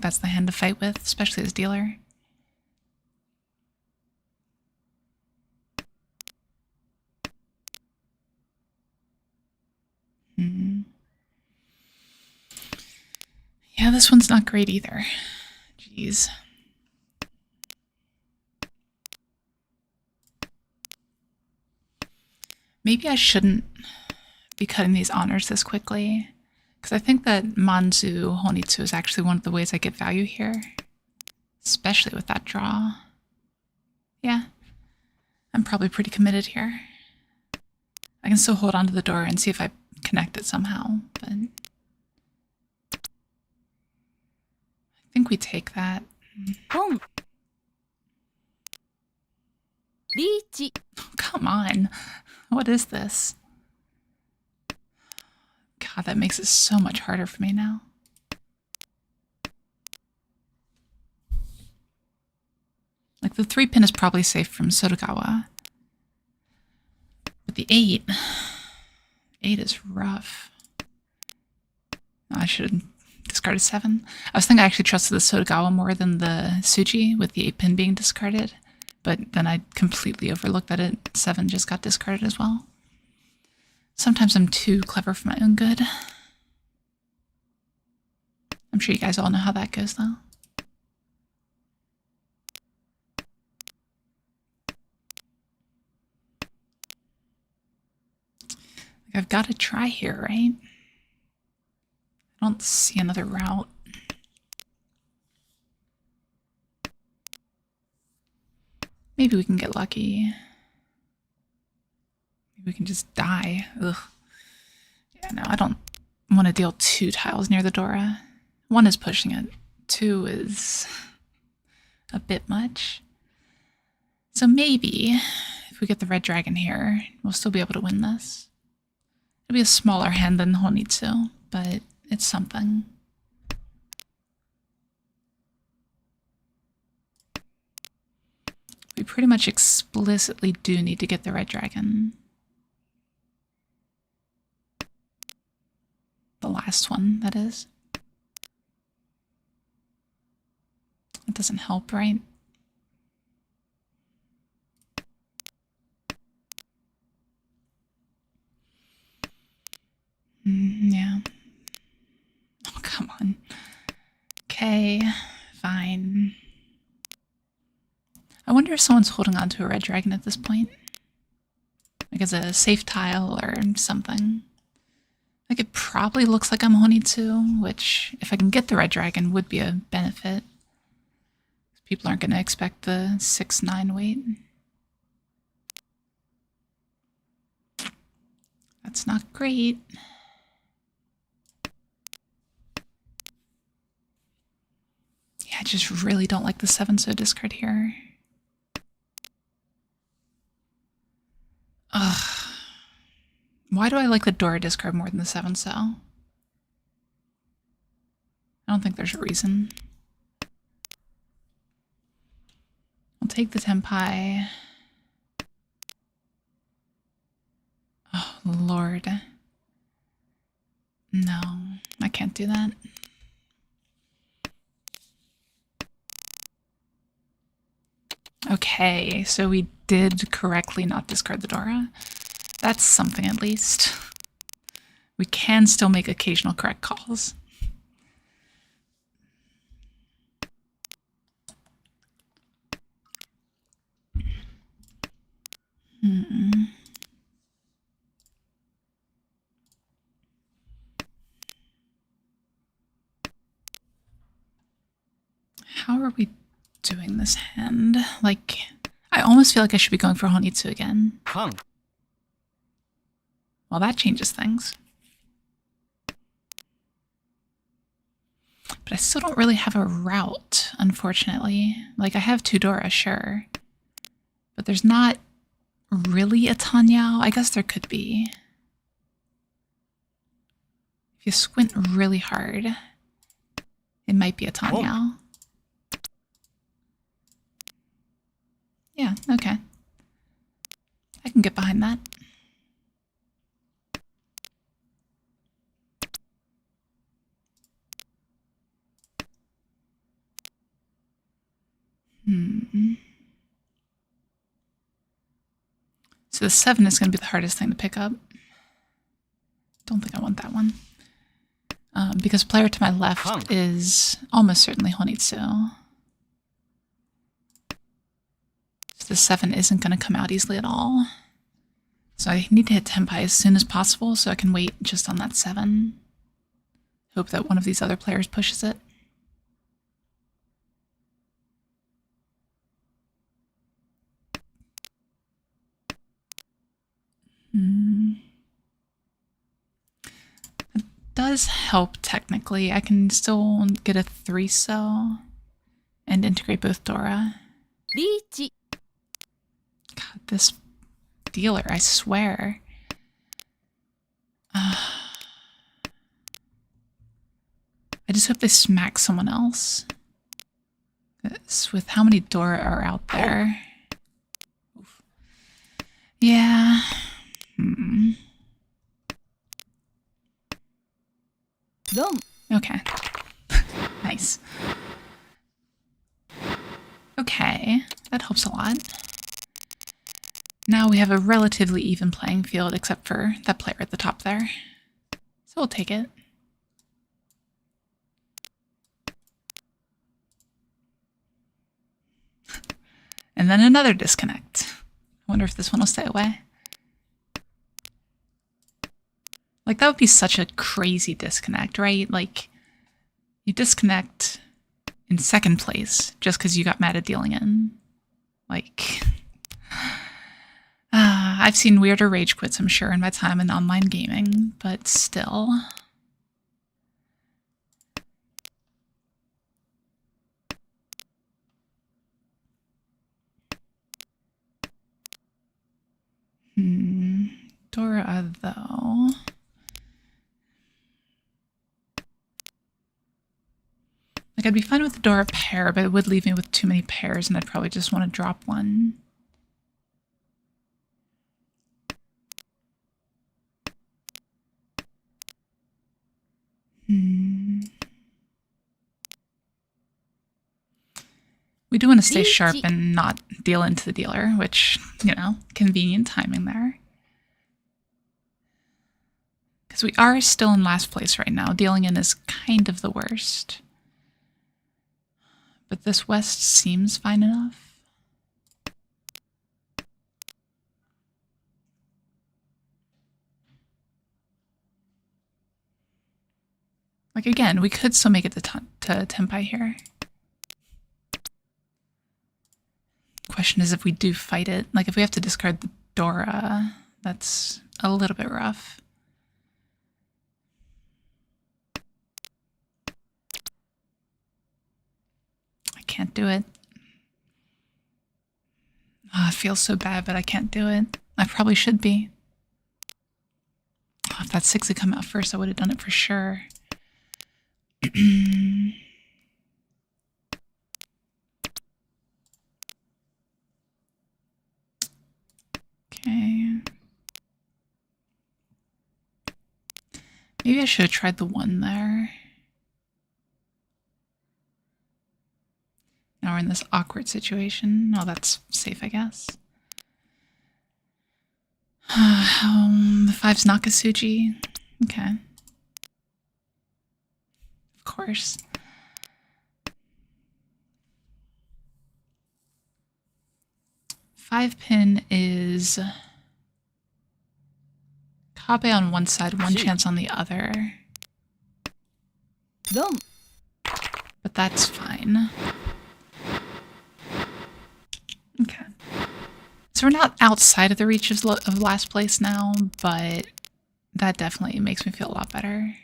that's the hand to fight with, especially as dealer. Yeah, this one's not great either. Jeez. Maybe I shouldn't be cutting these honors this quickly, because I think that Manzu Honitsu is actually one of the ways I get value here, especially with that draw. Yeah, I'm probably pretty committed here. I can still hold on to the door and see if I connect it somehow, but I think we take that. Riichi. Come on. What is this? God, that makes it so much harder for me now. Like, the 3-pin is probably safe from Sotogawa. But the 8 is rough. I should have discarded 7. I was thinking I actually trusted the Sotogawa more than the Tsuji with the 8-pin being discarded. But then I completely overlooked that 7 just got discarded as well. Sometimes I'm too clever for my own good. I'm sure you guys all know how that goes, though. I've got to try here, right? I don't see another route. Maybe we can get lucky. Maybe we can just die. Ugh. Yeah, no, I don't want to deal 2 tiles near the Dora. 1 is pushing it. 2 is a bit much. So maybe, if we get the red dragon here, we'll still be able to win this. It'll be a smaller hand than Honitsu, but it's something. We pretty much explicitly do need to get the red dragon. The last one, that is. It doesn't help, right? Yeah. Oh, come on. Okay, fine. I wonder if someone's holding on to a red dragon at this point. Like as a safe tile or something. Like it probably looks like I'm Honitsu, which, if I can get the red dragon, would be a benefit. People aren't going to expect the 6-9 weight. That's not great. Yeah, I just really don't like the 7-so discard here. Ugh. Why do I like the Dora discard more than the 7-so? I don't think there's a reason. I'll take the Tenpai. Oh, Lord. No, I can't do that. Okay, so we did correctly not discard the Dora. That's something at least. We can still make occasional correct calls. How are we doing this hand? Like, I almost feel like I should be going for Honitsu again. Kang. Well, that changes things. But I still don't really have a route, unfortunately. Like, I have 2 Dora, sure. But there's not really a Tanyao. I guess there could be. If you squint really hard, it might be a Tanyao. Yeah, okay. I can get behind that. So the 7 is going to be the hardest thing to pick up. Don't think I want that one. Because player to my left is almost certainly Honitsu. So the 7 isn't going to come out easily at all. So I need to hit Tenpai as soon as possible so I can wait just on that 7. Hope that one of these other players pushes it. It does help technically. I can still get a 3-so and integrate both Dora. Riichi. God, this dealer, I swear. I just hope they smack someone else. With how many Dora are out there. Oof. Yeah. Okay. Nice. Okay, that helps a lot. Now we have a relatively even playing field except for that player at the top there. So we'll take it. And then another disconnect. I wonder if this one will stay away. Like, that would be such a crazy disconnect, right? Like, you disconnect in second place just because you got mad at dealing in. Like, I've seen weirder rage quits, I'm sure, in my time in online gaming, but still. Dora, though. Like, I'd be fine with the Dora pair, but it would leave me with too many pairs, and I'd probably just want to drop one. We do want to stay sharp and not deal into the dealer, which, you know, convenient timing there. Because we are still in last place right now. Dealing in is kind of the worst. But this west seems fine enough. Like, again, we could still make it to Tenpai here. Question is if we do fight it. Like, if we have to discard the Dora, that's a little bit rough. I can't do it. Oh, it feels so bad, but I can't do it. I probably should be. Oh, if that 6 had come out first, I would have done it for sure. Okay. Maybe I should have tried the 1 there. Now we're in this awkward situation. Oh, that's safe, I guess. The 5's Nakasuji. Okay. Of course. Five pin is Kabe on one side, one chance on the other. But that's fine. Okay. So we're not outside of the reach of last place now, but that definitely makes me feel a lot better.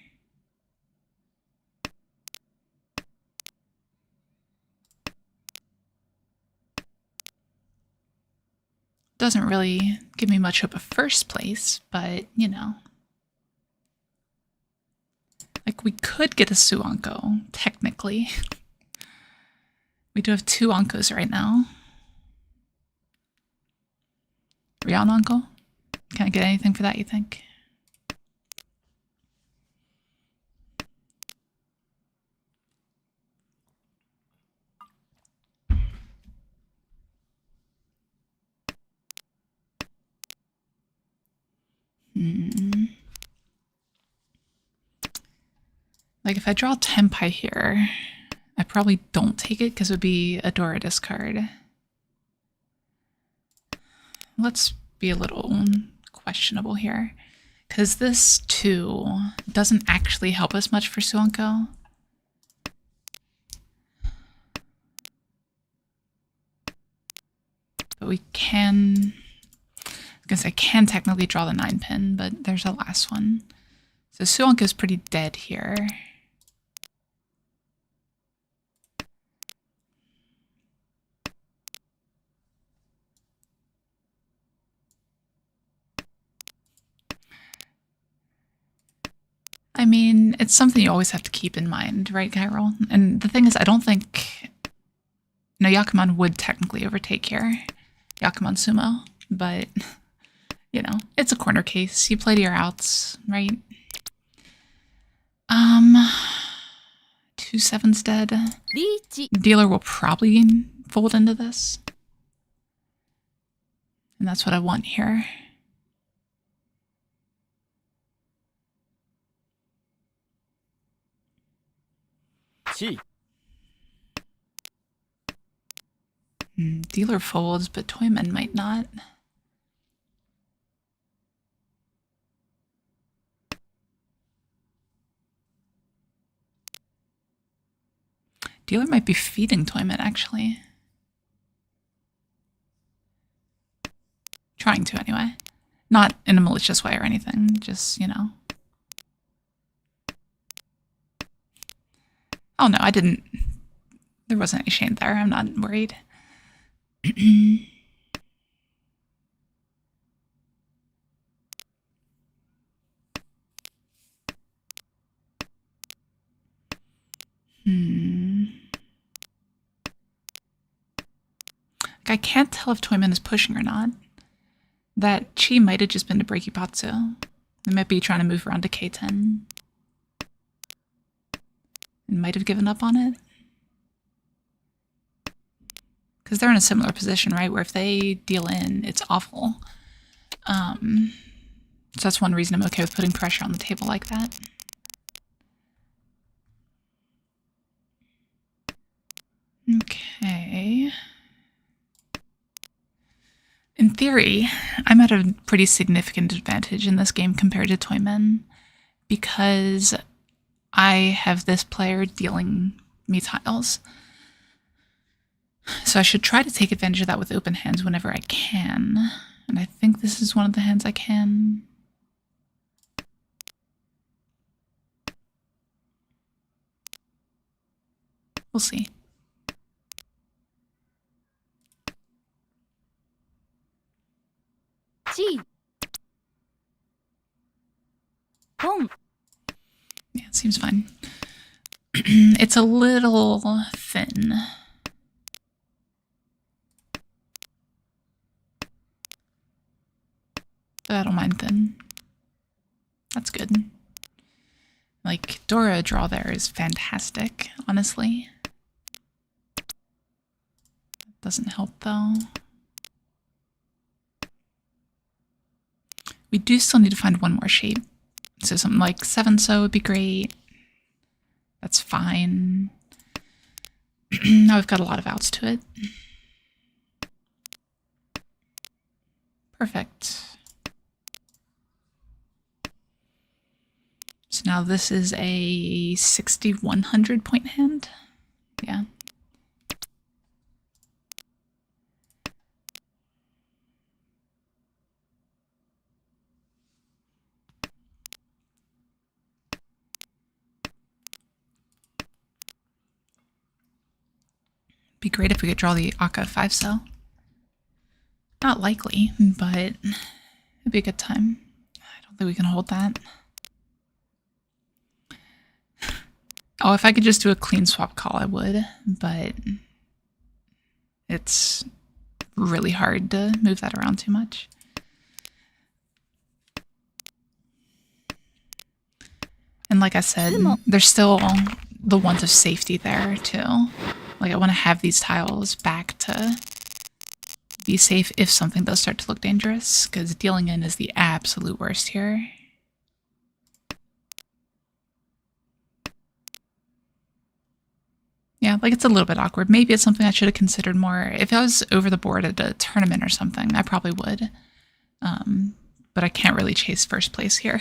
Doesn't really give me much hope of first place, but, you know. Like, we could get a Suanko, technically. We do have 2 Ankos right now. Rion Anko? Can I get anything for that, you think? Like if I draw Tenpai here, I probably don't take it because it would be a Dora discard. Let's be a little questionable here, because this too doesn't actually help us much for Suanko. But we can, I guess I can technically draw the 9-pin, but there's a last one. So Suanko is pretty dead here. I mean, it's something you always have to keep in mind, right, Kyril? And the thing is, I don't think... No, Yakuman would technically overtake here. Yakuman Sumo. But, you know, it's a corner case. You play to your outs, right? 2 7's dead. Riichi. Dealer will probably fold into this. And that's what I want here. Dealer folds, but Toyman might not. Dealer might be feeding Toyman, actually. Trying to, anyway. Not in a malicious way or anything, just, you know. Oh no, I didn't. There wasn't any shade there. I'm not worried. I can't tell if Toyman is pushing or not. That chi might have just been to break Ipatsu. They might be trying to move around to K10. And might have given up on it. Because they're in a similar position, right? Where if they deal in, it's awful. So that's one reason I'm okay with putting pressure on the table like that. Okay. In theory, I'm at a pretty significant advantage in this game compared to Toyman, because I have this player dealing me tiles. So I should try to take advantage of that with open hands whenever I can. And I think this is one of the hands I can. We'll see. Yeah, it seems fine. It's a little thin. But I don't mind thin. That's good. Like, Dora draw there is fantastic, honestly. Doesn't help, though. We do still need to find one more shape. So something like 7-so would be great. That's fine. Now we've got a lot of outs to it. Perfect. So now this is a 6,100 point hand. Yeah. Be great if we could draw the Aka 5-so. Not likely, but it'd be a good time. I don't think we can hold that. Oh, if I could just do a clean swap call, I would, but it's really hard to move that around too much. And like I said, there's still the want of safety there too. Like I want to have these tiles back to be safe if something does start to look dangerous, because dealing in is the absolute worst here. Yeah, like it's a little bit awkward. Maybe it's something I should have considered more. If I was over the board at a tournament or something, I probably would. But I can't really chase first place here.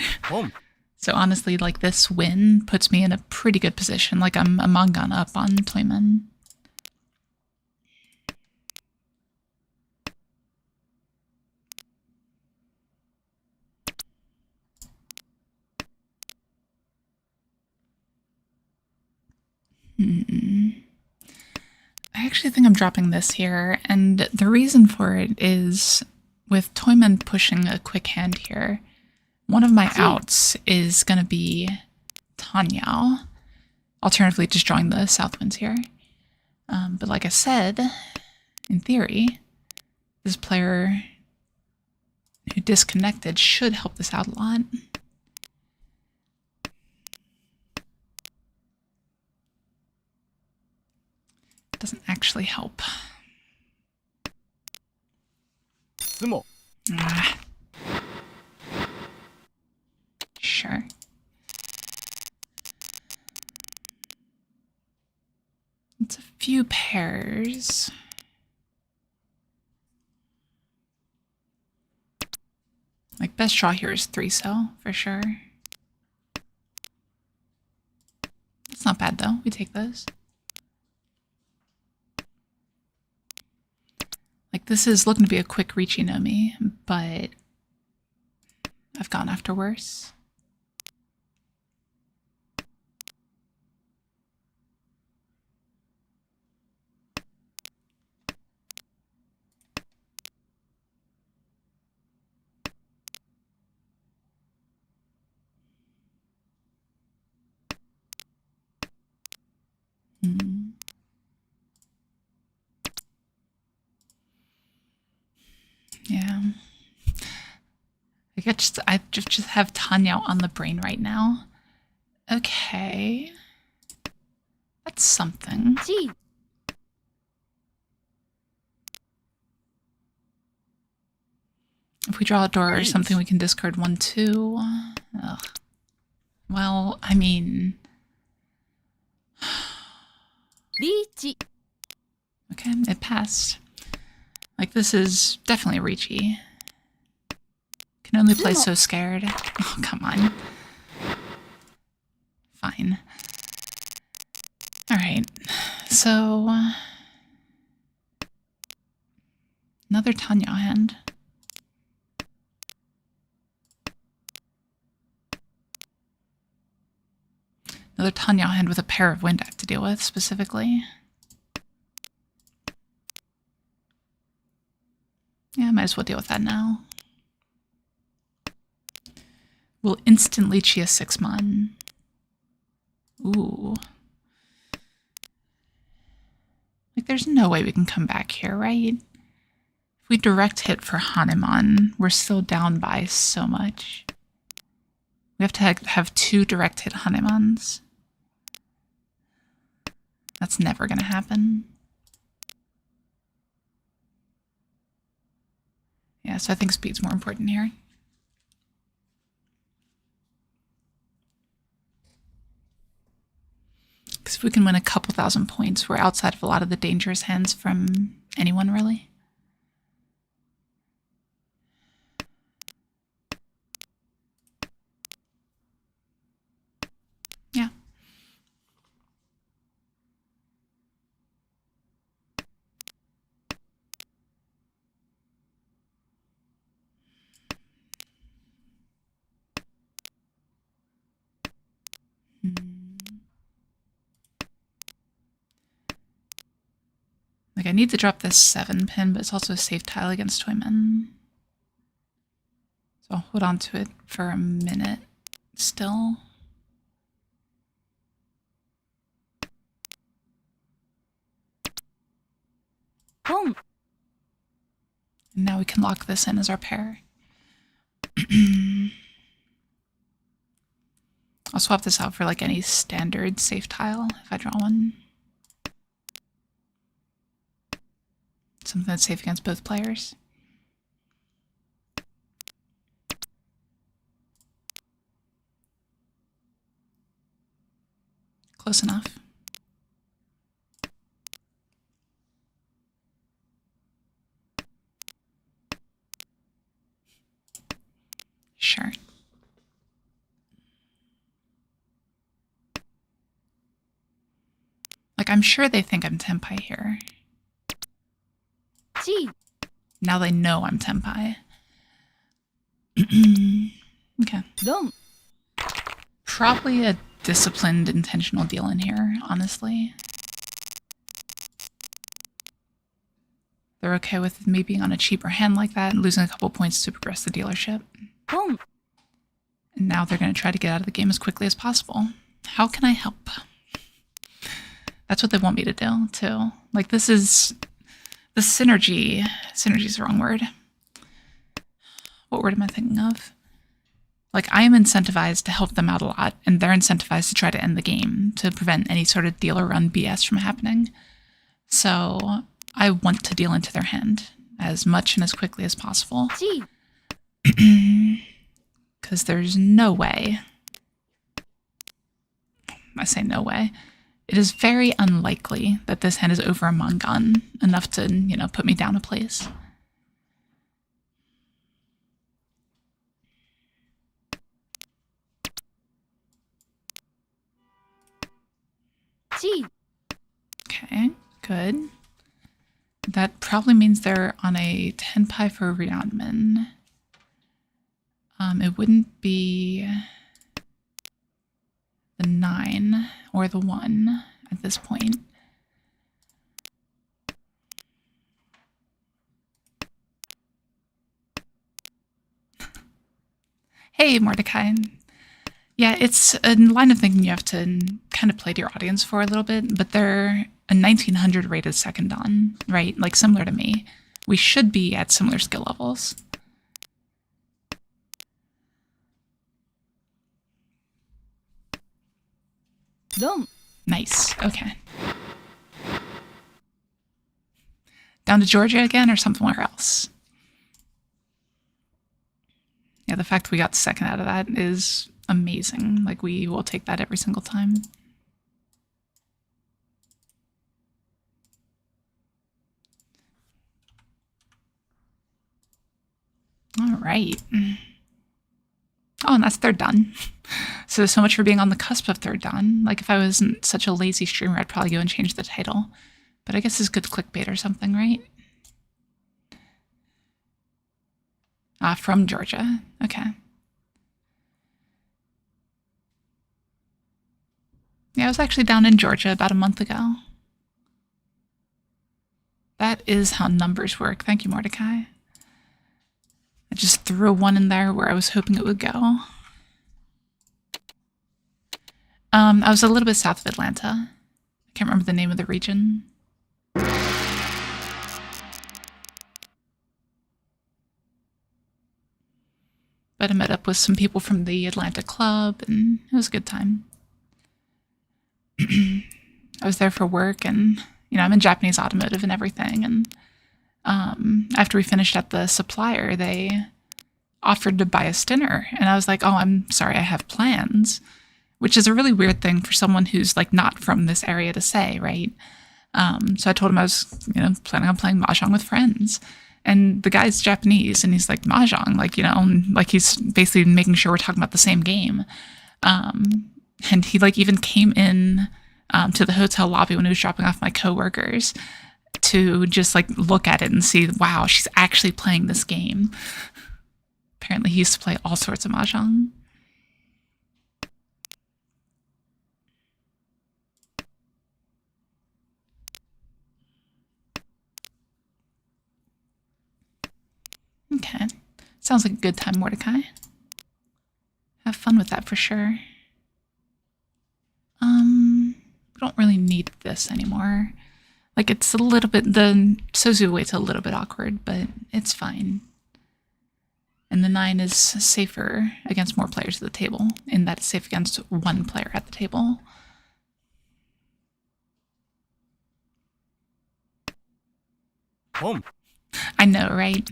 So honestly, like this win puts me in a pretty good position. Like I'm a Mangan up on Toyman. I actually think I'm dropping this here, and the reason for it is with Toyman pushing a quick hand here, one of my outs is going to be Tanyao. Alternatively, just drawing the south winds here. But like I said, in theory, this player who disconnected should help this out a lot. It doesn't actually help. Sure. It's a few pairs. Like, best draw here is 3-so, for sure. It's not bad, though. We take those. Like, this is looking to be a quick Riichi no Mi, but I've gone after worse. Yeah. I just have Tanya on the brain right now. Okay. That's something. If we draw a door or something, we can discard 1-2. Ugh. Well, I mean... Riichi. Okay, it passed. Like, this is definitely a Riichi. Can only play so scared. Oh, come on. Fine. Alright, so... another Tanya hand. Another Tanya hand with a pair of wind I have to deal with, specifically. Yeah, I might as well deal with that now. We'll instantly chi a 6-mon. Ooh. Like, there's no way we can come back here, right? If we direct hit for Hanuman, we're still down by so much. We have to have 2 direct hit Hanumans. That's never gonna happen. Yeah, so I think speed's more important here. Because if we can win a couple thousand points, we're outside of a lot of the dangerous hands from anyone, really. Yeah. Like, I need to drop this 7 pin, but it's also a safe tile against Toyman. So I'll hold on to it for a minute still. Boom. And now we can lock this in as our pair. I'll swap this out for like any standard safe tile if I draw one. Something that's safe against both players. Close enough. Sure. Like, I'm sure they think I'm Tenpai here. G. Now they know I'm Tenpai. Okay. Don. Probably a disciplined, intentional deal in here, honestly. They're okay with me being on a cheaper hand like that and losing a couple points to progress the dealership. Pong. And now they're going to try to get out of the game as quickly as possible. How can I help? That's what they want me to do, too. Like, this is the synergy. Synergy's the wrong word. What word am I thinking of? Like, I am incentivized to help them out a lot, and they're incentivized to try to end the game to prevent any sort of dealer run BS from happening. So I want to deal into their hand as much and as quickly as possible. Because there's no way. I say no way. It is very unlikely that this hand is over a Mangan enough to, you know, put me down a place. G. Okay, good. That probably means they're on a Tenpai for Ryeonmin. It wouldn't be the 9 or the 1 at this point. Hey, Mordecai. Yeah, it's a line of thinking you have to kind of play to your audience for a little bit, but they're a 1900 rated second on, right? Like similar to me. We should be at similar skill levels. Don. Nice. Okay. Down to Georgia again or somewhere else? Yeah, the fact we got second out of that is amazing. Like, we will take that every single time. All right. Oh, and that's third dan. So much for being on the cusp of third dan. Like, if I wasn't such a lazy streamer, I'd probably go and change the title. But I guess it's good clickbait or something, right? From Georgia. Okay. Yeah, I was actually down in Georgia about a month ago. That is how numbers work. Thank you, Mordecai. I just threw a 1 in there where I was hoping it would go. I was a little bit south of Atlanta. I can't remember the name of the region. But I met up with some people from the Atlanta club, and it was a good time. I was there for work, and, you know, I'm in Japanese automotive and everything, and after we finished at the supplier, they offered to buy us dinner, and I was like, oh, I'm sorry, I have plans, which is a really weird thing for someone who's, like, not from this area to say, right? So I told him I was, you know, planning on playing Mahjong with friends. And the guy's Japanese, and he's like, Mahjong, like, you know, like he's basically making sure we're talking about the same game. And he, like, even came in to the hotel lobby when he was dropping off my coworkers to just, like, look at it and see, wow, she's actually playing this game. Apparently he used to play all sorts of Mahjong. Okay. Sounds like a good time, Mordecai. Have fun with that for sure. We don't really need this anymore. Like, it's a little bit, the Sozu weight's a little bit awkward, but it's fine. And the 9 is safer against more players at the table, in that it's safe against one player at the table. Boom. I know, right?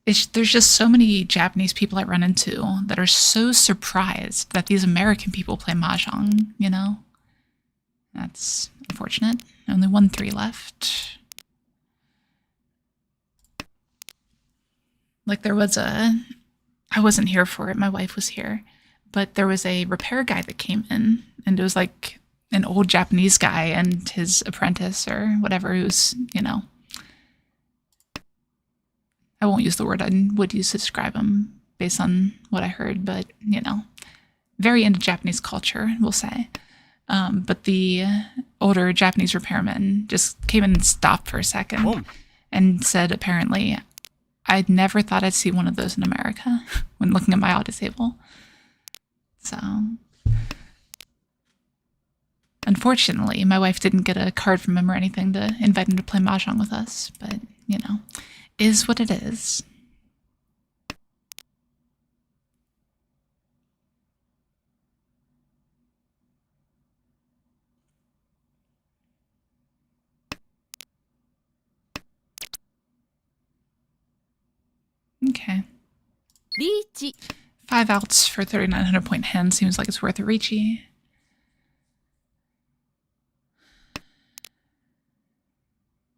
There's just so many Japanese people I run into that are so surprised that these American people play Mahjong, you know? That's unfortunate. Only 1-3 left. Like there was I wasn't here for it, my wife was here, but there was a repair guy that came in, and it was like an old Japanese guy and his apprentice or whatever who's, you know, I won't use the word I would use to describe him based on what I heard, but, you know, very into Japanese culture, we'll say. But the older Japanese repairman just came in and stopped for a second and said, apparently, I'd never thought I'd see one of those in America when looking at my audio table. So, unfortunately, my wife didn't get a card from him or anything to invite him to play Mahjong with us, but, you know, is what it is. Okay. Riichi. 5 outs for 3,900 point hand seems like it's worth a Riichi.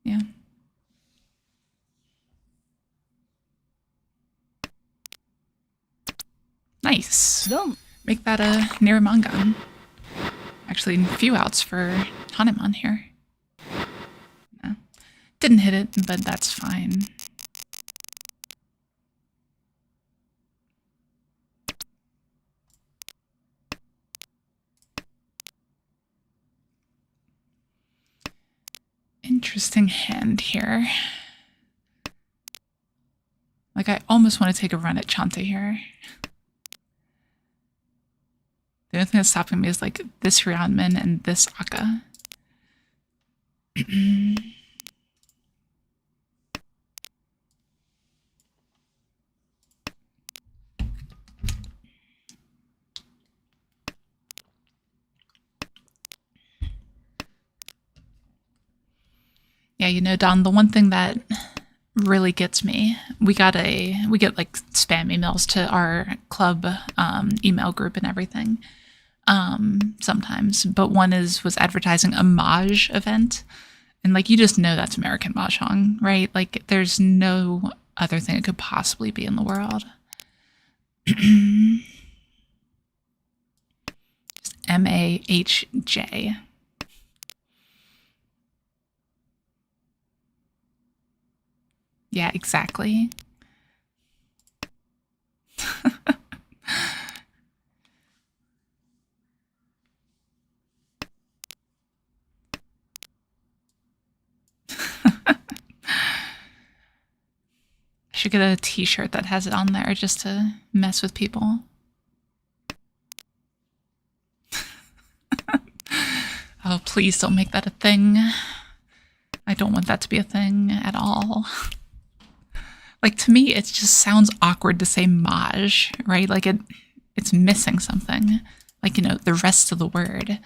Yeah. Nice. Dom. Make that a Niramangan. Actually, a few outs for Hanuman here. No. Didn't hit it, but that's fine. Interesting hand here. Like, I almost want to take a run at Chanta here. The only thing that's stopping me is, like, this Ryanman and this Akka. Yeah, you know, Don, the one thing that really gets me, we get like spam emails to our club email group and everything sometimes, but one was advertising a Maj event, and like you just know that's American Mahjong, right? Like there's no other thing it could possibly be in the world. MAHJ. Yeah, exactly. I should get a t-shirt that has it on there just to mess with people. Oh, please don't make that a thing. I don't want that to be a thing at all. Like, to me, it just sounds awkward to say Maj, right? Like, it's missing something. Like, you know, the rest of the word.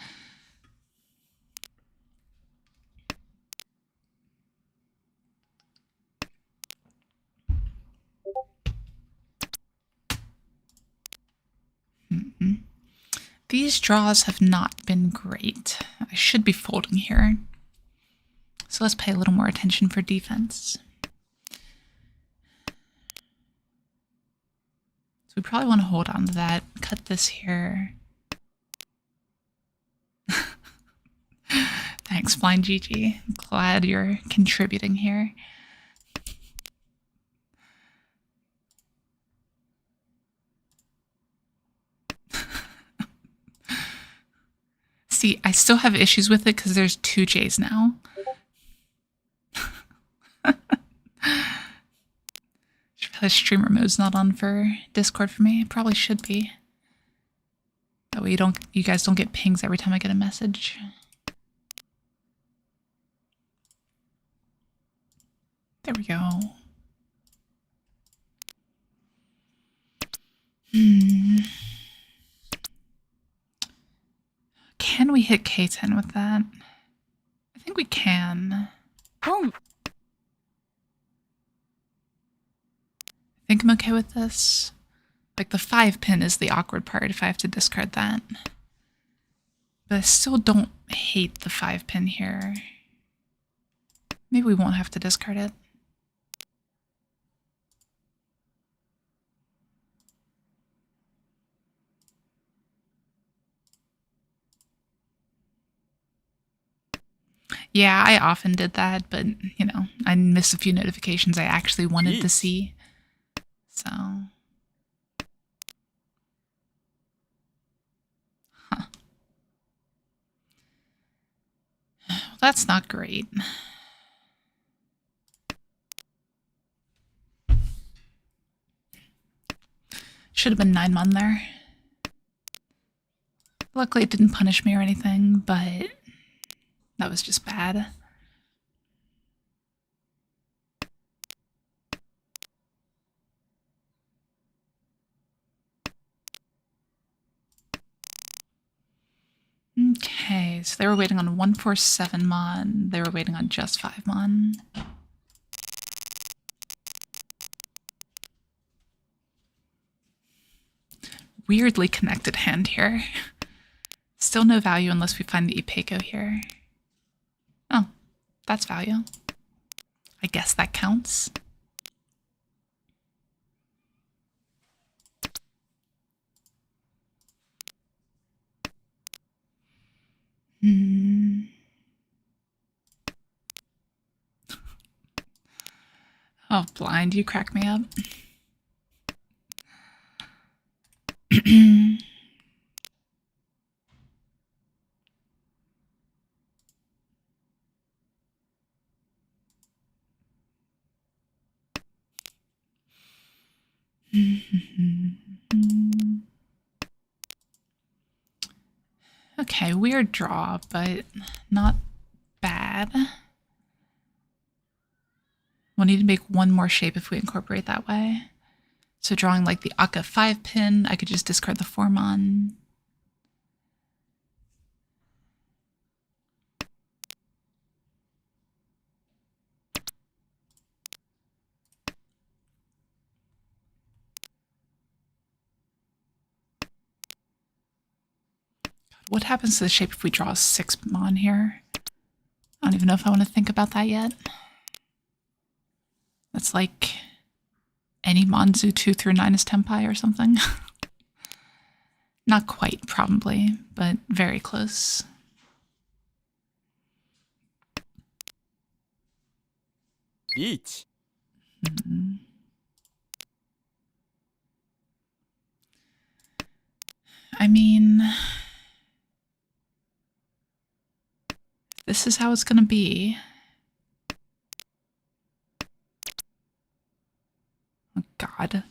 Mm-hmm. These draws have not been great. I should be folding here. So let's pay a little more attention for defense. So we probably want to hold on to that. Cut this here. Thanks, Blind Gigi. I'm glad you're contributing here. See, I still have issues with it because there's 2 J's now. The streamer mode's not on for Discord for me. It probably should be. That way you guys don't get pings every time I get a message. There we go. Can we hit K10 with that? think we can. ポン I think I'm okay with this. Like the 5 pin is the awkward part if I have to discard that. But I still don't hate the 5 pin here. Maybe we won't have to discard it. Yeah, I often did that, but, you know, I missed a few notifications I actually wanted to see. So. Huh. Well, that's not great. Should have been 9-mon there. Luckily, it didn't punish me or anything, but that was just bad. Okay, so they were waiting on 147 mon. They were waiting on just 5 mon. Weirdly connected hand here. Still no value unless we find the Ipeco here. Oh, that's value. I guess that counts. Oh, blind, you crack me up. Okay, weird draw, but not bad. We'll need to make one more shape if we incorporate that way. So drawing like the Akka 5 pin, I could just discard the 4 mon. What happens to the shape if we draw a 6 mon here? I don't even know if I want to think about that yet. That's like any Monzu 2 through 9 is Tenpai or something. Not quite, probably, but very close. Riichi. I mean, this is how it's gonna be. Oh God.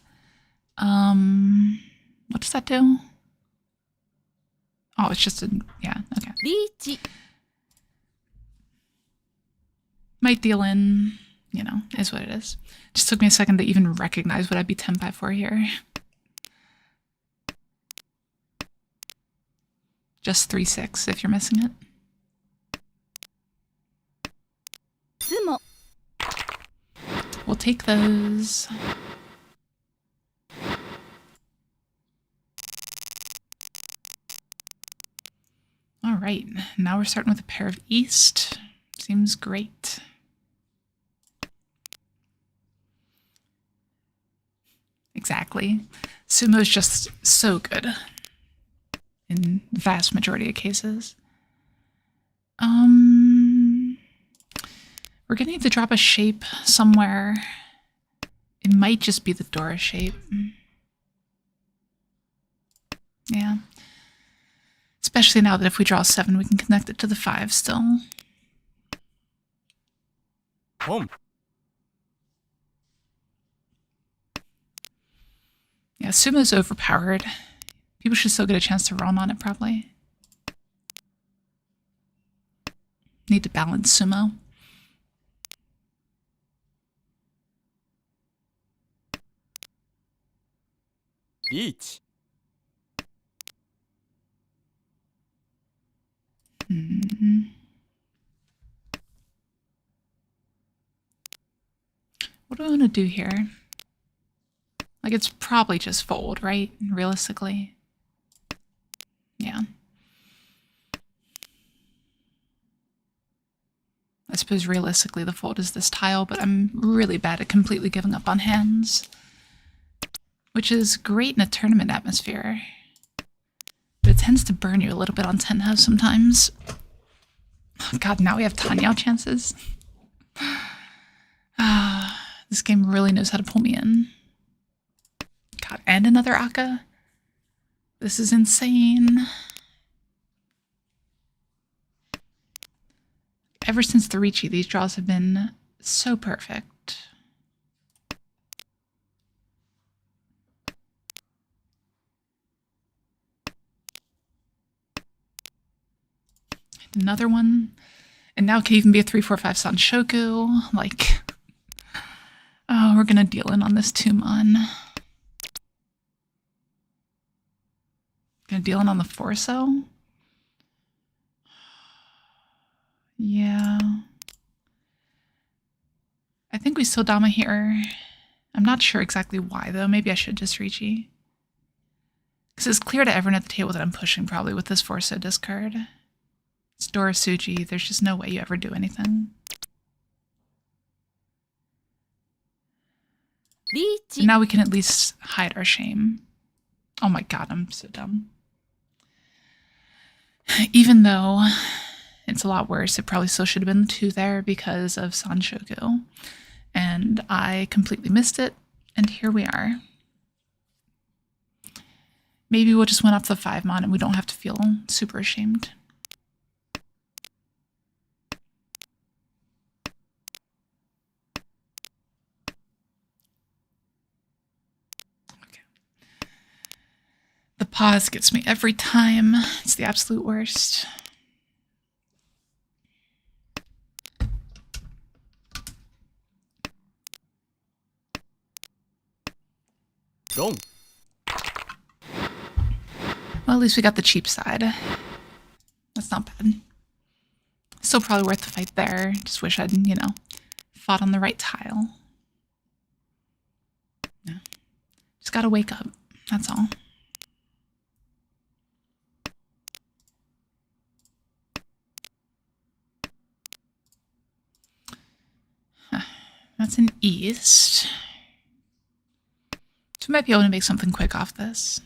What does that do? Oh, it's just a, yeah, okay. リーチ Might deal in, you know, is what it is. Just took me a second to even recognize what I'd be Tenpai for here. Just 3-6 if you're missing it. ツモ We'll take those. All right, now we're starting with a pair of East. Seems great. Exactly. Sumo's just so good in the vast majority of cases. We're gonna need to drop a shape somewhere. It might just be the Dora shape. Yeah. Especially now that if we draw 7, we can connect it to the 5 still. ポン Yeah, Sumo's overpowered. People should still get a chance to run on it, probably. Need to balance Sumo. Riichi. do I want to do here? Like, it's probably just fold, right? Realistically. Yeah. I suppose realistically the fold is this tile, but I'm really bad at completely giving up on hands. Which is great in a tournament atmosphere. But it tends to burn you a little bit on 10 house sometimes. Oh God, now we have Tanyao chances. This game really knows how to pull me in. God, and another Aka? This is insane. Ever since the Riichi, these draws have been so perfect. Another one. And now it can even be a 3-4-5 Sanshoku. Like, oh, we're gonna deal in on this Tumon. Gonna deal in on the Forso. Yeah. I think we still Dama here. I'm not sure exactly why, though. Maybe I should just Riichi. Because it's clear to everyone at the table that I'm pushing, probably, with this Forso discard. It's Dorasuji. There's just no way you ever do anything. And now we can at least hide our shame. Oh my God, I'm so dumb. Even though it's a lot worse, it probably still should have been the 2 there because of Sanshoku. And I completely missed it, and here we are. Maybe we'll just win off the 5 mon and we don't have to feel super ashamed. Okay. The pause gets me every time. It's the absolute worst. Dong. Well, at least we got the cheap side. That's not bad. Still probably worth the fight there. Just wish I'd, you know, fought on the right tile. No. Just gotta wake up. That's all. That's an east. So we might be able to make something quick off this.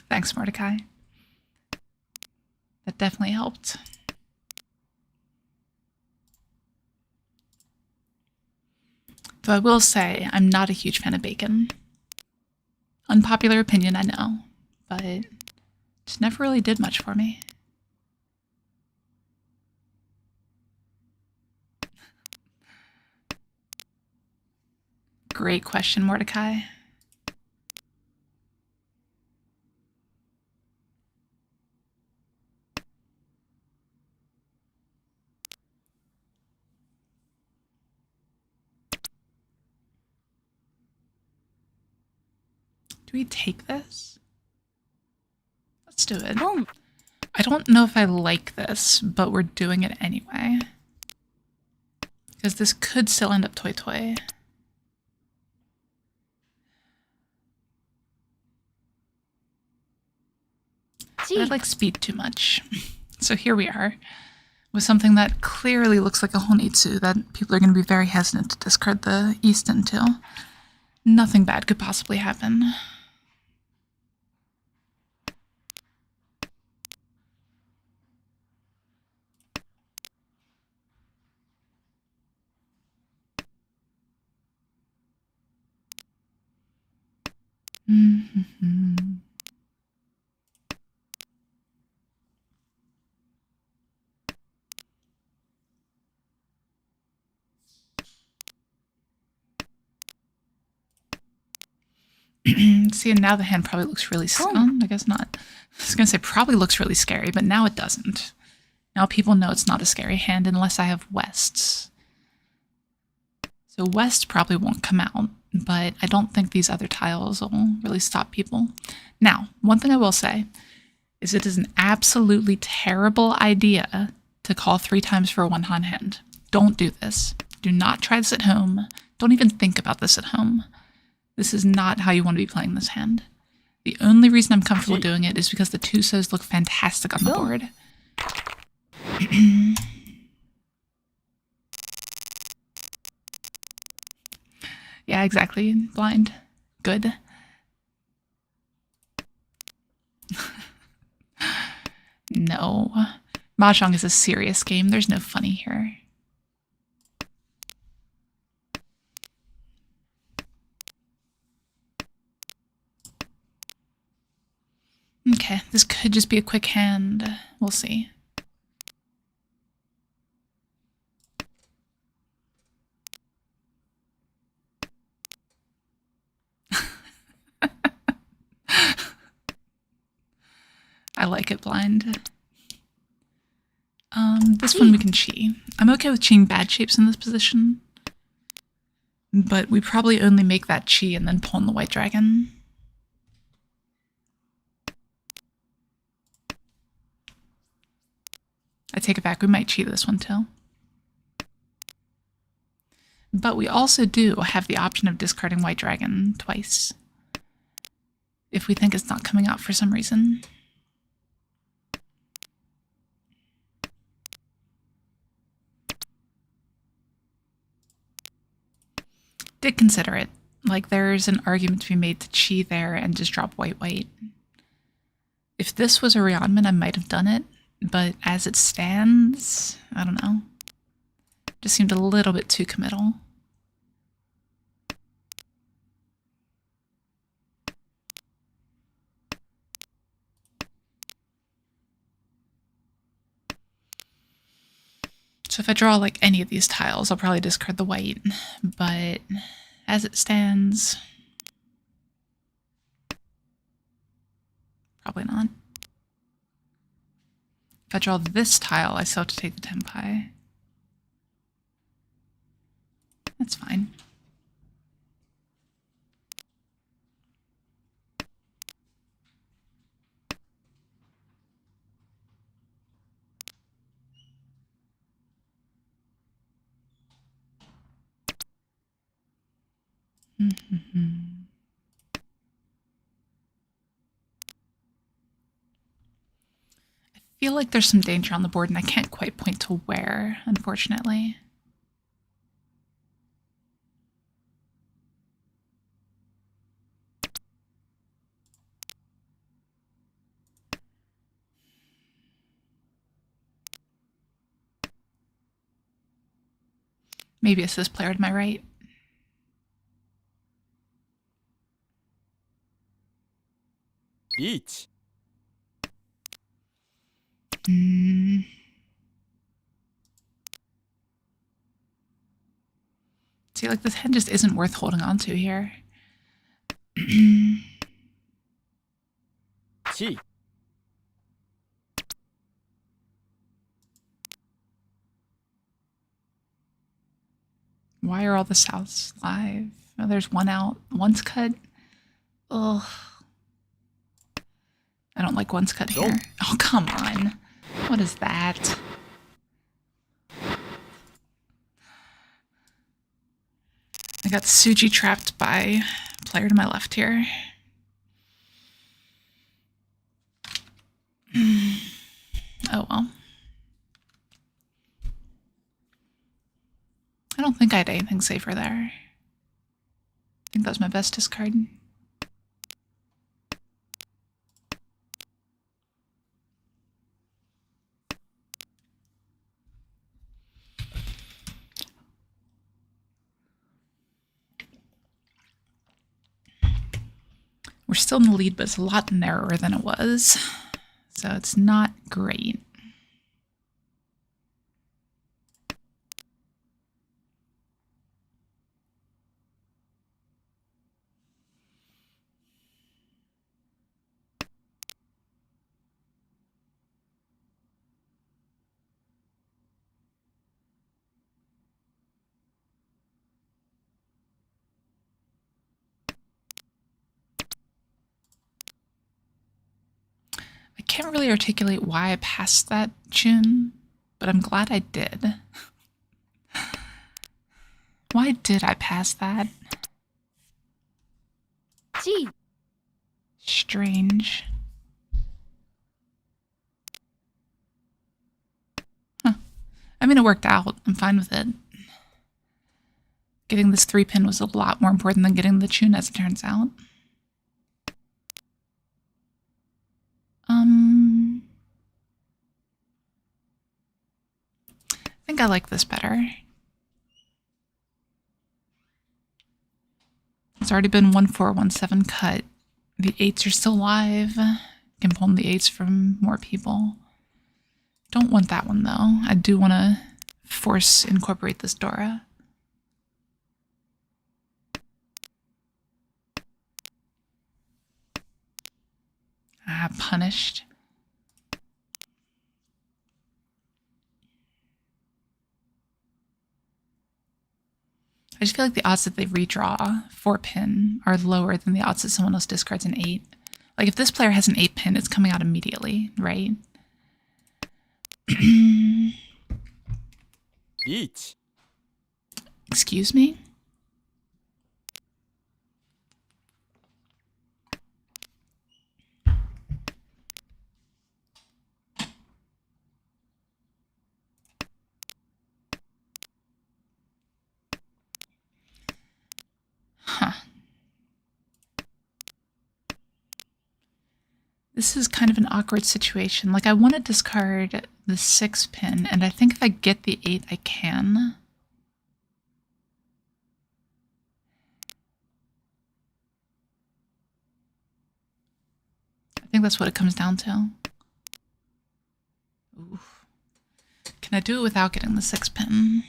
Thanks, Mordecai. That definitely helped. Though I will say, I'm not a huge fan of bacon. Unpopular opinion, I know, but it just never really did much for me. Great question, Mordecai. Do we take this? Let's do it. I don't know if I like this, but we're doing it anyway. Because this could still end up Toy Toy. But I like speed too much. So here we are, with something that clearly looks like a Honitsu that people are going to be very hesitant to discard the East into. Nothing bad could possibly happen. See, and now the hand probably looks really... I guess not. I was going to say probably looks really scary, but now it doesn't. Now people know it's not a scary hand unless I have Wests. So West probably won't come out, but I don't think these other tiles will really stop people. Now, one thing I will say is it is an absolutely terrible idea to call 3 times for a 1-on hand. Don't do this. Do not try this at home. Don't even think about this at home. This is not how you want to be playing this hand. The only reason I'm comfortable doing it is because the Tusos look fantastic on the board. Yeah, exactly. Blind. Good. No. Mahjong is a serious game. There's no funny here. Okay, this could just be a quick hand. We'll see. I like it blind. This one we can chi. I'm okay with chiing bad shapes in this position. But we probably only make that chi and then pawn the white dragon. I take it back, we might chi this one too. But we also do have the option of discarding white dragon twice. If we think it's not coming out for some reason. Did consider it. Like, there's an argument to be made to chi there and just drop white. If this was a Rianman, I might have done it, but as it stands, I don't know. Just seemed a little bit too committal. So if I draw like any of these tiles, I'll probably discard the white, but as it stands, probably not. If I draw this tile, I still have to take the tempai. That's fine. I feel like there's some danger on the board and I can't quite point to where, unfortunately. Maybe it's this player to my right. Riichi. See, like, this hand just isn't worth holding on to here. Chi. Why are all the Souths live? Oh, there's one out. One's cut. Ugh. I don't like one's cut here. Oh, come on. What is that? I got Suji trapped by player to my left here. Oh well. I don't think I had anything safer there. I think that was my best discard. We're still in the lead, but it's a lot narrower than it was. So it's not great. I can't really articulate why I passed that tune. but I'm glad I did. Why did I pass that? Gee. Strange. Huh. I mean, it worked out. I'm fine with it. Getting this 3-pin was a lot more important than getting the tune, as it turns out. I think I like this better. It's already been 1417 cut. The 8s are still live. Can pull the 8s from more people. Don't want that one though. I do want to force incorporate this Dora. Ah, punished. I just feel like the odds that they redraw 4-pin are lower than the odds that someone else discards an 8. Like if this player has an 8-pin, it's coming out immediately, right? Each. Excuse me? Huh. This is kind of an awkward situation. Like, I want to discard the 6-pin, and I think if I get the 8, I can. I think that's what it comes down to. Oof. Can I do it without getting the 6-pin?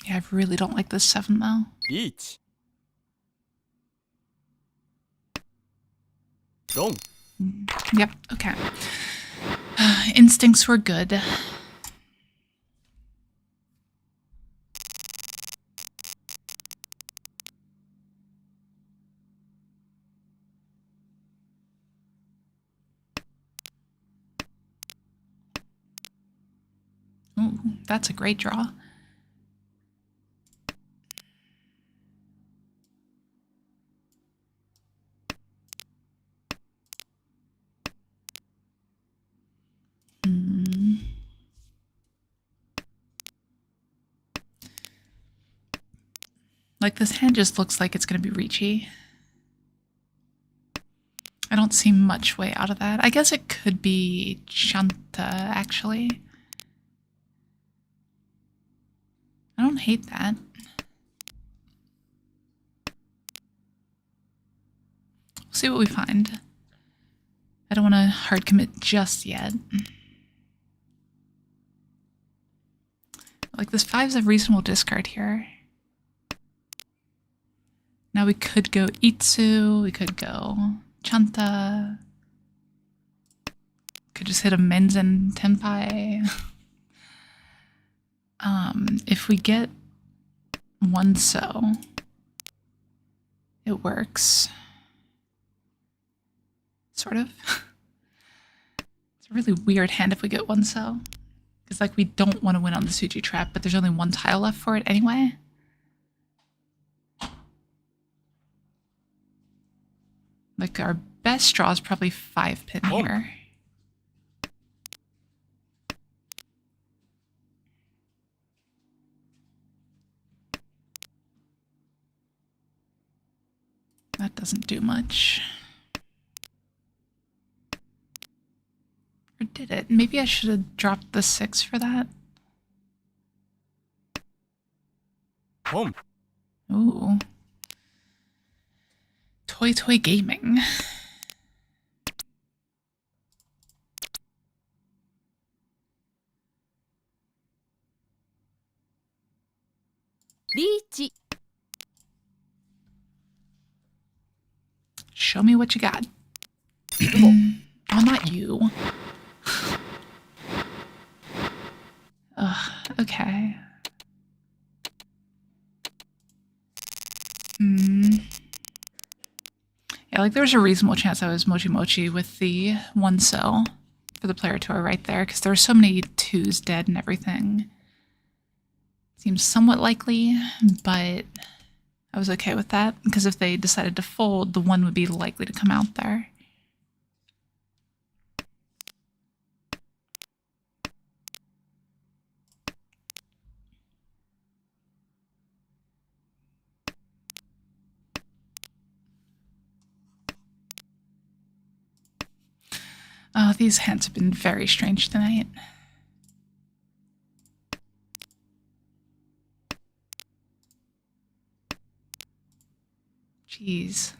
Yeah, I really don't like this 7 though. Each. Don't. Yep, okay. Instincts were good. Ooh, that's a great draw. Like, this hand just looks like it's going to be Riichi. I don't see much way out of that. I guess it could be Chanta, actually. I don't hate that. We'll see what we find. I don't want to hard commit just yet. Like, this 5's a reasonable discard here. Now we could go Itsu, we could go Chanta. Could just hit a Menzen Tenpai. If we get one so, it works. Sort of. It's a really weird hand if we get one so. Because, like, we don't want to win on the Suji trap, but there's only one tile left for it anyway. Like, our best draw is probably 5-pin here. That doesn't do much. Or did it? Maybe I should have dropped the 6 for that. Home. Ooh. Toy gaming. Riichi. Show me what you got. Oh, not you. Ugh, okay. Yeah, like there's a reasonable chance I was Mochi Mochi with the 1-so for the player tour right there, because there were so many 2s dead and everything. Seems somewhat likely, but I was okay with that, because if they decided to fold, the 1 would be likely to come out there. Oh, these hands have been very strange tonight. Jeez.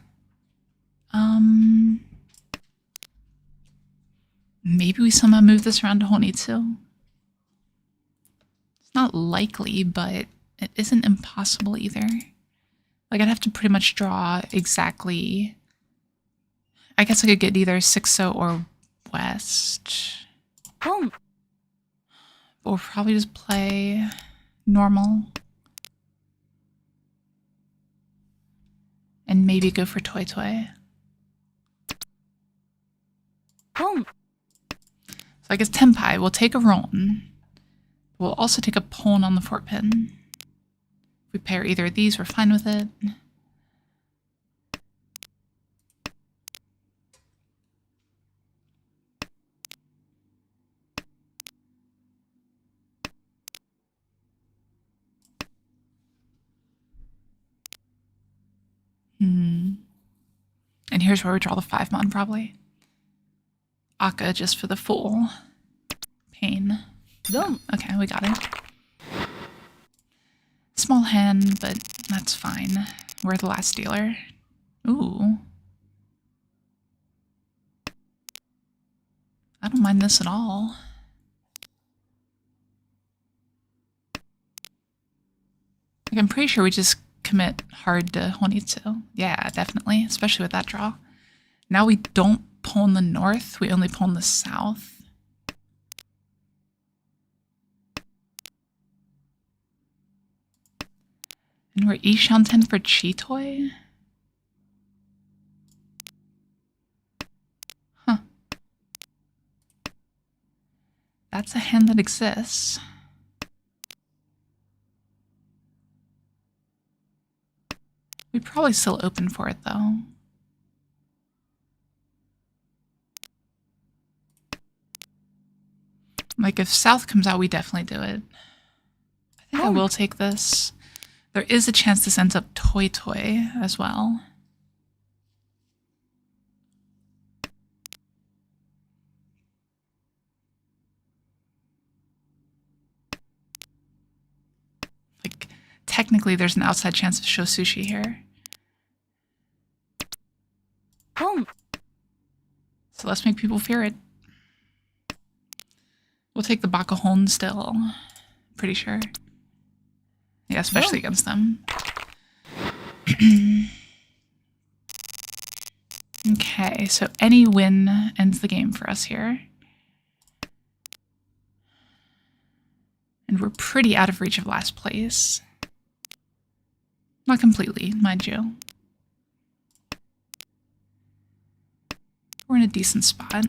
Maybe we somehow move this around to Honitsu. It's not likely, but it isn't impossible either. Like, I'd have to pretty much draw exactly... I guess I could get either 6-so or west. Boom. Or probably just play normal. And maybe go for Toi Toi. Boom. So I guess Tenpai will take a Ron. We'll also take a Pon on the fort pin. If we pair either of these, we're fine with it. And here's where we draw the 5-mon, probably. Aka just for the full pain. Boom. Okay, we got it. Small hand, but that's fine. We're the last dealer. Ooh. I don't mind this at all. Like, I'm pretty sure we just commit hard to Honitsu. Yeah, definitely, especially with that draw. Now we don't pawn the north, we only pawn the south. And we're Ishanten for Chitoi? Huh. That's a hand that exists. We'd probably still open for it, though. Like, if south comes out, we definitely do it. I think I will take this. There is a chance this ends up Toi Toi as well. Like, technically, there's an outside chance of Show Sushi here. Boom. So let's make people fear it. We'll take the Bakahon still. Pretty sure. Yeah, especially against them. Okay, so any win ends the game for us here. And we're pretty out of reach of last place. Not completely, mind you. We're in a decent spot.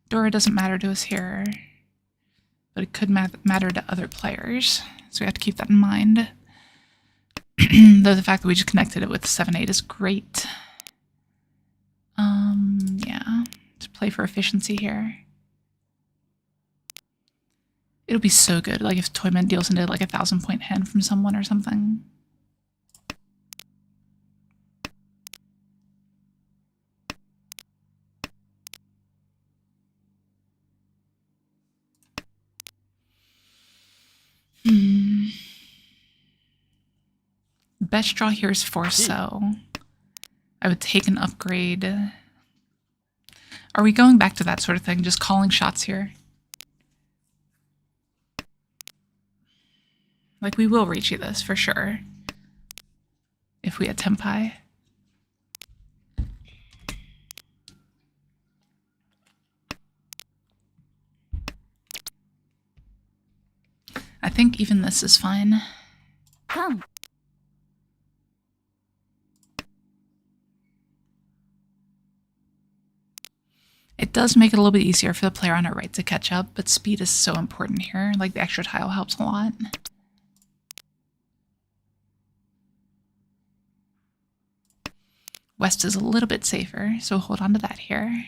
Dora doesn't matter to us here, but it could matter to other players, so we have to keep that in mind. Though the fact that we just connected it with 7-8 is great. Yeah, to play for efficiency here. It'll be so good, like if Toyman deals into like a 1,000-point hand from someone or something. Best draw here is 4-so. I would take an upgrade. Are we going back to that sort of thing, just calling shots here? Like, we will Riichi this, for sure. If we had Tenpai. I think even this is fine. Come. It does make it a little bit easier for the player on our right to catch up, but speed is so important here. Like, the extra tile helps a lot. West is a little bit safer, so hold on to that here.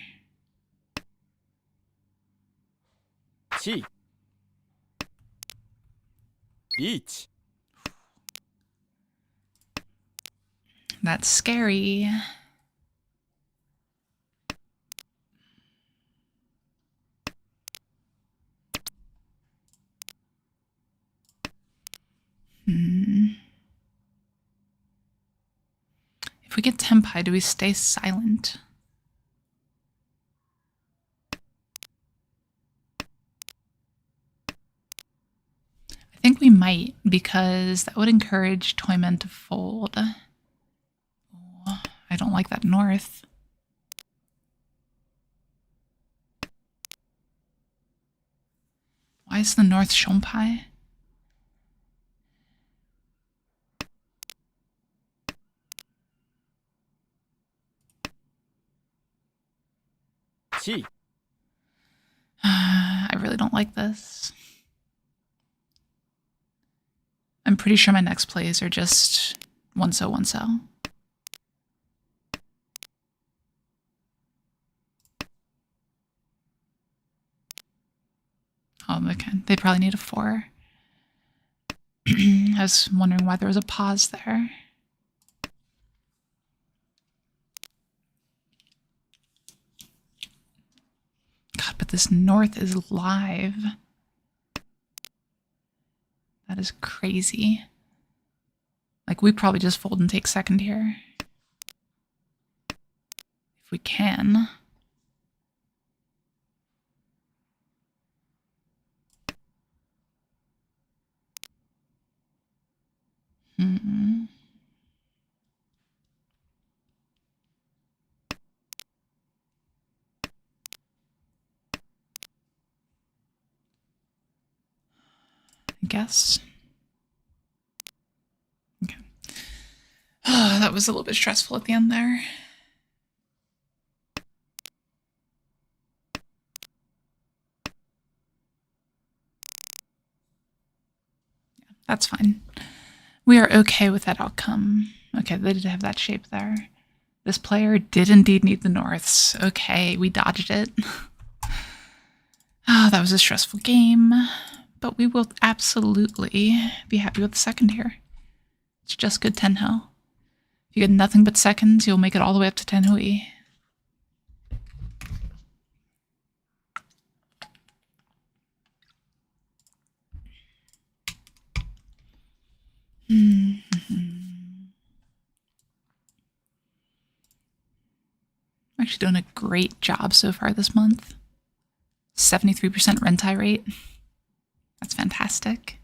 Chi. Riichi. That's scary. If we get Tempai, do we stay silent? I think we might, because that would encourage Toymen to fold. Oh, I don't like that north. Why is the north Shompai? Chi. I really don't like this. I'm pretty sure my next plays are just 1-so, 1-so. Oh, okay. They probably need a 4. I was wondering why there was a pause there. God, but this north is live. That is crazy. Like, we probably just fold and take second here. If we can. I guess. Okay. That was a little bit stressful at the end there. Yeah, that's fine. We are okay with that outcome. Okay, they did have that shape there. This player did indeed need the norths. Okay, we dodged it. Oh, that was a stressful game. But we will absolutely be happy with the second here. It's just good Tenho. If you get nothing but seconds, you'll make it all the way up to Tenhui. I'm actually doing a great job so far this month. 73% rentai rate. That's fantastic.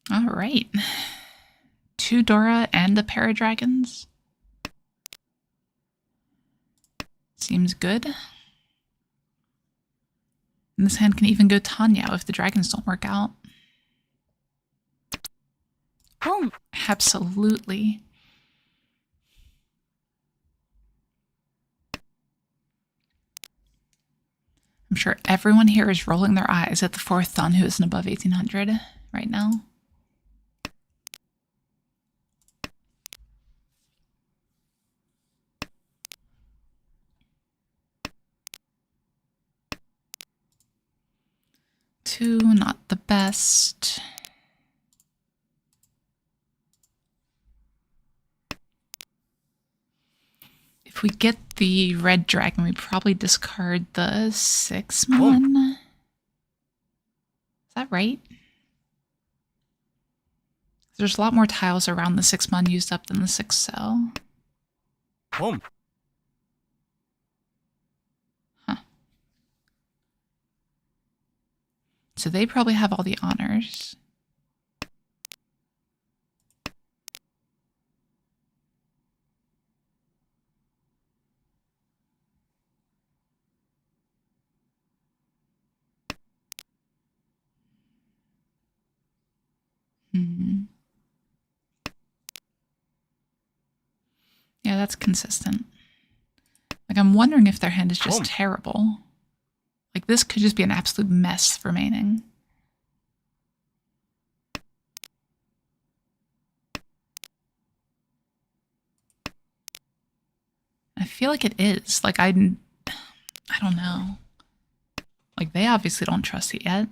All right. 2 Dora and a pair of dragons. Seems good. And this hand can even go Tanya if the dragons don't work out. Boom. Absolutely. I'm sure everyone here is rolling their eyes at the 4th Thun who isn't above 1800 right now. Two, not the best. If we get the red dragon, we probably discard the 6-mon. Is that right? There's a lot more tiles around the 6-mon used up than the 6-cell. Boom. Huh. So they probably have all the honors. Yeah, that's consistent. Like, I'm wondering if their hand is just Boom. terrible. Like, this could just be an absolute mess remaining. I feel like it is. Like, I don't know. Like, they obviously don't trust it yet.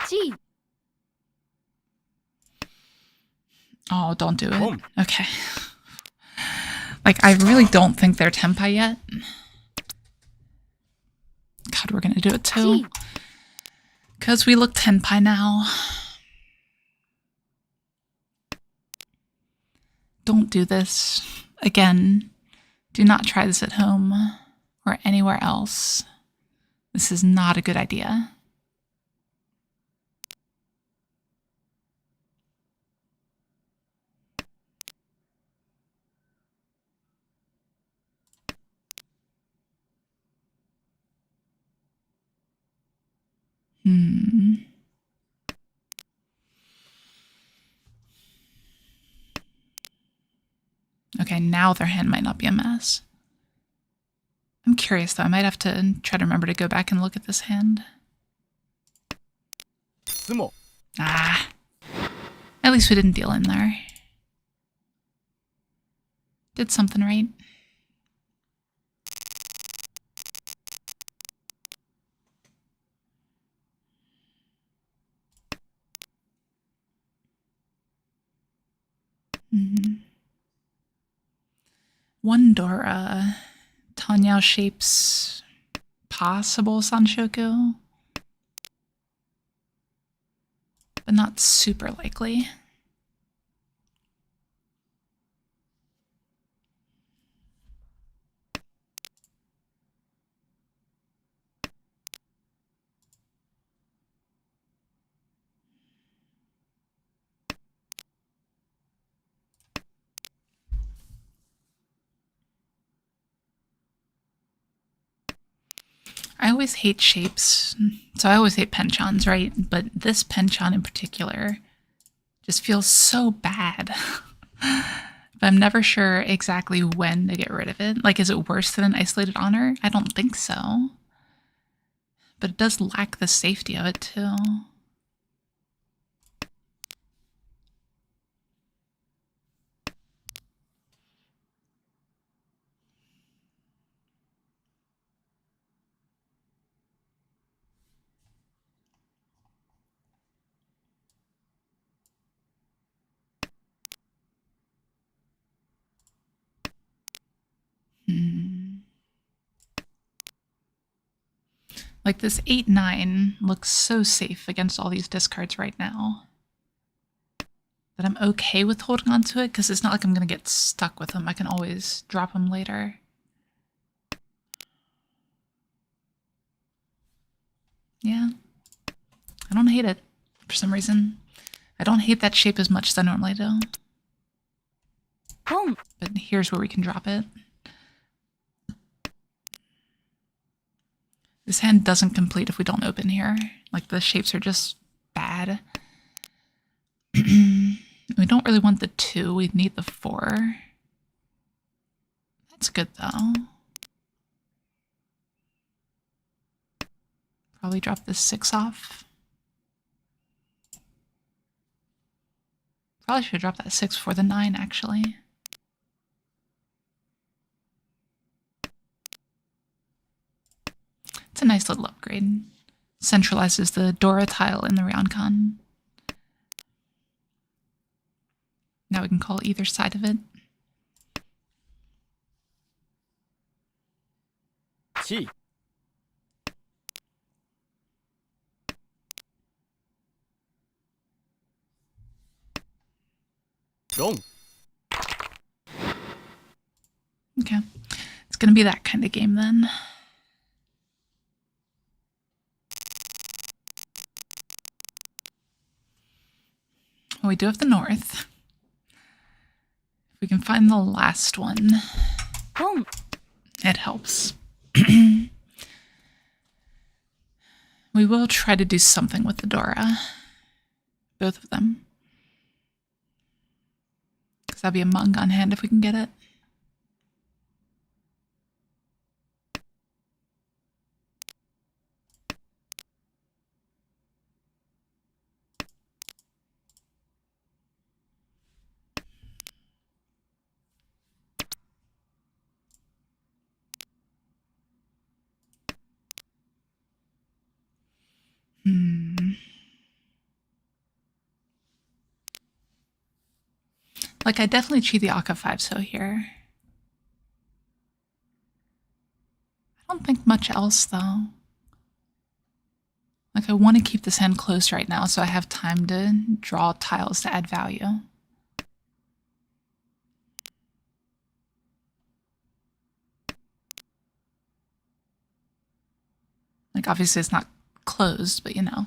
G. Oh, don't do it. Boom. Okay. Like, I really don't think they're Tenpai yet. God, we're gonna do it too. G. Because we look Tenpai now. Don't do this. Again, do not try this at home or anywhere else. This is not a good idea. Okay, now their hand might not be a mess. I'm curious though. I might have to try to remember to go back and look at this hand. Sumo. Ah. At least we didn't deal in there. Did something right. One Dora. Tanyao shapes possible Sanshoku. But not super likely. I always hate shapes, so I always hate penchants, right? But this penchant in particular just feels so bad. But I'm never sure exactly when to get rid of it. Like, is it worse than an isolated honor? I don't think so. But it does lack the safety of it, too. Like, this 8-9 looks so safe against all these discards right now that I'm okay with holding on to it, because it's not like I'm going to get stuck with them. I can always drop them later. Yeah. I don't hate it for some reason. I don't hate that shape as much as I normally do. Boom. But here's where we can drop it. This hand doesn't complete if we don't open here. Like, the shapes are just bad. We don't really want the 2. We need the 4. That's good, though. Probably drop this 6 off. Probably should drop that 6 for the 9, actually. It's a nice little upgrade. Centralizes the Dora tile in the Ryoncon. Now we can call either side of it. Chi. Ron. Okay. It's going to be that kind of game then. Well, we do have the north. If we can find the last one, Boom. it helps. We will try to do something with the Dora. Both of them. Because that'll be a Mung on hand if we can get it. Like, I definitely cheat the Aka 5-so here. I don't think much else, though. Like, I want to keep this hand close right now so I have time to draw tiles to add value. Like, obviously it's not closed, but you know.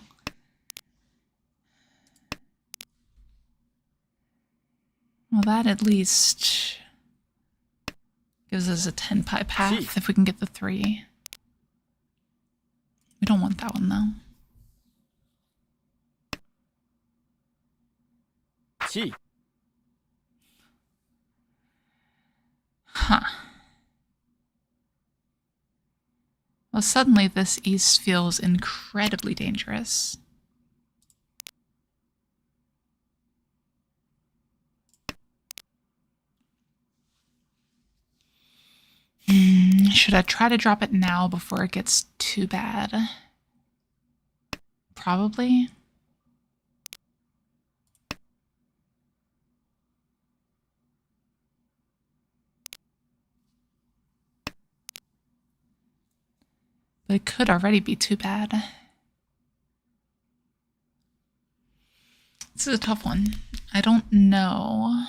Well, that at least gives us a 10 pi path if we can get the 3. We don't want that one, though. Chi. Huh. Well, suddenly this east feels incredibly dangerous. Should I try to drop it now before it gets too bad? Probably. But it could already be too bad. This is a tough one. I don't know.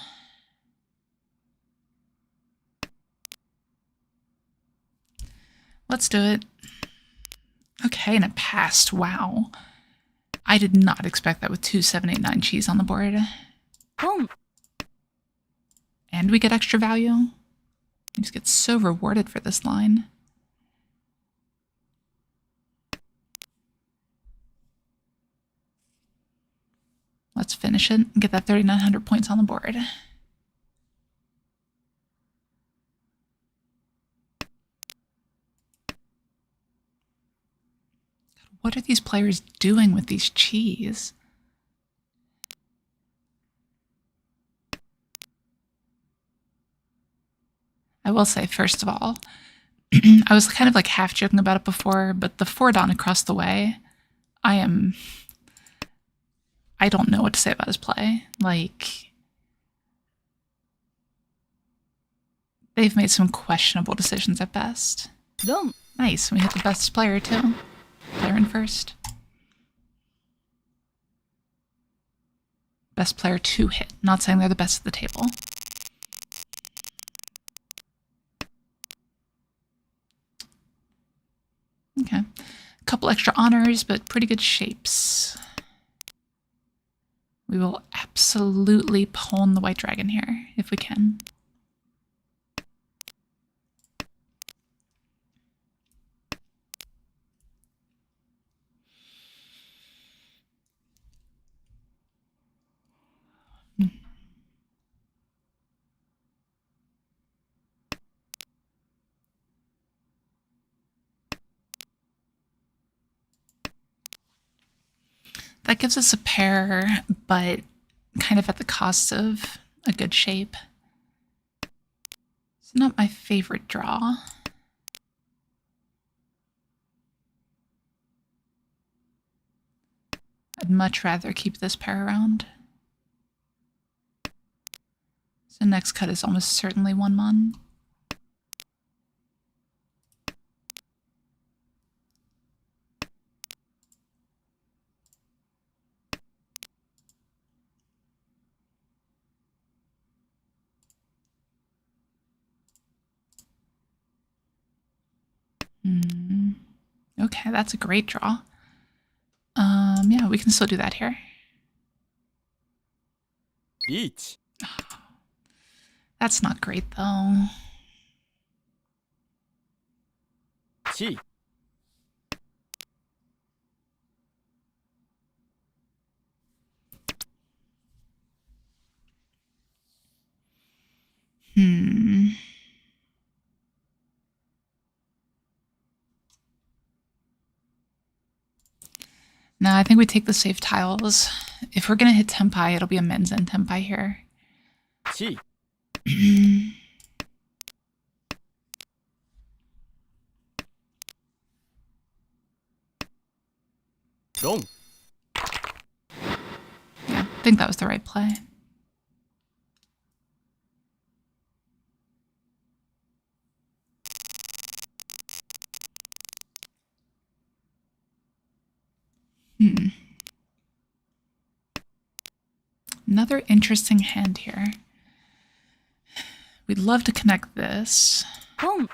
Let's do it. Okay, and it passed. Wow. I did not expect that with 2, 7, 8, 9 cheese on the board. Boom. And we get extra value. We just get so rewarded for this line. Let's finish it and get that 3,900 points on the board. What are these players doing with these cheese? I will say, first of all, I was kind of like half joking about it before, but the 4-Don across the way, I don't know what to say about his play. Like, they've made some questionable decisions at best. Dom. Nice, we hit the best player too. Player in first. Best player to hit. Not saying they're the best at the table. Okay. A couple extra honors, but pretty good shapes. We will absolutely pawn the white dragon here, if we can. That gives us a pair, but kind of at the cost of a good shape. It's not my favorite draw. I'd much rather keep this pair around. So next cut is almost certainly 1 mon. Okay, that's a great draw. Yeah, we can still do that here. Riichi. That's not great, though. Chi. Hmm. No, I think we take the safe tiles. If we're gonna hit Tempai, it'll be a Menzen Tempai here. 地 論 Yeah, I think that was the right play. Hmm. Another interesting hand here. We'd love to connect this. ポン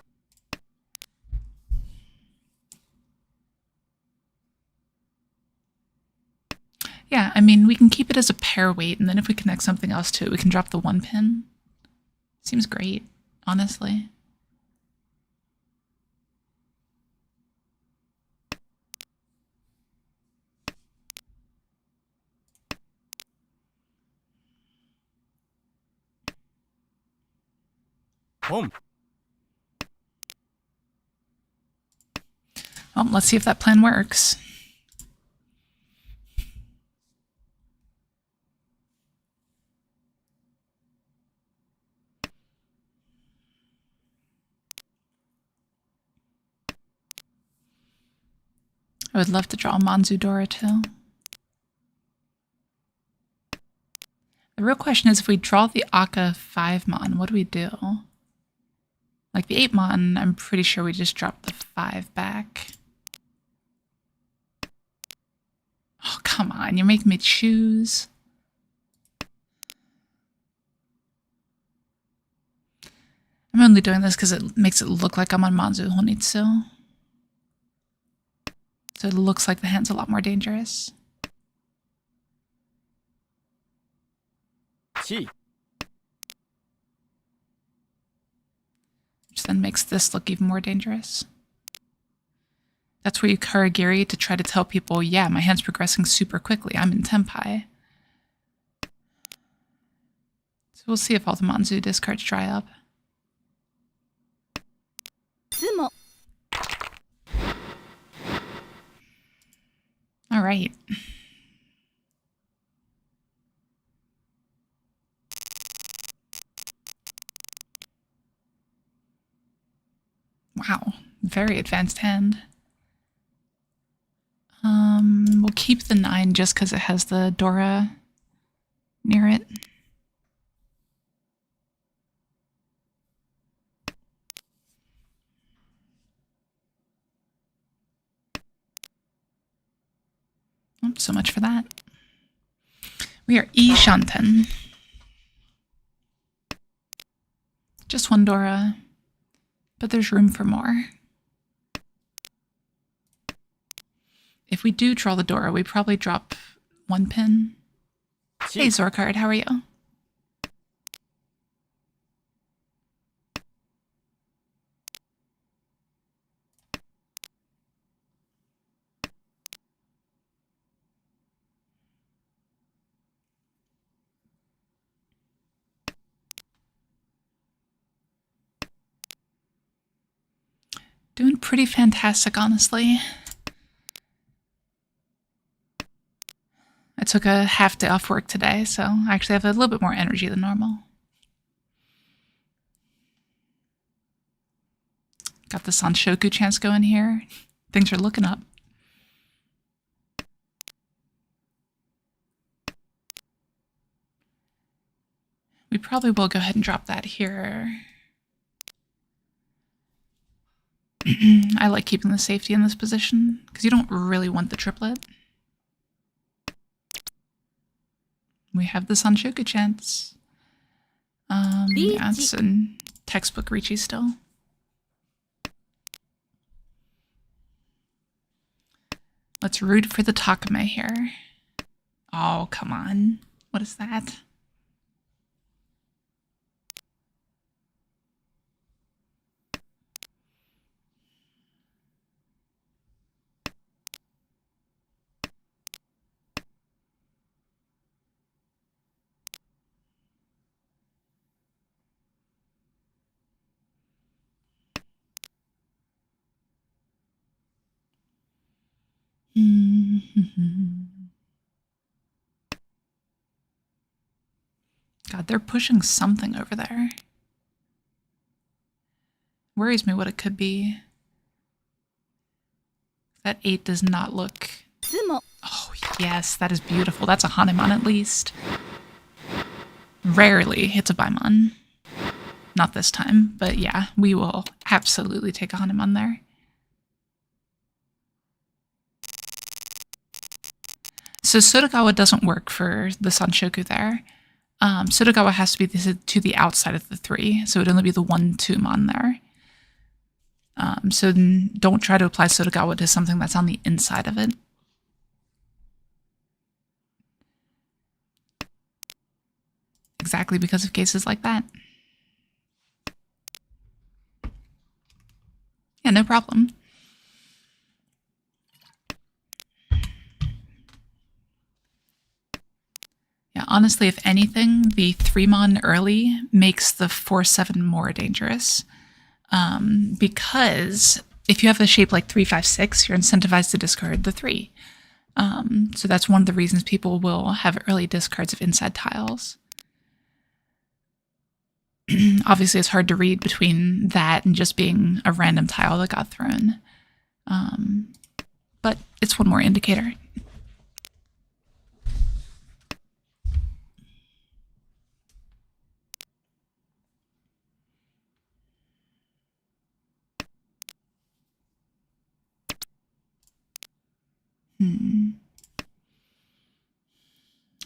Yeah, I mean, we can keep it as a pair weight, and then if we connect something else to it, we can drop the 1 pin. Seems great, honestly. Home. Well, let's see if that plan works. I would love to draw a Manzudora too. The real question is if we draw the Akka 5 Mon, what do we do? Like the 8 Mon, I'm pretty sure we just drop the 5 back. Oh, come on, you're making me choose. I'm only doing this because it makes it look like I'm on Manzu Honitsu. So it looks like the hand's a lot more dangerous. 地 Which then makes this look even more dangerous. That's where you Karagiri to try to tell people, yeah, my hand's progressing super quickly. I'm in Tempai. So we'll see if all the Manzu discards dry up. ズモ All right. Wow, very advanced hand. We'll keep the 9 just because it has the Dora near it. Oh, so much for that. We are E Shanten. Just 1 Dora, but there's room for more. If we do draw the Dora, we probably drop 1 pin. Hey, 地 Zorkard, how are you? Doing pretty fantastic, honestly. I took a half day off work today, so I actually have a little bit more energy than normal. Got the Sanshoku chance going here. Things are looking up. We probably will go ahead and drop that here. I like keeping the safety in this position because you don't really want the triplet. We have the Sanshoku chance. Yeah, it's in textbook Riichi still. Let's root for the Takame here. Oh, come on. What is that? God, they're pushing something over there. Worries me what it could be. That 8 does not look... ズモ Oh, yes, that is beautiful. That's a Hanuman at least. Rarely hits a Baimon. Not this time, but yeah, we will absolutely take a Hanuman there. So Sotogawa doesn't work for the Sanshoku there. Sotogawa has to be to the outside of the 3, so it would only be the 1-2 mon there. So don't try to apply Sotogawa to something that's on the inside of it. Exactly because of cases like that. Yeah, no problem. Yeah, honestly, if anything, the 3-mon early makes the 4-7 more dangerous. Because if you have a shape like 3-5-6, you're incentivized to discard the 3. So that's one of the reasons people will have early discards of inside tiles. Obviously, it's hard to read between that and just being a random tile that got thrown. But it's one more indicator.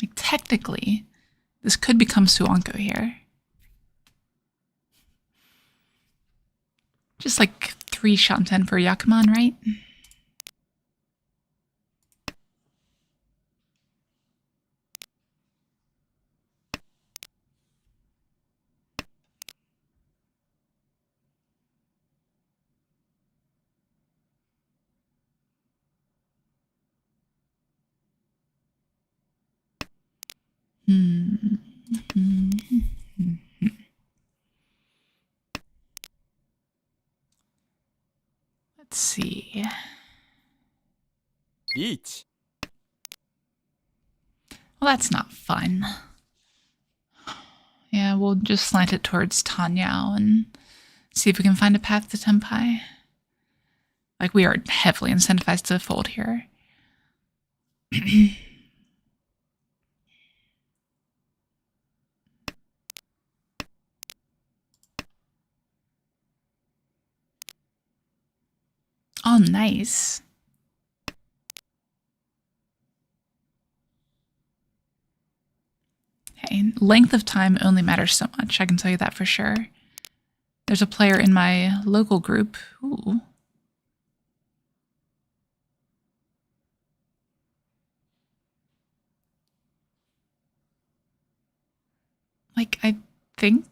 Like, technically, this could become Suanko here. Just like 3 Shanten for Yakuman, right? Let's see. Riichi. Well, that's not fun. Yeah, we'll just slant it towards Tanyao and see if we can find a path to Tenpai. Like, we are heavily incentivized to fold here. Oh, nice. Okay, length of time only matters so much, I can tell you that for sure. There's a player in my local group. Ooh. Like, I think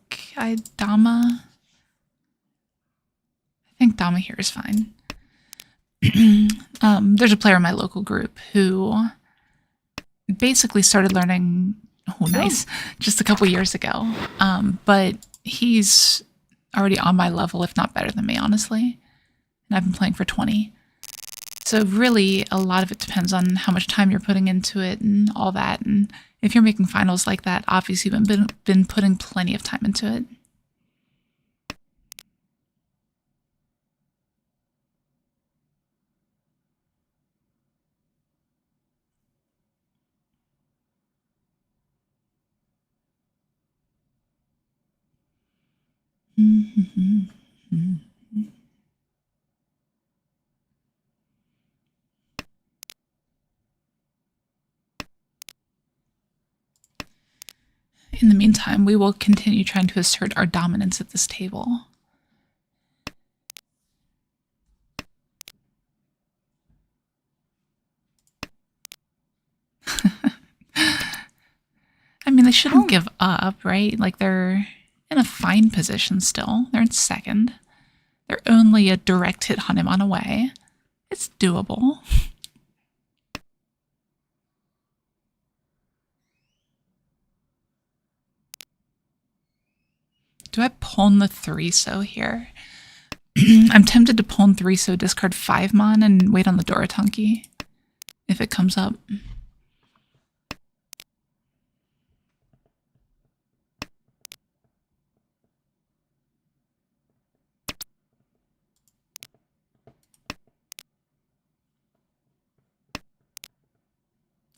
Dama here is fine. There's a player in my local group who basically started learning, oh nice, just a couple years ago. But he's already on my level, if not better than me, honestly. And I've been playing for 20. So really, a lot of it depends on how much time you're putting into it and all that. And if you're making finals like that, obviously you've been putting plenty of time into it. In the meantime, we will continue trying to assert our dominance at this table. I mean, they shouldn't give up, right? Like, they're in a fine position still. They're in second. They're only a direct hit Hanuman away. It's doable. Do I pawn the 3-so here? I'm tempted to pawn 3-so, discard 5-mon, and wait on the Dorotanki. if it comes up.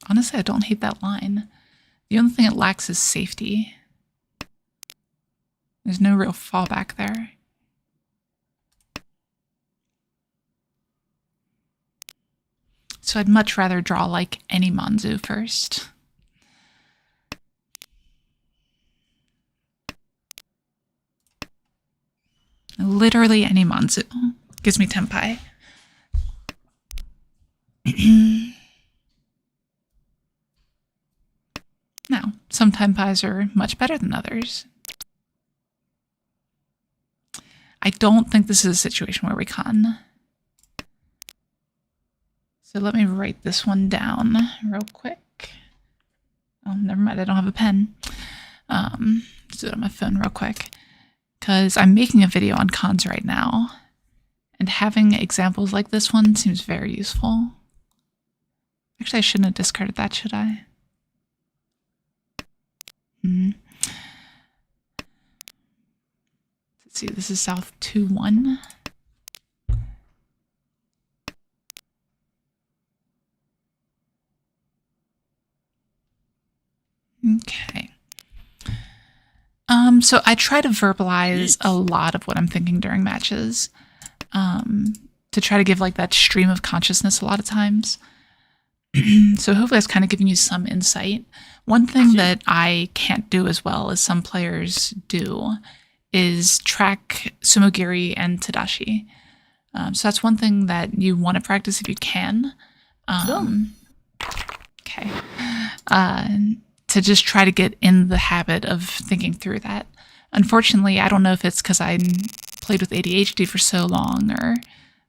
Honestly, I don't hate that line. The only thing it lacks is safety. There's no real fallback there. So I'd much rather draw like any Manzu first. Literally any Manzu gives me Tenpai. Now, some Tenpais are much better than others. I don't think this is a situation where we con. So let me write this one down real quick. Oh, never mind, I don't have a pen. Let's do it on my phone real quick. Because I'm making a video on cons right now. And having examples like this one seems very useful. Actually, I shouldn't have discarded that, should I? Let's see, this is South 2-1. Okay. So I try to verbalize a lot of what I'm thinking during matches, to try to give like that stream of consciousness a lot of times. So hopefully that's kind of giving you some insight. One thing that I can't do as well as some players do is track Sumogiri and Tadashi. So that's one thing that you want to practice if you can. Okay. To just try to get in the habit of thinking through that. Unfortunately, I don't know if it's because I played with ADHD for so long or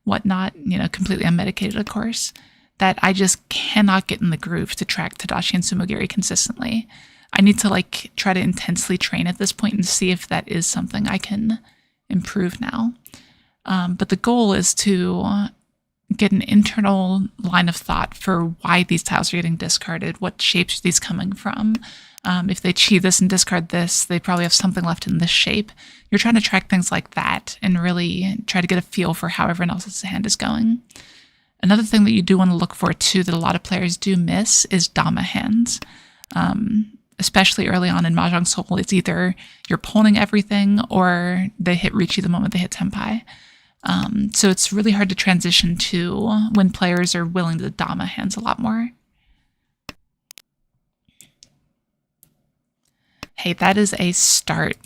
whatnot, you know, completely unmedicated, of course, that I just cannot get in the groove to track Tadashi and Sumogiri consistently. I need to like try to intensely train at this point and see if that is something I can improve now. But the goal is to get an internal line of thought for why these tiles are getting discarded, what shapes are these coming from. If they cheat this and discard this, they probably have something left in this shape. You're trying to track things like that and really try to get a feel for how everyone else's hand is going. Another thing that you do want to look for too that a lot of players do miss is Dama hands. Especially early on in Mahjong Soul, it's either you're pulling everything or they hit Riichi the moment they hit Tenpai. So it's really hard to transition to when players are willing to Dama hands a lot more. Hey, that is a start.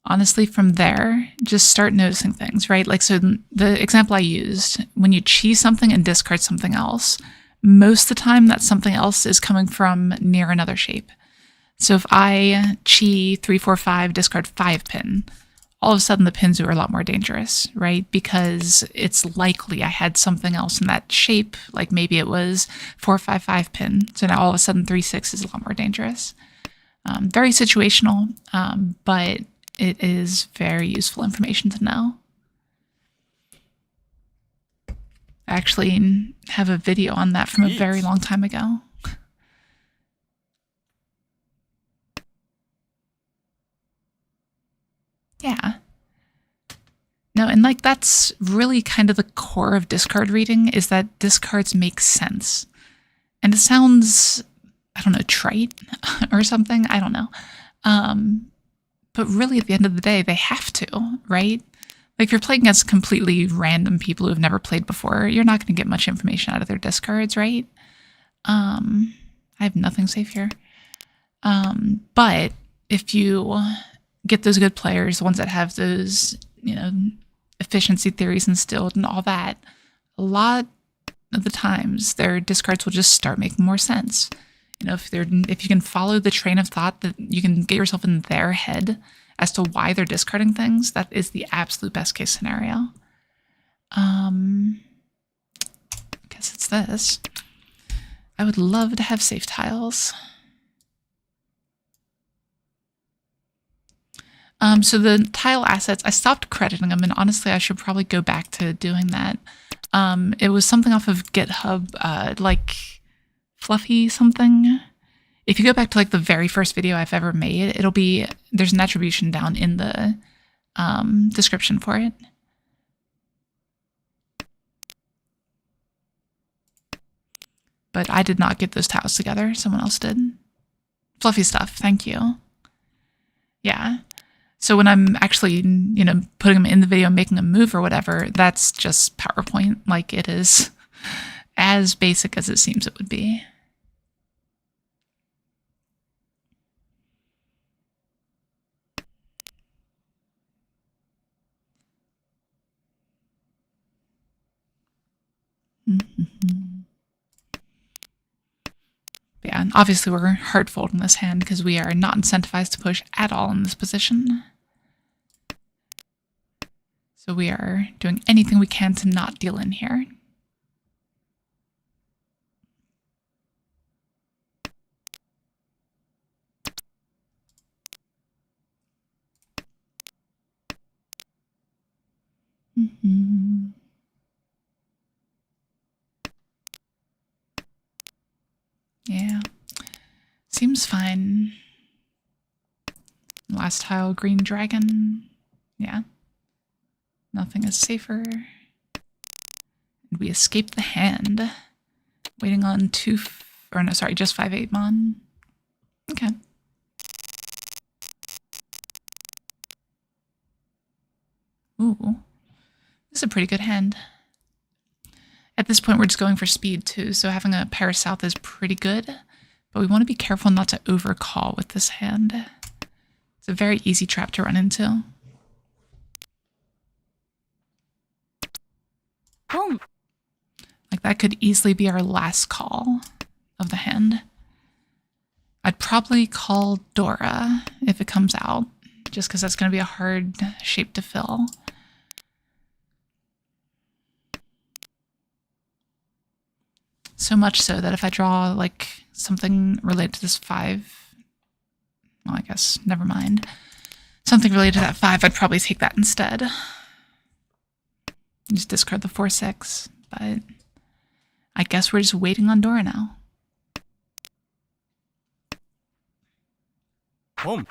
Honestly, from there, just start noticing things, right? Like, so the example I used, when you chi something and discard something else, most of the time that something else is coming from near another shape. So if I chi 3, 4, 5, discard 5 pin, all of a sudden the pins are a lot more dangerous, right? Because it's likely I had something else in that shape, like maybe it was 4, 5, 5 pin. So now all of a sudden 3, 6 is a lot more dangerous. Very situational, but it is very useful information to know. I actually have a video on that from a very long time ago. Yeah. No, and like that's really kind of the core of discard reading, is that discards make sense. And it sounds, I don't know, trite or something. I don't know. But really at the end of the day, they have to, right? Like if you're playing against completely random people who have never played before, you're not going to get much information out of their discards, right? I have nothing safe here. But if you get those good players, the ones that have those, you know, efficiency theories instilled and all that, a lot of the times their discards will just start making more sense. You know, if you can follow the train of thought, that you can get yourself in their head as to why they're discarding things, that is the absolute best case scenario. I guess it's this. I would love to have safe tiles. So the tile assets, I stopped crediting them, and honestly, I should probably go back to doing that. It was something off of GitHub, like Fluffy something. If you go back to like the very first video I've ever made, there's an attribution down in the description for it. But I did not get those tiles together. Someone else did. Fluffy stuff. Thank you. Yeah. So when I'm actually, putting them in the video, making a move or whatever, that's just PowerPoint. Like, it is as basic as it seems it would be. Yeah, and obviously we're hard folding this hand because we are not incentivized to push at all in this position. So we are doing anything we can to not deal in here. Yeah, seems fine. Last tile, green dragon. Yeah, nothing is safer. And we escape the hand. Waiting on just 5/8 mon. Okay. Ooh, this is a pretty good hand. At this point, we're just going for speed too, so having a pair south is pretty good, but we want to be careful not to overcall with this hand. It's a very easy trap to run into. Boom. Like, that could easily be our last call of the hand. I'd probably call Dora if it comes out, just because that's going to be a hard shape to fill. So much so that if I draw like something related to this 5, well, I guess, never mind. Something related to that 5, I'd probably take that instead. Just discard the 4/6, but I guess we're just waiting on Dora now. Boom.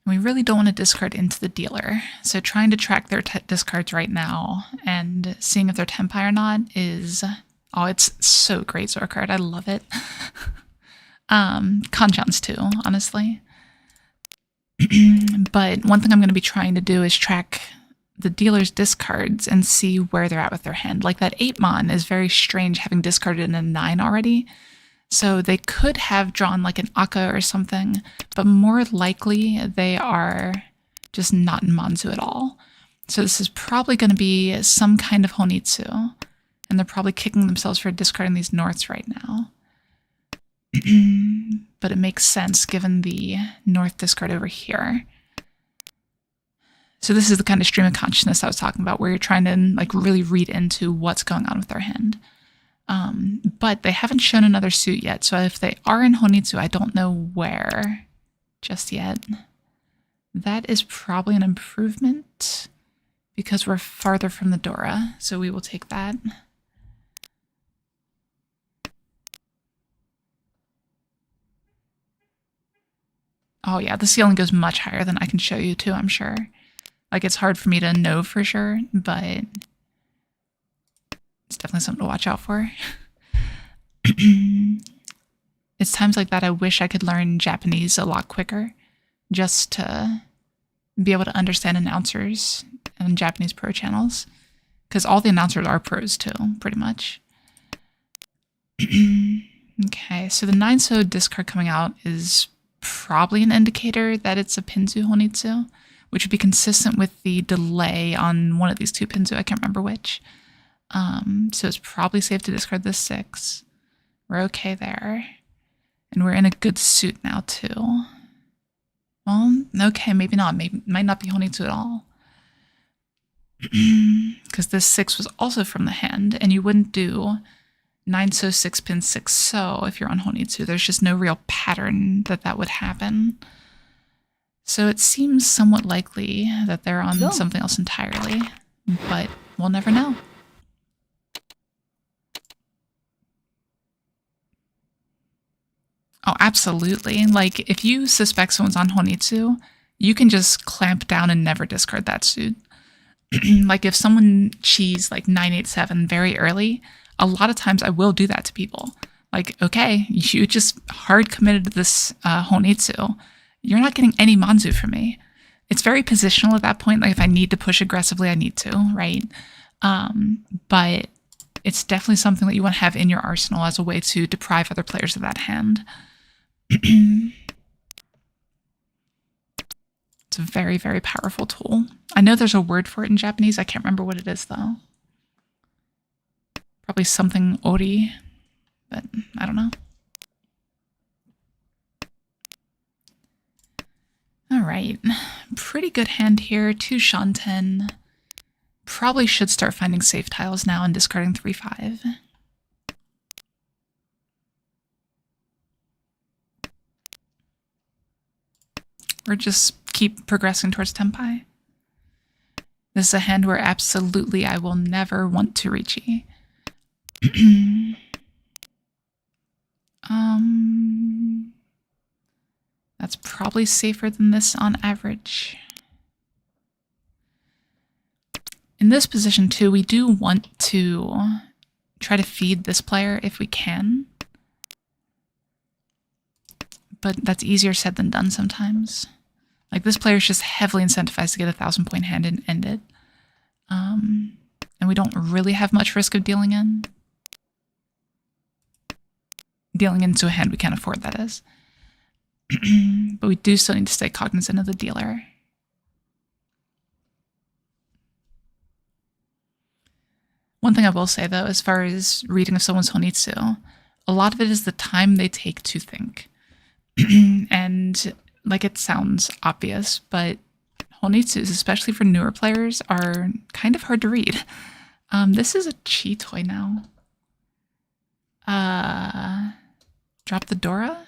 We really don't want to discard into the dealer, so trying to track their discards right now and seeing if they're Tempai or not is... Oh, it's so great, Zora card. I love it. Kanchan's too, honestly. But one thing I'm going to be trying to do is track the dealer's discards and see where they're at with their hand. Like, that 8 mon is very strange, having discarded a 9 already. So they could have drawn like an Akka or something, but more likely they are just not in Manzu at all. So this is probably going to be some kind of Honitsu, and they're probably kicking themselves for discarding these Norths right now. But it makes sense given the North discard over here. So this is the kind of stream of consciousness I was talking about, where you're trying to like really read into what's going on with their hand. But they haven't shown another suit yet, so if they are in Honitsu, I don't know where just yet. That is probably an improvement because we're farther from the Dora, so we will take that. Oh yeah, the ceiling goes much higher than I can show you too, I'm sure. Like, it's hard for me to know for sure, but it's definitely something to watch out for. It's times like that I wish I could learn Japanese a lot quicker, just to be able to understand announcers and Japanese pro channels, because all the announcers are pros too, pretty much. Okay, so the 9-so discard coming out is probably an indicator that it's a Pinzu Honitsu, which would be consistent with the delay on one of these 2 Pinzu, I can't remember which. So it's probably safe to discard this 6. We're okay there. And we're in a good suit now too. Well, okay, maybe not. Might not be Honitsu at all. Because this 6 was also from the hand, and you wouldn't do 9 so 6 pin 6 so if you're on Honitsu. There's just no real pattern that would happen. So it seems somewhat likely that they're on something else entirely, but we'll never know. Oh, absolutely. Like, if you suspect someone's on Honitsu, you can just clamp down and never discard that suit. Like, if someone cheese like 987 very early, a lot of times I will do that to people. Like, okay, you just hard committed to this Honitsu. You're not getting any Manzu from me. It's very positional at that point. Like, if I need to push aggressively, I need to, right? But it's definitely something that you want to have in your arsenal as a way to deprive other players of that hand. It's a very, very powerful tool. I know there's a word for it in Japanese. I can't remember what it is, though. Probably something ori, but I don't know. All right, pretty good hand here. 2 Shanten. Probably should start finding safe tiles now and discarding 3-5. Or just keep progressing towards Tenpai. This is a hand where absolutely I will never want to Riichi. That's probably safer than this on average. In this position too, we do want to try to feed this player if we can. But that's easier said than done sometimes. Like, this player is just heavily incentivized to get a 1,000-point hand and end it. And we don't really have much risk of dealing in. Dealing into a hand we can't afford, that is. But we do still need to stay cognizant of the dealer. One thing I will say, though, as far as reading of someone's Honitsu, a lot of it is the time they take to think. And, like, it sounds obvious, but Honitsus, especially for newer players, are kind of hard to read. This is a chi toy now. Drop the Dora?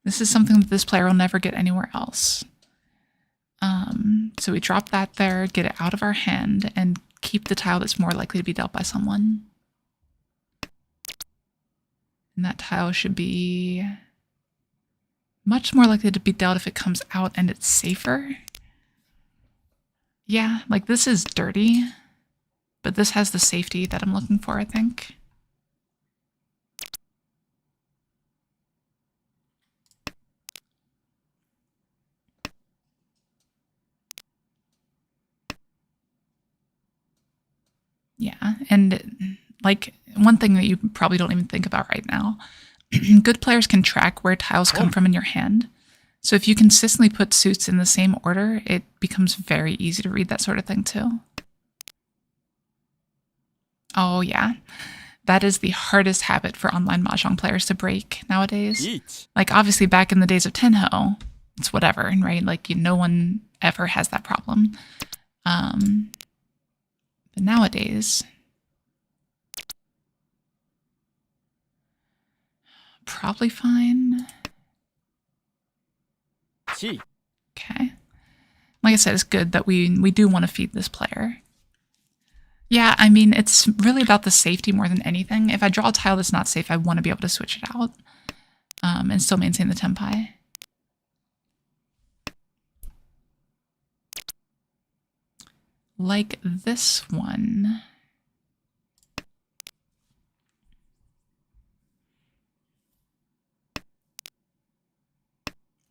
This is something that this player will never get anywhere else. So we drop that there, get it out of our hand, and keep the tile that's more likely to be dealt by someone. And that tile should be much more likely to be dealt if it comes out and it's safer. Yeah, like, this is dirty, but this has the safety that I'm looking for, I think. Yeah, and, like, one thing that you probably don't even think about right now, good players can track where tiles come from in your hand. So if you consistently put suits in the same order, it becomes very easy to read that sort of thing too. Oh yeah, that is the hardest habit for online Mahjong players to break nowadays. Like, obviously back in the days of Tenho, it's whatever, right? Like, no one ever has that problem. But nowadays, probably fine. Chi. Okay. Like I said, it's good that we do want to feed this player. Yeah, I mean, it's really about the safety more than anything. If I draw a tile that's not safe, I want to be able to switch it out and still maintain the Tenpai. Like this one.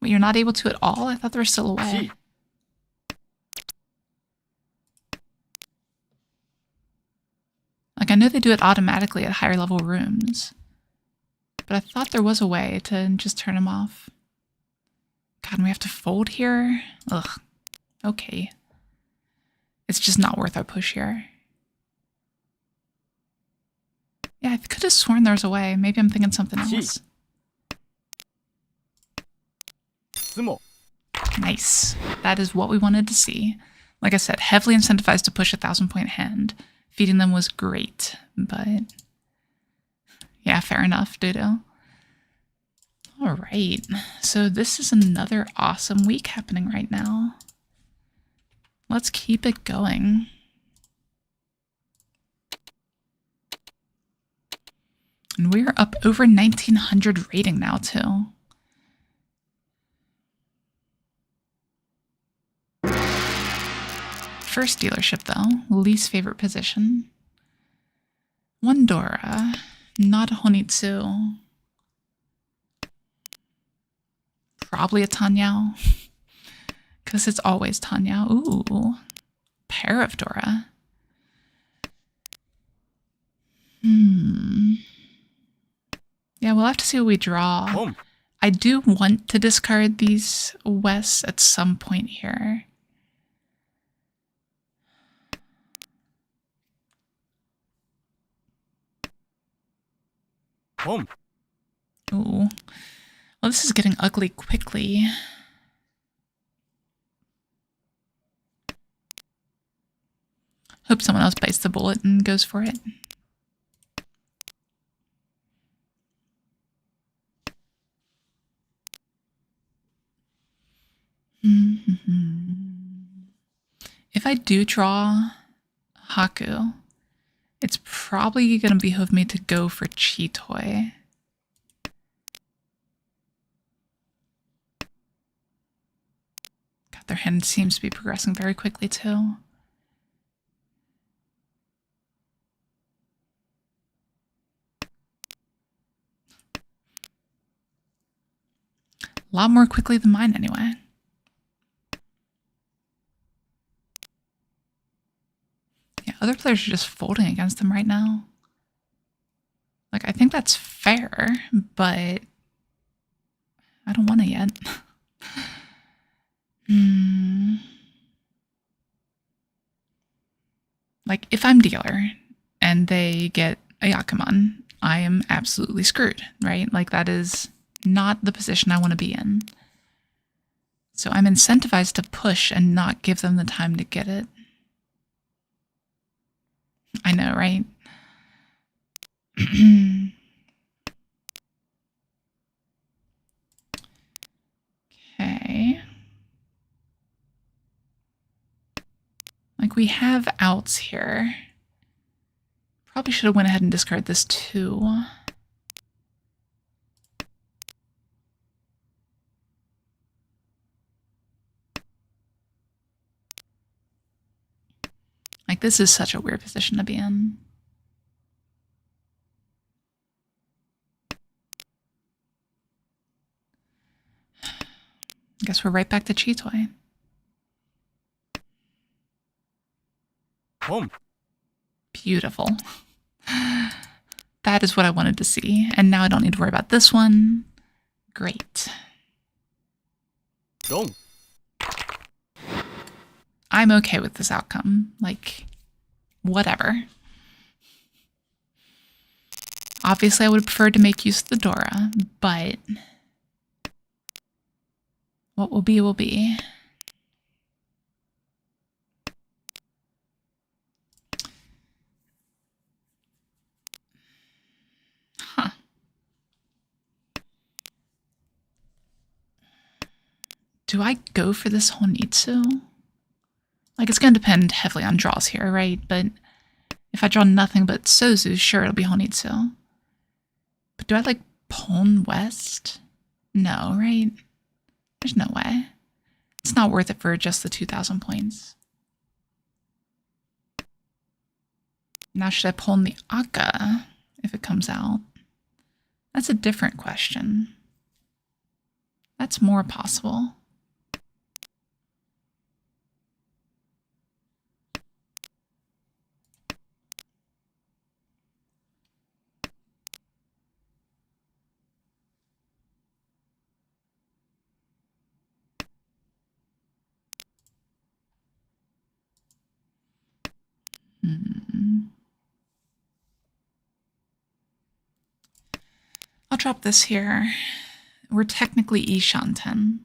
Wait, you're not able to at all? I thought there was still a way. Like, I know they do it automatically at higher level rooms, but I thought there was a way to just turn them off. God, and we have to fold here? Ugh. Okay. It's just not worth our push here. Yeah, I could have sworn there was a way. Maybe I'm thinking something else. Nice. That is what we wanted to see. Like I said, heavily incentivized to push a 1,000-point hand. feeding them was great, but yeah, fair enough, Dodo. All right, so this is another awesome week happening right now. Let's keep it going. And we're up over 1900 rating now, too. First dealership, though. Least favorite position. One Dora. Not a Honitsu. Probably a Tanyao. Because it's always Tanyao. Ooh. Pair of Dora. Yeah, we'll have to see what we draw. I do want to discard these Wests at some point here. Ooh. Well, this is getting ugly quickly. Hope someone else bites the bullet and goes for it. If I do draw Haku, it's probably going to behoove me to go for Chitoi. God, their hand seems to be progressing very quickly too. A lot more quickly than mine anyway. Yeah, other players are just folding against them right now. Like, I think that's fair, but I don't want it yet. Like, if I'm dealer and they get a Yakuman, I am absolutely screwed, right? Like, that is not the position I want to be in. So I'm incentivized to push and not give them the time to get it. I know, right? Okay. Like, we have outs here. Probably should have went ahead and discarded this too. Like, this is such a weird position to be in. I guess we're right back to Chitoi. Beautiful. That is what I wanted to see. And now I don't need to worry about this one. Great. I'm okay with this outcome. Like, whatever. Obviously, I would have preferred to make use of the Dora, but what will be will be. Huh. Do I go for this Honitsu? Like, it's going to depend heavily on draws here, right? But if I draw nothing but Sozu, sure, it'll be Honitsu. But do I, like, Pon West? No, right? There's no way. It's not worth it for just the 2,000 points. Now, should I Pon the Aka if it comes out? That's a different question. That's more possible. I'll drop this here. We're technically Ishanten.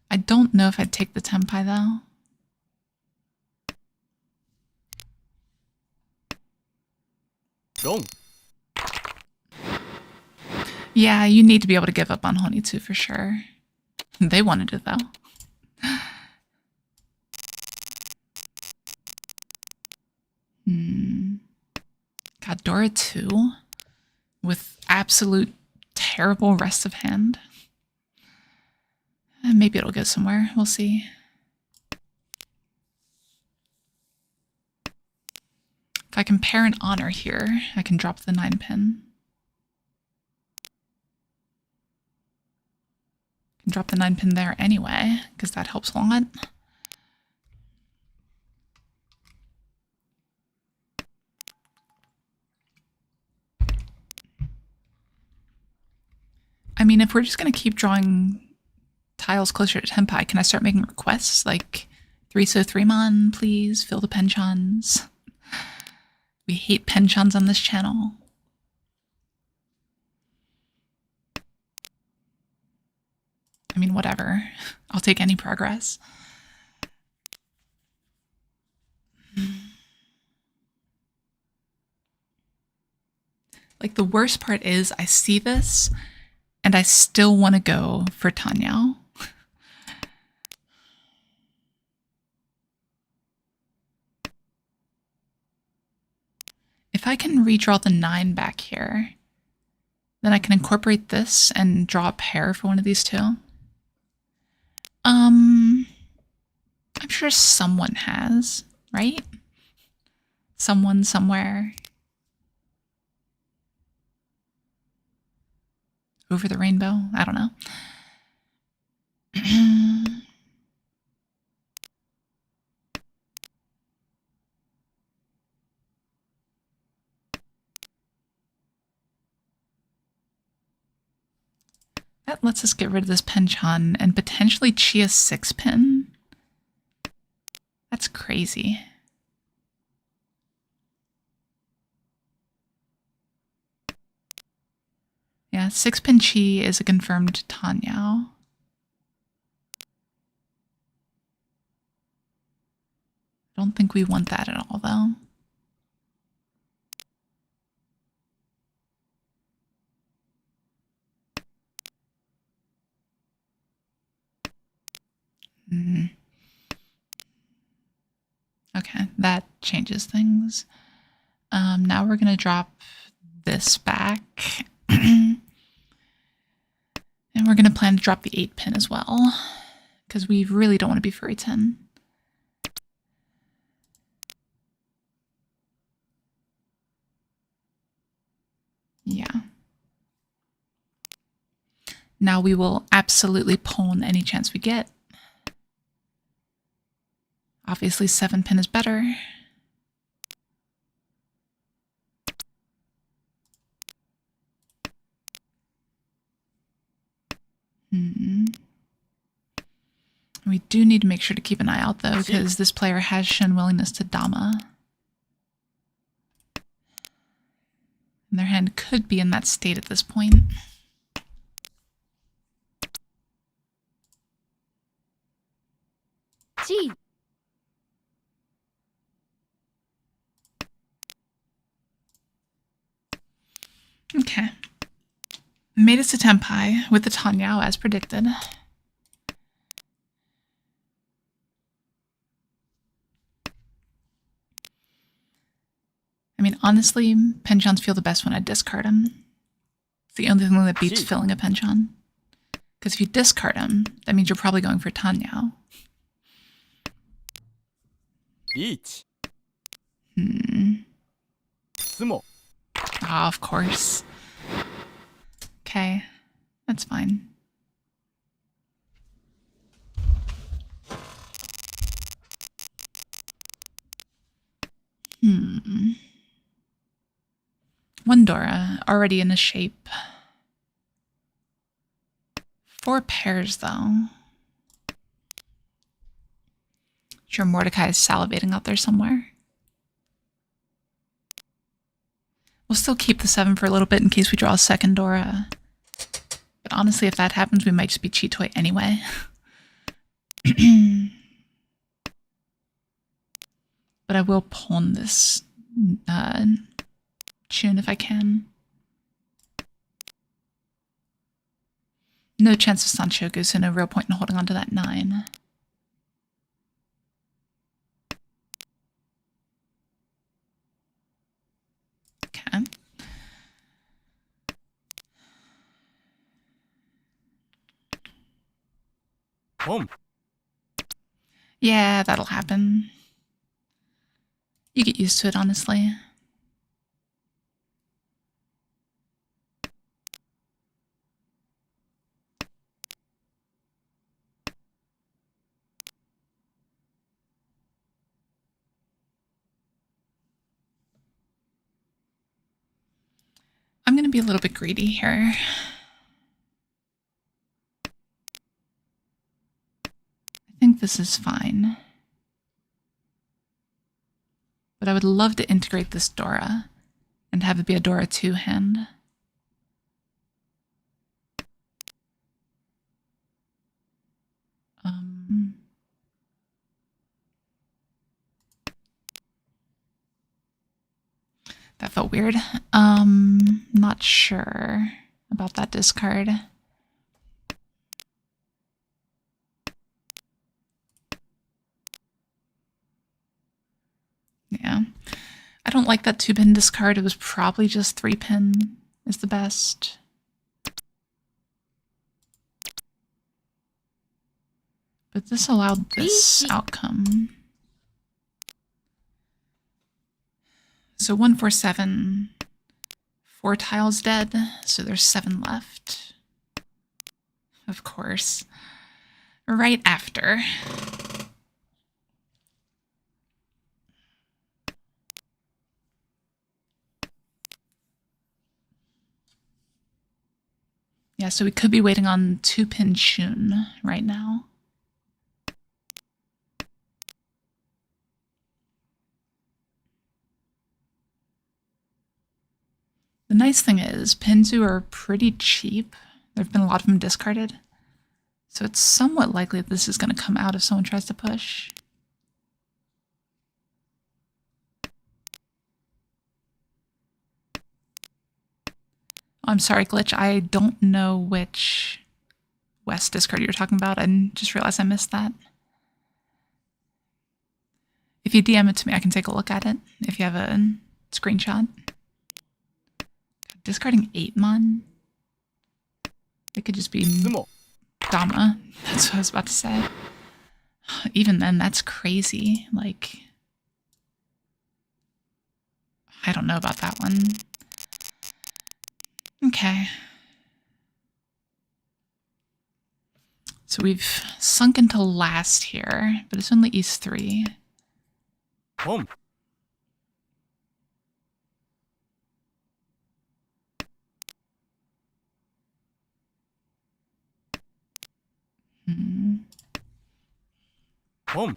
I don't know if I'd take the Tenpai though. Dong. Yeah, you need to be able to give up on Honitsu for sure. They wanted it though. God, Dora 2 with absolute terrible rest of hand. Maybe it'll go somewhere. We'll see. If I compare an honor here, I can drop the 9 pin. I can drop the 9 pin there anyway, because that helps a lot. I mean, if we're just going to keep drawing tiles closer to Tenpai, can I start making requests like 3-so-3mon, please fill the penchants? We hate penchants on this channel. I mean, whatever. I'll take any progress. Like, the worst part is I see this and I still want to go for Tanyao. If I can redraw the 9 back here, then I can incorporate this and draw a pair for one of these two. I'm sure someone has, right? Someone somewhere. Over the rainbow? I don't know. That lets us get rid of this Penchan and potentially Chia 6 pin. That's crazy. Yeah, 6 pin Chi is a confirmed Tanyao. I don't think we want that at all, though. Okay, that changes things. Now we're going to drop this back. And we're going to plan to drop the 8 pin as well, because we really don't want to be furry 10. Yeah. Now we will absolutely pawn any chance we get. Obviously 7 pin is better. We do need to make sure to keep an eye out though, because this player has shown willingness to Dama. And their hand could be in that state at this point. G. Okay. Made us to Tenpai with the Tanyao as predicted. I mean, honestly, penchants feel the best when I discard them. It's the only thing that beats filling a penchant. Because if you discard them, that means you're probably going for Tanyao. Riichi. Sumo. Ah, of course. Okay, that's fine. One Dora, already in a shape. 4 pairs, though. Sure, Mordecai is salivating out there somewhere. We'll still keep the 7 for a little bit in case we draw a second Dora. But honestly, if that happens, we might just be Cheat-Toy anyway. But I will pawn this June if I can. No chance of Sanchoku, so no real point in holding on to that 9. Okay. Boom. Yeah, that'll happen. You get used to it, honestly. I'm going to be a little bit greedy here. I think this is fine. But I would love to integrate this Dora and have it be a Dora 2 hand. That felt weird. Not sure about that discard. Yeah. I don't like that 2-pin discard. It was probably just 3-pin is the best. But this allowed this outcome. So 1, 4, 7. 4 tiles dead, so there's 7 left. Of course. Right after. Yeah, so we could be waiting on 2-pin Shun right now. The nice thing is, Pinzu are pretty cheap. There have been a lot of them discarded. So it's somewhat likely that this is going to come out if someone tries to push. Oh, I'm sorry, Glitch. I don't know which West discard you're talking about. I just realized I missed that. If you DM it to me, I can take a look at it if you have a screenshot. Discarding 8-mon? It could just be Dama. That's what I was about to say. Even then, that's crazy. Like, I don't know about that one. Okay. So we've sunk into last here, but it's only East 3. Boom. Boom.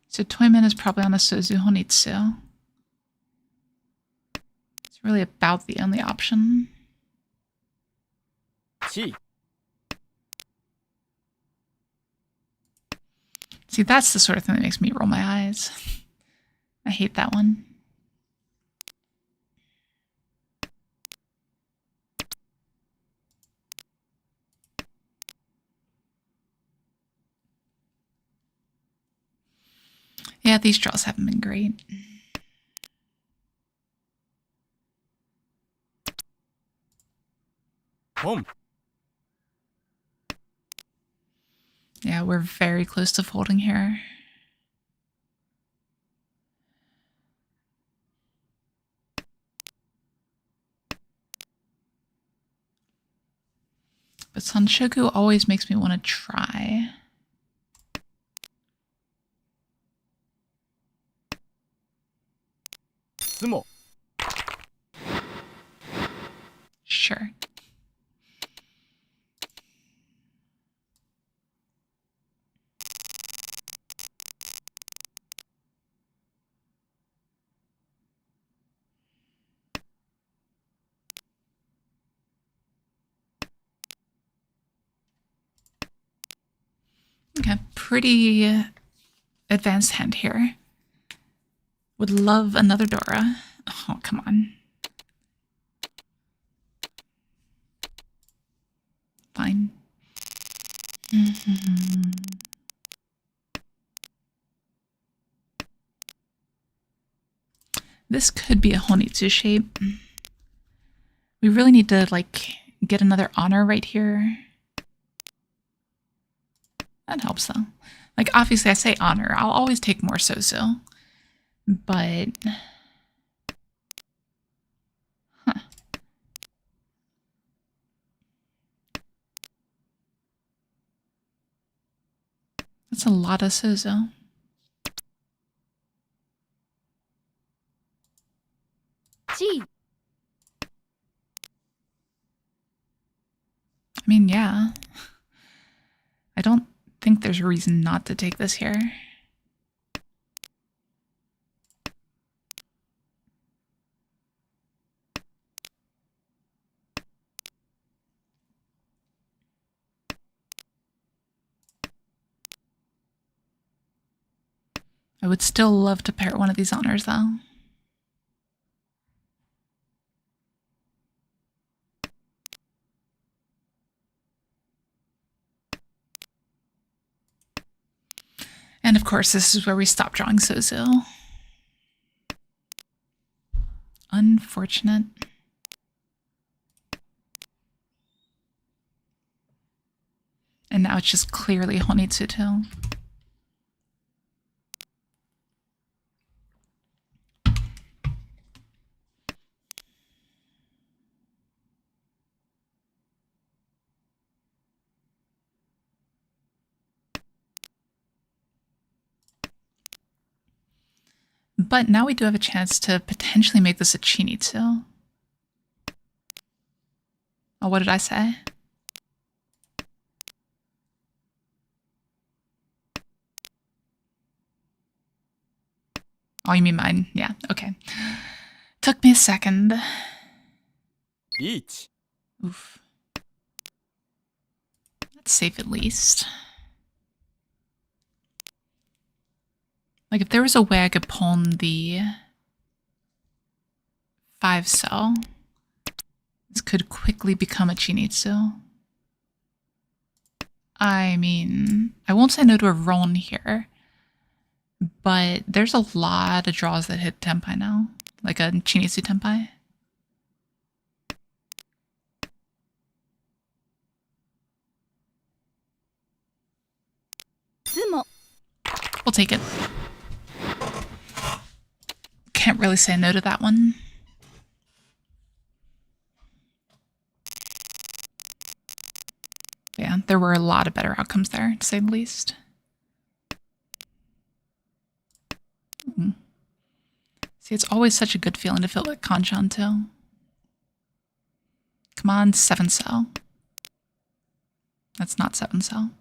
So Toyman is probably on a Sozu Honitsu. It's really about the only option. See, that's the sort of thing that makes me roll my eyes. I hate that one. Yeah, these draws haven't been great. Boom. Yeah, we're very close to folding here. But Sanshoku always makes me want to try. Sumo. Sure. Okay, pretty advanced hand here. Would love another Dora. Oh, come on. Fine. This could be a Honitsu shape. We really need to, like, get another honor right here. That helps, though. Like, obviously, I say honor. I'll always take more so-so. But... Huh. That's a lot of so-so. G. I mean, yeah. I don't think there's a reason not to take this here. I would still love to pair one of these honors, though. And of course, this is where we stop drawing so-so. Unfortunate. And now it's just clearly Honitsu too. But now we do have a chance to potentially make this a Chinitsu. Oh, what did I say? Oh, you mean mine? Yeah, okay. Took me a second. Riichi. Oof. That's safe at least. Like, if there was a way I could pawn the 5 cell, this could quickly become a Chinitsu. I mean, I won't say no to a Ron here, but there's a lot of draws that hit Tenpai now, like a Chinitsu Tenpai. Sumo. We'll take it. Can't really say no to that one. Yeah, there were a lot of better outcomes there, to say the least. See, it's always such a good feeling to feel like Kanchan too. Come on, 7 cell. That's not 7 cell.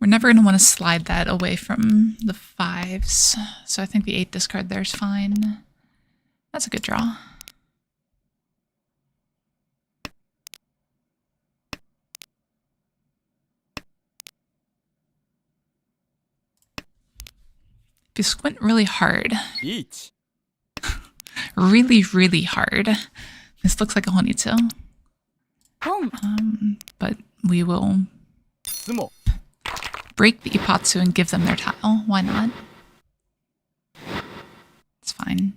We're never going to want to slide that away from the 5s, so I think the 8 discard there is fine. That's a good draw. If you squint really hard, Riichi. really hard, this looks like a Honitsu. But we will Sumo. break the Ipatsu and give them their tile. Why not? It's fine.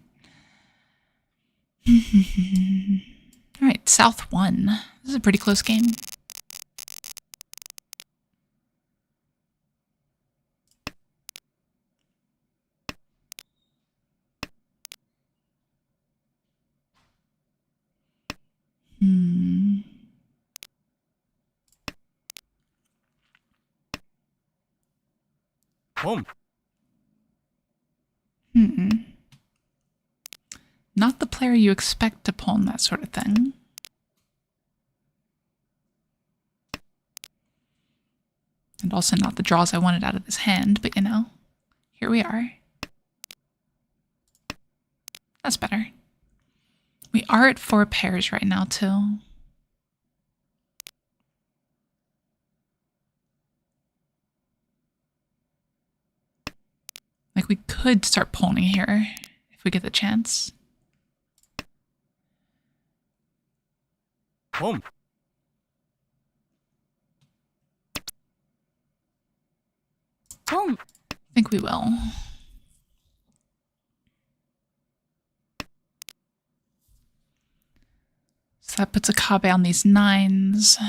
Alright, South 1. This is a pretty close game. Home. Not the player you expect to pawn that sort of thing. And also not the draws I wanted out of this hand, but you know, here we are. That's better. We are at 4 pairs right now, too. We could start pawning here if we get the chance. Home. Home. I think we will. So that puts a Kabe on these 9s.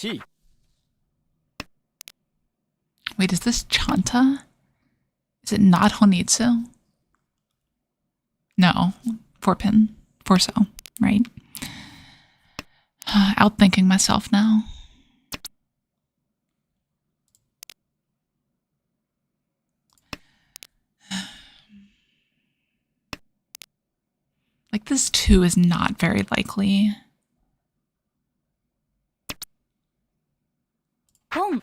Chi. Wait, is this Chanta? Is it not Honitsu? No. 4-pin. 4-so, right? Outthinking myself now. Like, this 2 is not very likely. Home.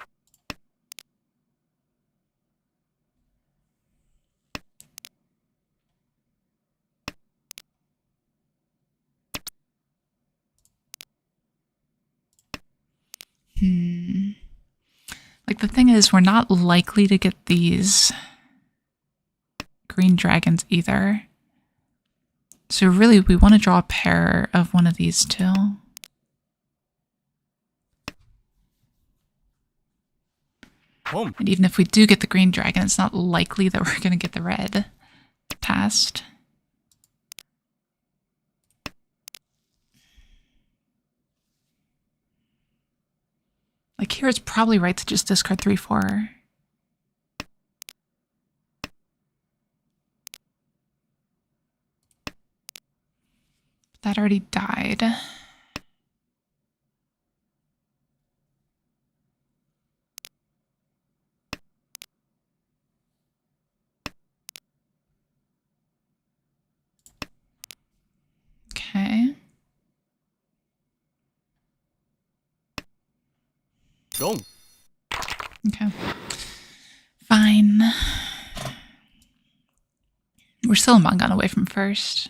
Like, the thing is, we're not likely to get these green dragons either. So really, we want to draw a pair of one of these two. Home. And even if we do get the green dragon, it's not likely that we're going to get the red passed. Like, here it's probably right to just discard 3-4. That already died. Okay. Go. Okay. Fine. We're still a Mangan away from first.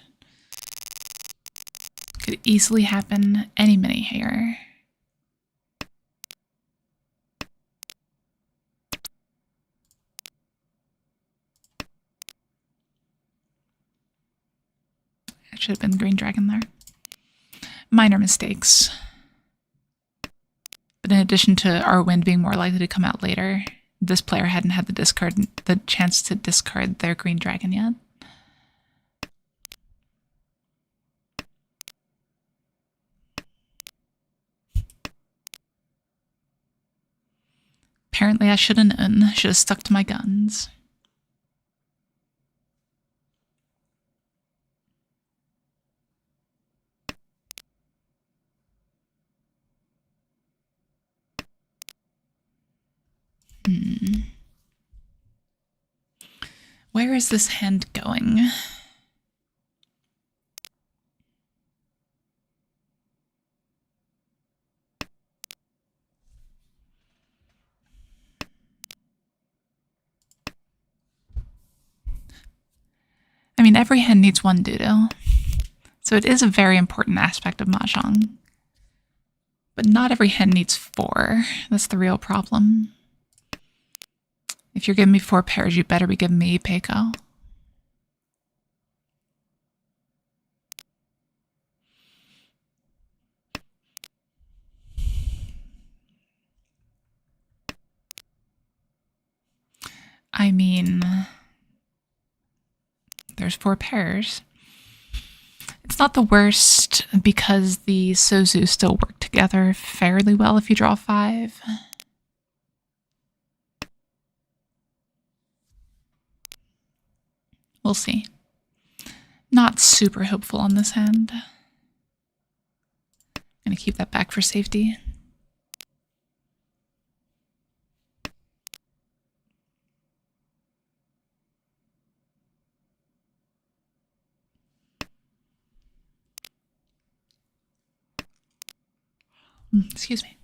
Could easily happen any minute here. It should have been the green dragon there. Minor mistakes. But in addition to our wind being more likely to come out later, this player hadn't had the chance to discard their green dragon yet. Apparently I should have known. Should have stuck to my guns. Where is this hand going? I mean, every hand needs one doodle. So it is a very important aspect of Mahjong. But not every hand needs 4. That's the real problem. If you're giving me 4 pairs, you better be giving me Peiko. I mean, there's 4 pairs. It's not the worst because the Sozu still work together fairly well if you draw 5. We'll see. Not super hopeful on this hand. Gonna keep that back for safety. Excuse me.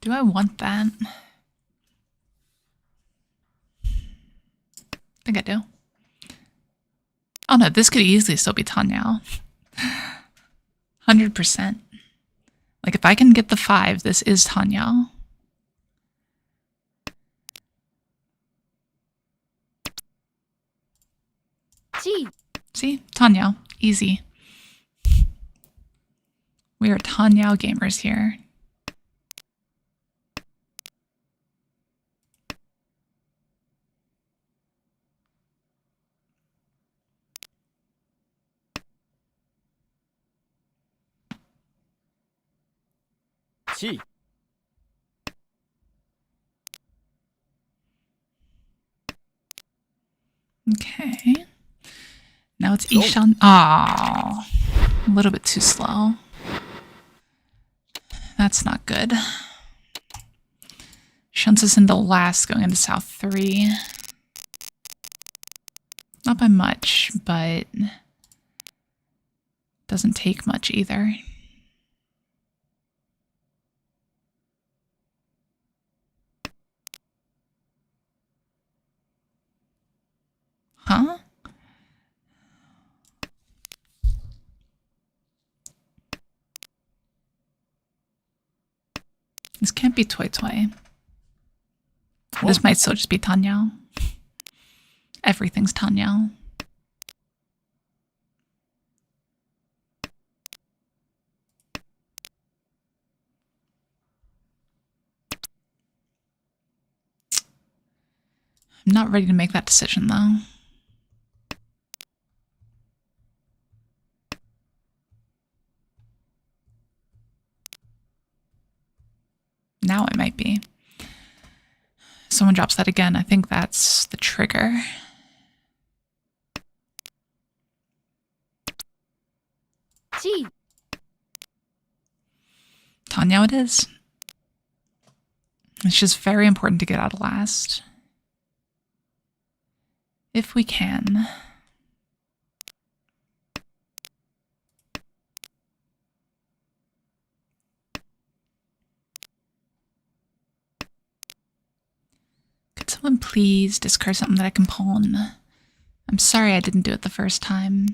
Do I want that? I think I do. Oh no, this could easily still be Tanyao. 100%. Like, if I can get the 5, this is Tanyao. Gee. See? Tanyao. Easy. We are Tanyao gamers here. Gee. Okay. Now it's Ishan. Oh, a little bit too slow. That's not good. Shunts us into last, going into South 3. Not by much, but doesn't take much either. Huh? This can't be Toy Toy. This might still just be Tanyao. Everything's Tanyao. I'm not ready to make that decision, though. Now it might be. Someone drops that again. I think that's the trigger. Gee. Tanyao it is. It's just very important to get out of last. If we can. Could someone please discard something that I can pawn? I'm sorry I didn't do it the first time.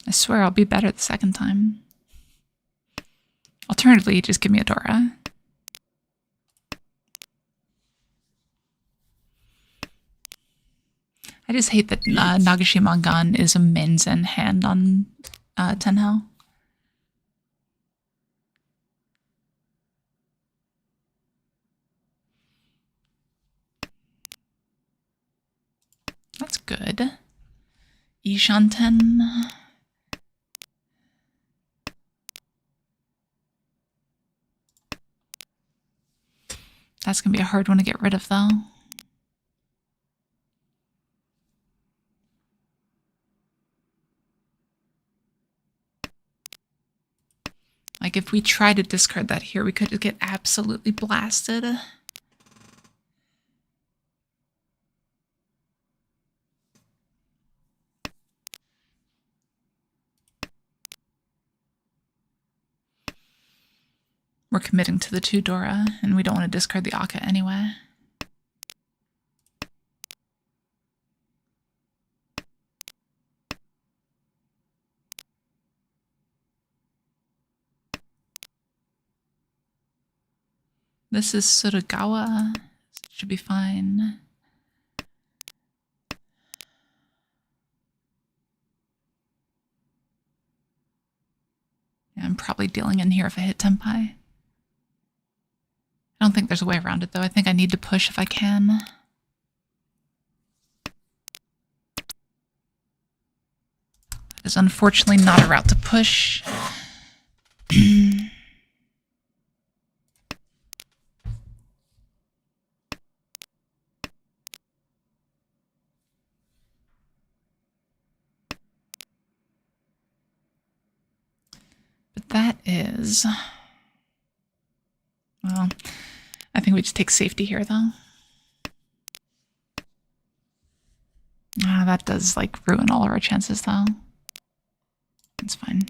I swear I'll be better the second time. Alternatively, just give me a Dora. I just hate that Nagashima is a Menzen hand on Tenhou. That's good. Ishanten. That's going to be a hard one to get rid of, though. Like, if we try to discard that here, we could just get absolutely blasted. We're committing to the 2 Dora, and we don't want to discard the Akka anyway. This is Suragawa. Should be fine. Yeah, I'm probably dealing in here if I hit Tenpai. I don't think there's a way around it, though. I think I need to push if I can. That is unfortunately not a route to push. But that is... Well, I think we just take safety here, though. That does, like, ruin all of our chances, though. It's fine.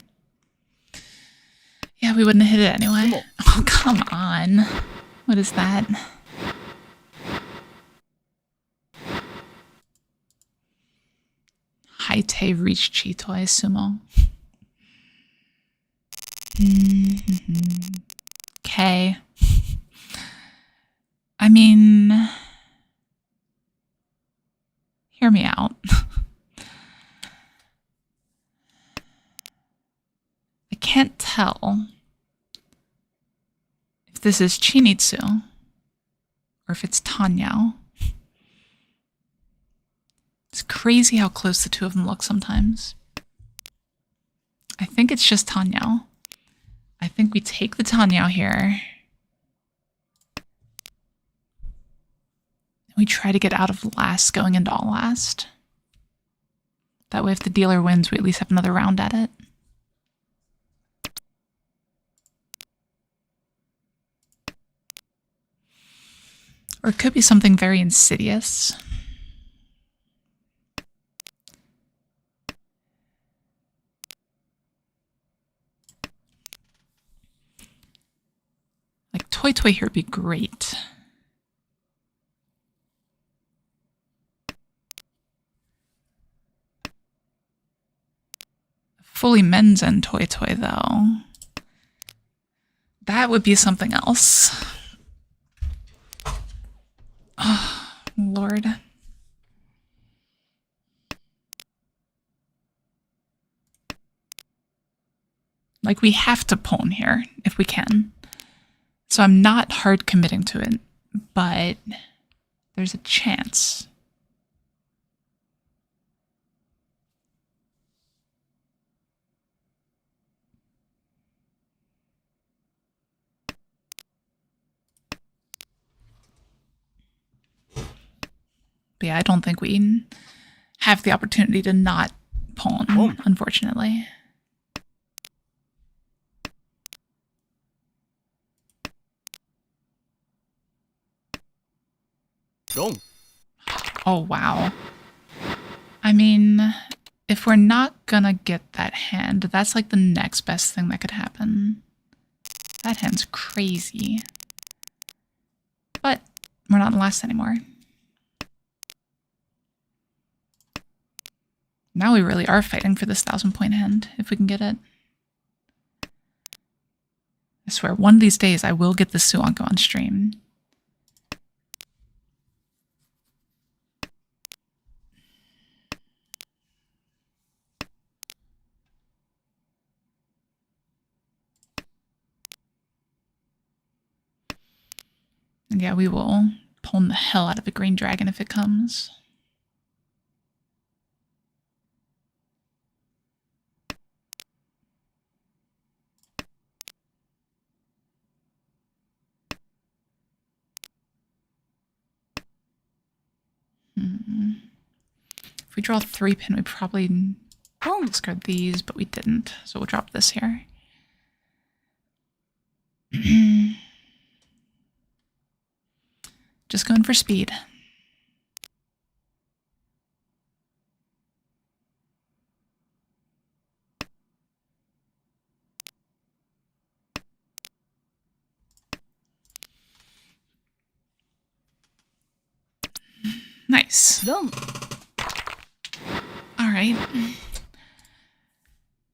Yeah, we wouldn't have hit it anyway. Sumo. Oh, come on. What is that? Haite Riichi Toy Sumo. Okay. I mean, hear me out. I can't tell if this is Chinitsu or if it's Tanyao. It's crazy how close the two of them look sometimes. I think it's just Tanyao. I think we take the Tanyao here. We try to get out of last going into all last. That way if the dealer wins, we at least have another round at it. Or it could be something very insidious. Like Toy Toy here would be great. Fully men's and Toy Toy though. That would be something else. Oh, Lord. Like, we have to pawn here if we can. So I'm not hard committing to it, but there's a chance. But yeah, I don't think we have the opportunity to not pawn, unfortunately. Wrong. Oh, wow. I mean, if we're not gonna get that hand, that's like the next best thing that could happen. That hand's crazy. But we're not in last anymore. Now we really are fighting for this 1,000-point hand, if we can get it. I swear, one of these days I will get the Suanko on stream. And yeah, we will pull the hell out of a green dragon if it comes. If we draw a 3-pin, we probably discard these, but we didn't. So we'll drop this here. Just going for speed. Nice. Wrong. All right.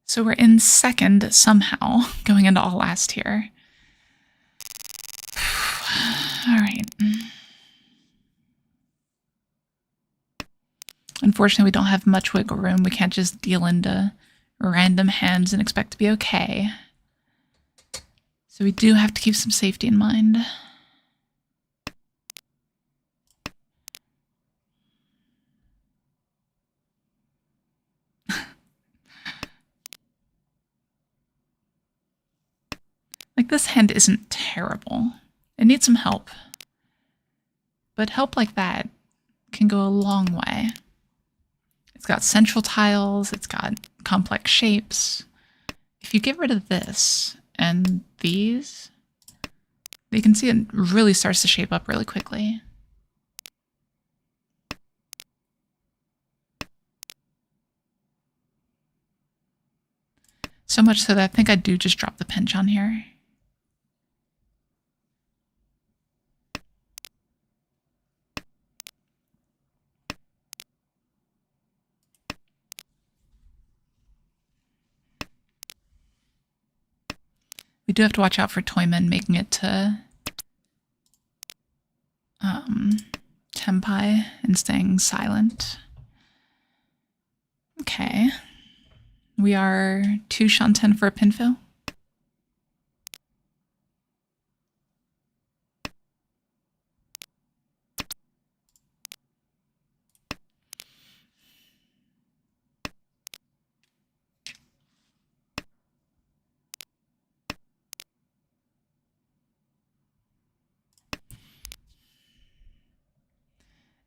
So we're in second somehow, going into all last here. All right. Unfortunately, we don't have much wiggle room. We can't just deal into random hands and expect to be okay. So we do have to keep some safety in mind. Like, this hand isn't terrible. It needs some help. But help like that can go a long way. It's got central tiles, it's got complex shapes. If you get rid of this and these, you can see it really starts to shape up really quickly. So So much so that I think I do just drop the pinch on here. We do have to watch out for Toyman making it to Tempai and staying silent. Okay. We are 2 Shanten for a Pinfu.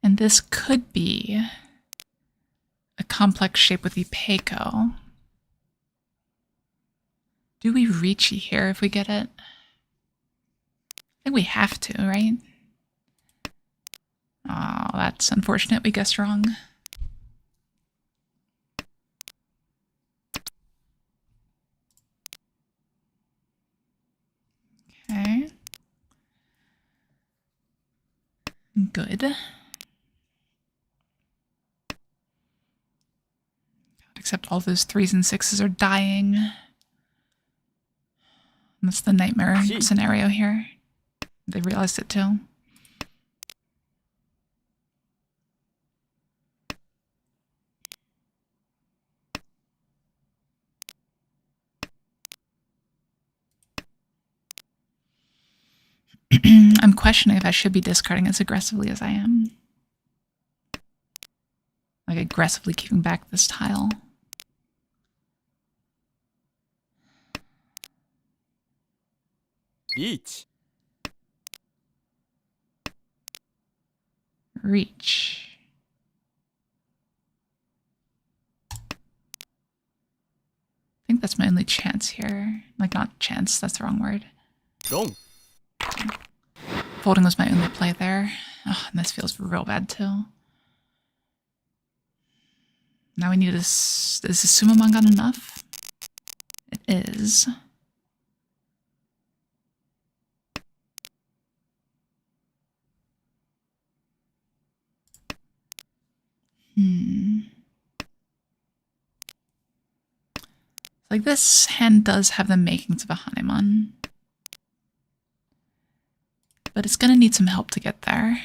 And this could be a complex shape with Ipeiko. Do we Riichi here if we get it? I think we have to, right? Oh, that's unfortunate. We guessed wrong. Okay. Good. Except all those 3s and 6s are dying. That's the nightmare scenario here. They realized it too. I'm questioning if I should be discarding as aggressively as I am. Like aggressively keeping back this tile. Riichi. Reach. I think that's my only chance here. Like, not chance, that's the wrong word. Long. Folding was my only play there. Oh, and this feels real bad too. Now we need is the Sumo Mangan enough? It is. Like, this hand does have the makings of a Hanemon. But it's gonna need some help to get there.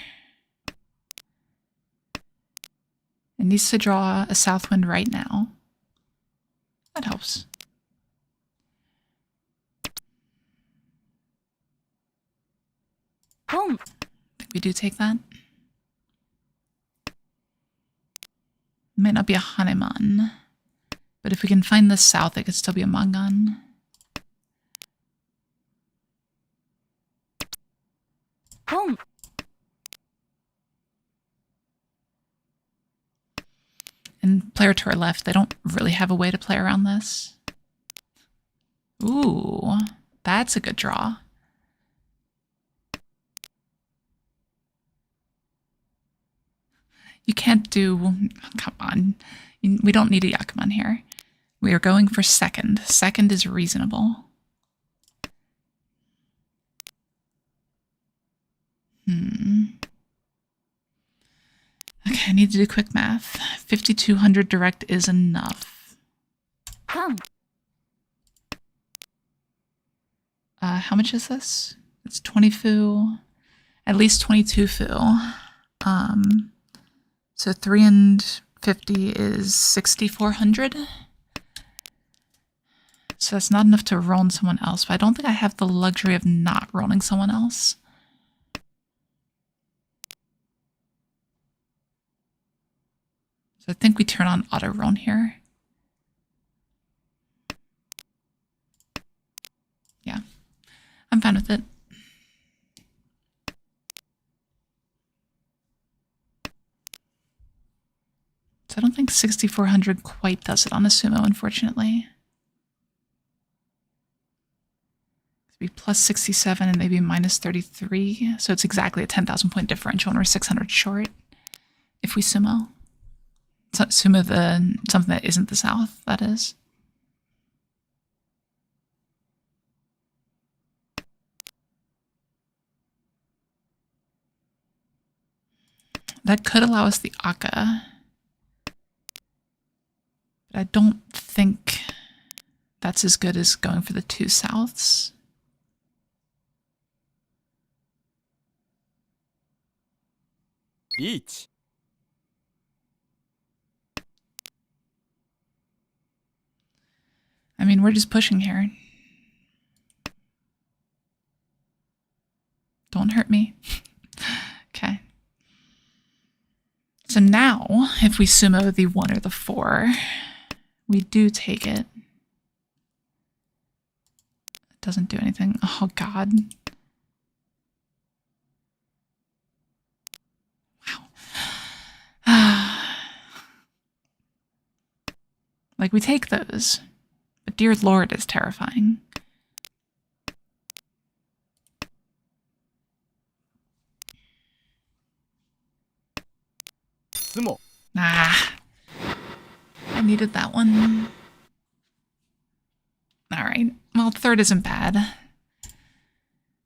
It needs to draw a south wind right now. That helps. Boom. I think we do take that. Might not be a Hanemon. But if we can find the south, it could still be a Mangan. Boom. And player to our left, they don't really have a way to play around this. Ooh, that's a good draw. You can't do... Come on. We don't need a Yakuman here. We are going for second. Second is reasonable. Okay, I need to do quick math. 5,200 direct is enough. Come. How much is this? It's 20 fu. At least 22 fu. So 3 and 50 is 6,400. So that's not enough to roll someone else, but I don't think I have the luxury of not rolling someone else. So I think we turn on auto roll here. Yeah, I'm fine with it. So I don't think 6,400 quite does it on a sumo, unfortunately. It'd be plus 67 and maybe minus 33. So it's exactly a 10,000 point differential and we're 600 short if we sumo. So, sumo something that isn't the south, that is. That could allow us the Aka. But I don't think that's as good as going for the 2 souths. Riichi. I mean, we're just pushing here. Don't hurt me. Okay. So now, if we sumo the 1 or the 4, we do take it. It doesn't do anything. Oh, God. Wow. Like, we take those. But dear Lord, is terrifying. Sumo. Nah. I needed that one. Alright. Well, 3rd isn't bad.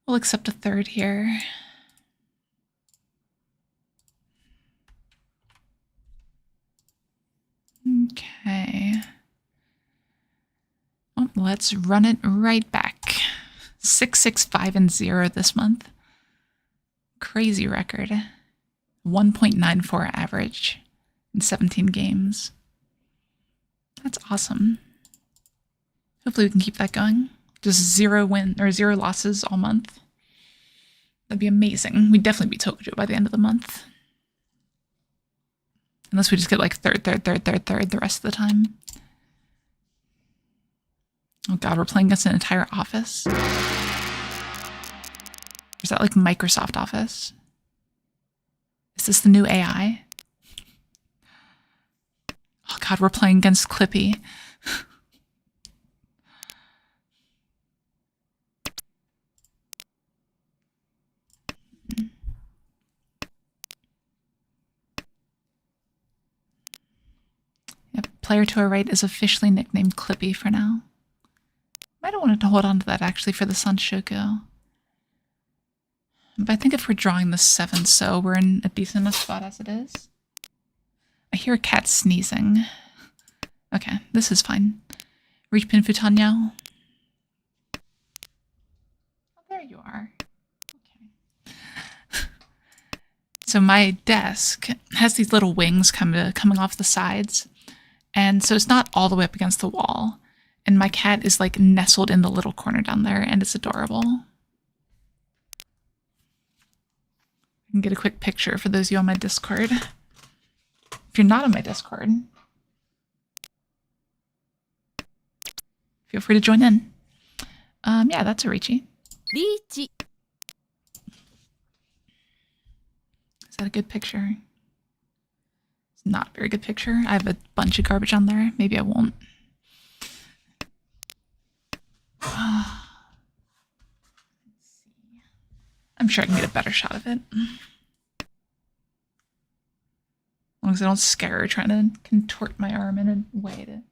We'll accept a 3rd here. Okay. Oh, let's run it right back. 6, 6, 5, and 0 this month. Crazy record. 1.94 average in 17 games. That's awesome. Hopefully we can keep that going. Just 0 losses all month. That'd be amazing. We'd definitely be Tokujo by the end of the month. Unless we just get like 3rd the rest of the time. Oh God, we're playing against an entire office. Is that like Microsoft Office? Is this the new AI? Oh God, we're playing against Clippy. Yep, player to our right is officially nicknamed Clippy for now. Might have wanted to hold on to that actually for the Sanshoku. But I think if we're drawing the 7 so, we're in a decent enough spot as it is. I hear a cat sneezing. Okay, this is fine. Reach Pin Futan now. Oh, there you are. Okay. So my desk has these little wings coming off the sides. And so it's not all the way up against the wall. And my cat is like nestled in the little corner down there, and it's adorable. I can get a quick picture for those of you on my Discord. If you're not on my Discord, feel free to join in. Yeah, that's a Riichi. Riichi. Is that a good picture? It's not a very good picture. I have a bunch of garbage on there. Maybe I won't. I'm sure I can get a better shot of it. As long as I don't scare her trying to contort my arm in a way to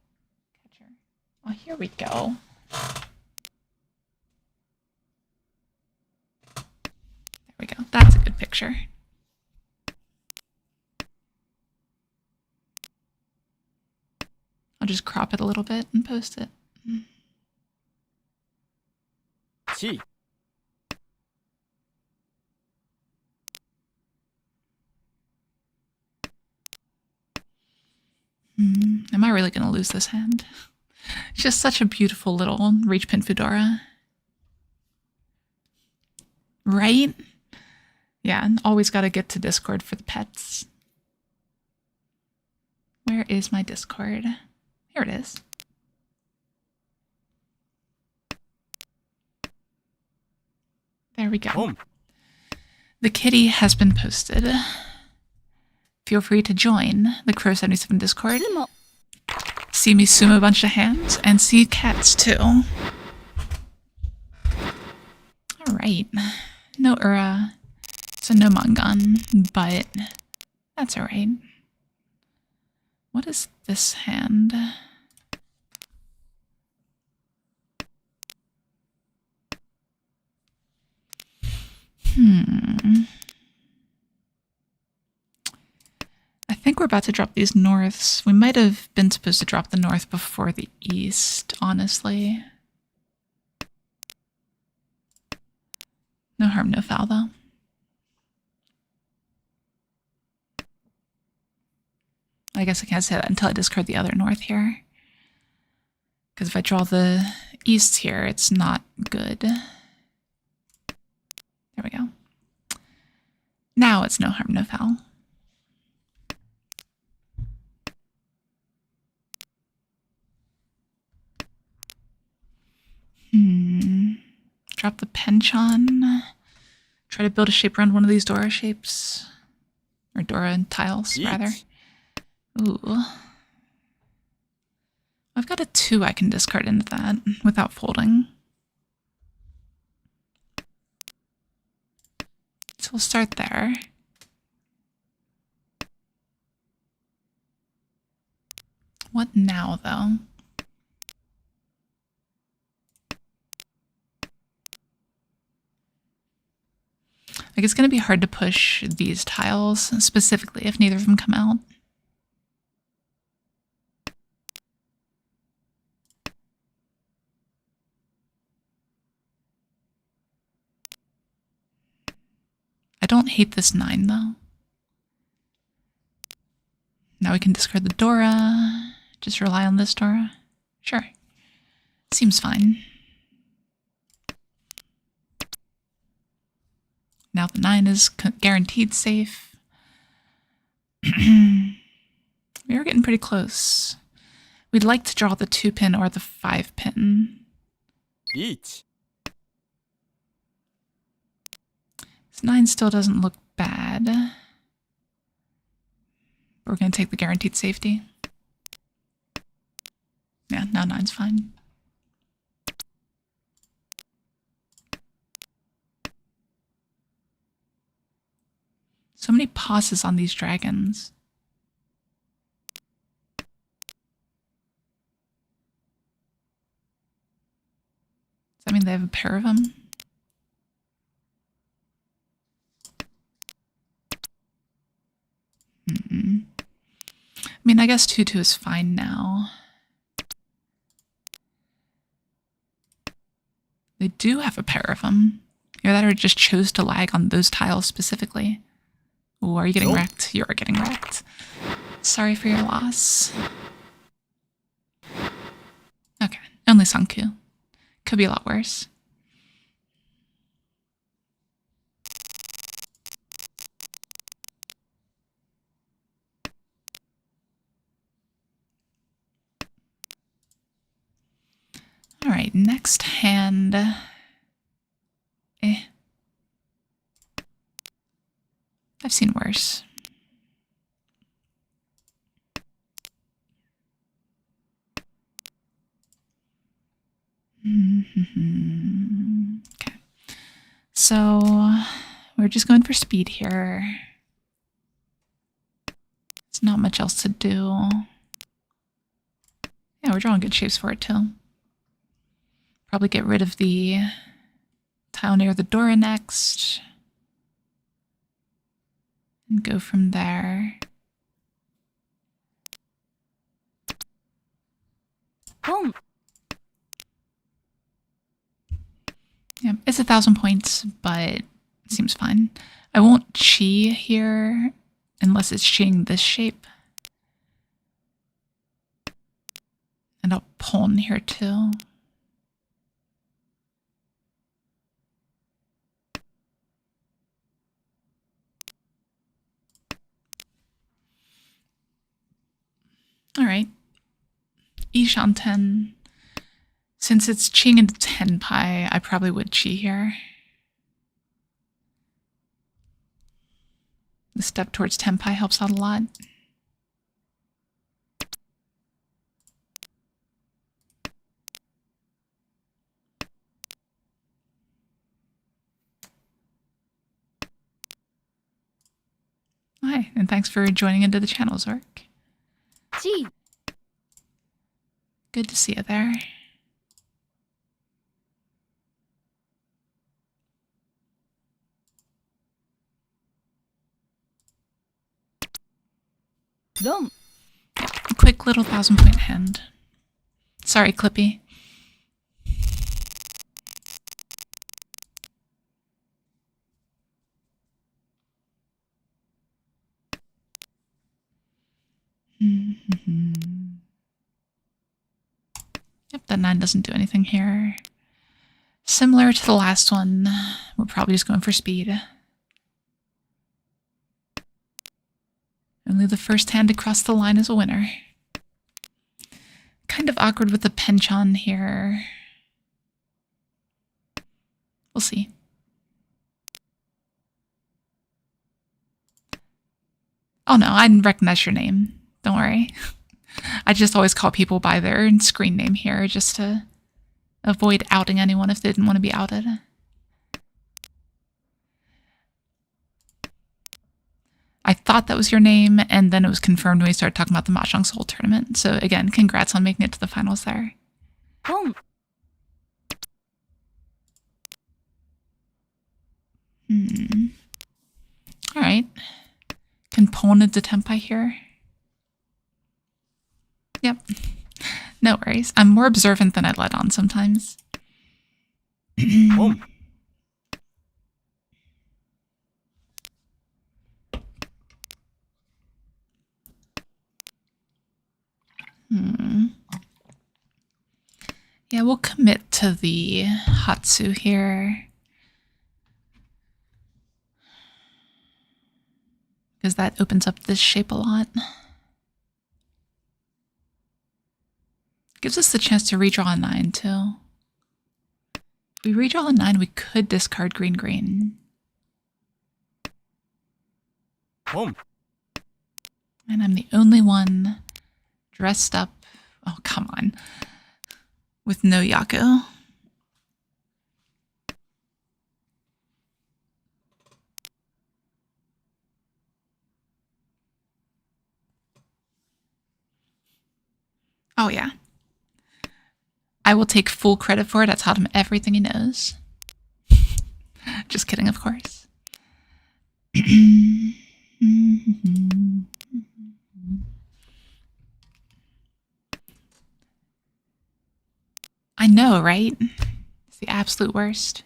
catch her. Oh, here we go. There we go. That's a good picture. I'll just crop it a little bit and post it. Chi. Am I really going to lose this hand? It's just such a beautiful little Reach Pin Fedora. Right? Yeah, always got to get to Discord for the pets. Where is my Discord? Here it is. There we go. Home. The kitty has been posted. Feel free to join the Crow 77 Discord. Sumo. See me sumo a bunch of hands and see cats too. Alright. No Ura. So no Mangan, but that's alright. What is this hand? think we're about to drop these norths. We might have been supposed to drop the north before the east, honestly. No harm, no foul, though. I guess I can't say that until I discard the other north here. Because if I draw the east here, it's not good. There we go. Now it's no harm, no foul. Drop the penchant. Try to build a shape around one of these Dora shapes. Or Dora tiles, rather. Ooh. I've got a 2 I can discard into that without folding. So we'll start there. What now, though? Like, it's going to be hard to push these tiles, specifically if neither of them come out. I don't hate this 9, though. Now we can discard the Dora. Just rely on this Dora. Sure. Seems fine. Now the 9 is guaranteed safe. We are getting pretty close. We'd like to draw the 2-pin or the 5-pin. Riichi. This 9 still doesn't look bad. We're going to take the guaranteed safety. Yeah, now 9's fine. So many pauses on these dragons. Does that mean they have a pair of them? I mean, I guess 2-2 is fine now. They do have a pair of them. Either that or just chose to lag on those tiles specifically. Ooh, are you getting wrecked? You are getting wrecked. Sorry for your loss. Okay, only Sanku. Could be a lot worse. All right, next hand. I've seen worse. Okay. So we're just going for speed here. There's not much else to do. Yeah, we're drawing good shapes for it too. Probably get rid of the tile near the Dora next. And go from there. Boom. Yeah, it's 1,000 points, but it seems fine. I won't chi here unless it's chiing this shape. And I'll pawn here too. All right. Ishanten. Since it's chiing into Tenpai, I probably would chi here. The step towards Tenpai helps out a lot. Hi, and thanks for joining into the channel, Zork. G. Good to see you there. 4 A quick little 1,000-point hand. Sorry, Clippy. Yep, that 9 doesn't do anything here. Similar to the last one, we're probably just going for speed. Only the first hand to cross the line is a winner. Kind of awkward with the penchant here. We'll see. Oh no, I didn't recognize your name. Don't worry. I just always call people by their screen name here just to avoid outing anyone if they didn't want to be outed. I thought that was your name, and then it was confirmed when we started talking about the Mahjong Soul tournament. So again, congrats on making it to the finals there. ポン All right. Component de tempai here. Yep. No worries. I'm more observant than I let on sometimes. ポン Yeah, we'll commit to the Hatsu here. Because that opens up this shape a lot. Gives us the chance to redraw a 9 too. If we redraw a 9, we could discard green green. ポン And I'm the only one dressed up. Oh, come on. With no Yaku. Oh, yeah. I will take full credit for it. I taught him everything he knows. Just kidding, of course. I know, right? It's the absolute worst.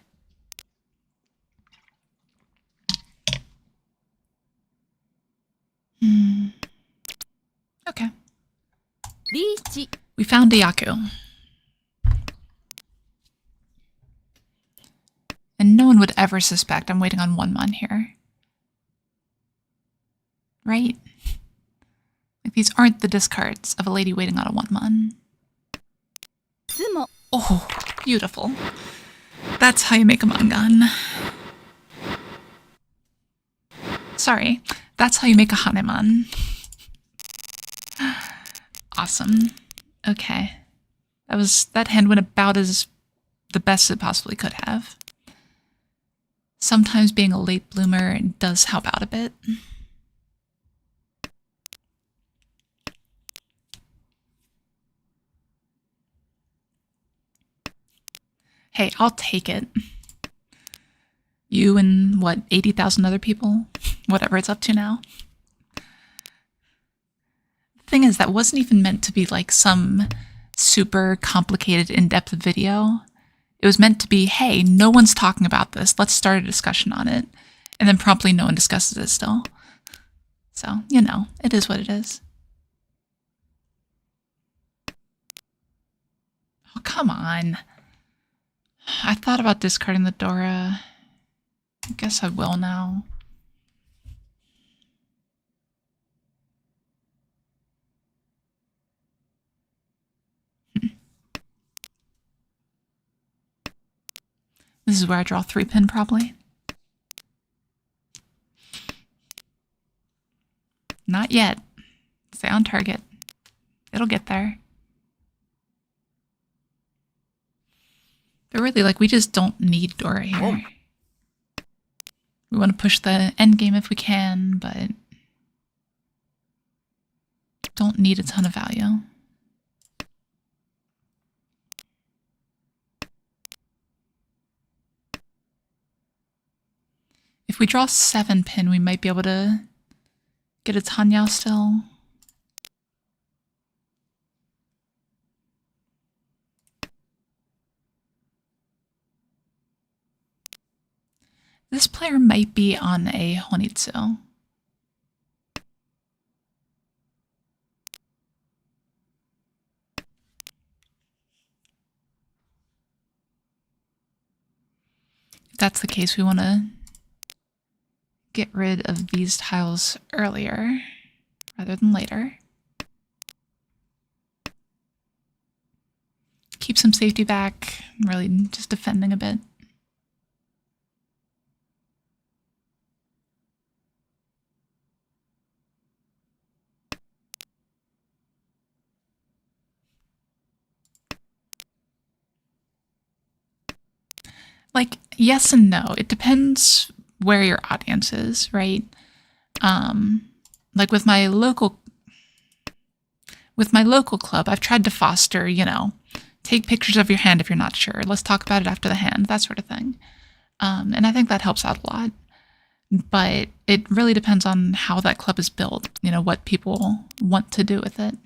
Okay. リーチ We found a Yaku. And no one would ever suspect I'm waiting on 1-mon here. Right? Like, these aren't the discards of a lady waiting on a 1-mon. ズモ Oh, beautiful. That's how you make a mangan. Sorry, that's how you make a haneman. Awesome. Okay. That hand went about as the best it possibly could have. Sometimes being a late bloomer does help out a bit. Hey, I'll take it. You and, what, 80,000 other people? Whatever it's up to now. The thing is, that wasn't even meant to be like some super complicated, in-depth video. It was meant to be, hey, no one's talking about this. Let's start a discussion on it. And then promptly no one discusses it still. So, you know, it is what it is. Oh, come on. I thought about discarding the Dora. I guess I will now. This is where I draw 3-pin, probably. Not yet. Stay on target. It'll get there. But really, like, we just don't need Dora here. Whoa. We want to push the end game if we can, but don't need a ton of value. If we draw 7-pin, we might be able to get a Tanyao still. This player might be on a Honitsu. If that's the case, we want to get rid of these tiles earlier rather than later. Keep some safety back, really just defending a bit. Like, yes and no. It depends where your audience is, right? Like with my local club, I've tried to foster, take pictures of your hand if you're not sure. Let's talk about it after the hand, that sort of thing. And I think that helps out a lot. But it really depends on how that club is built, what people want to do with it.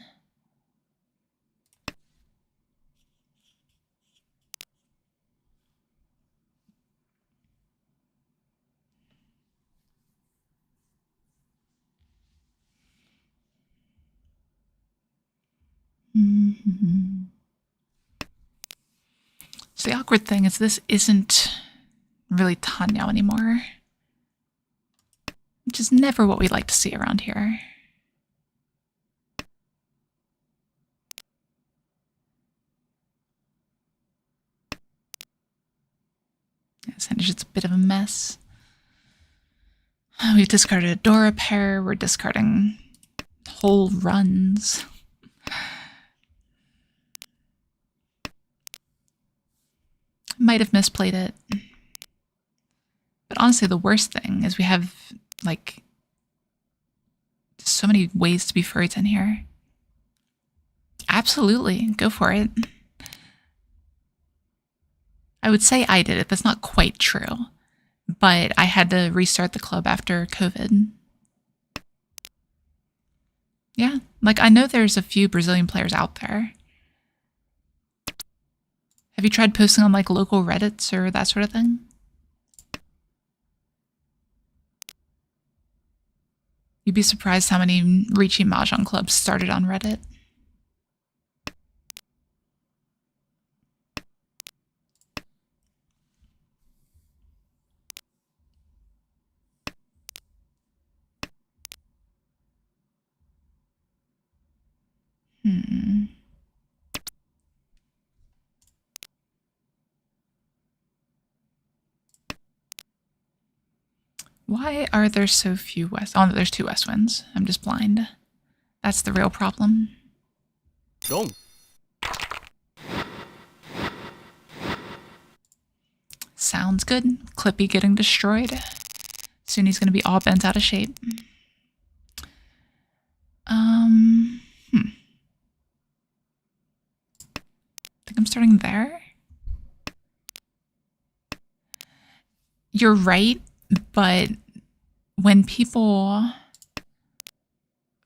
Mm-hmm. So the awkward thing is this isn't really Tanyao anymore, which is never what we like to see around here. It's just a bit of a mess. We've discarded a Dora pair. We're discarding whole runs. Might have misplayed it. But honestly, the worst thing is we have, like, so many ways to be furries in here. Absolutely. Go for it. I would say I did it. That's not quite true. But I had to restart the club after COVID. Yeah. Like, I know there's a few Brazilian players out there. Have you tried posting on, like, local Reddits or that sort of thing? You'd be surprised how many Riichi Mahjong clubs started on Reddit. Why are there so few west? Oh, no, there's 2 west winds. I'm just blind. That's the real problem. Dong. Sounds good. Clippy getting destroyed. Soon he's going to be all bent out of shape. I think I'm starting there. You're right, but when people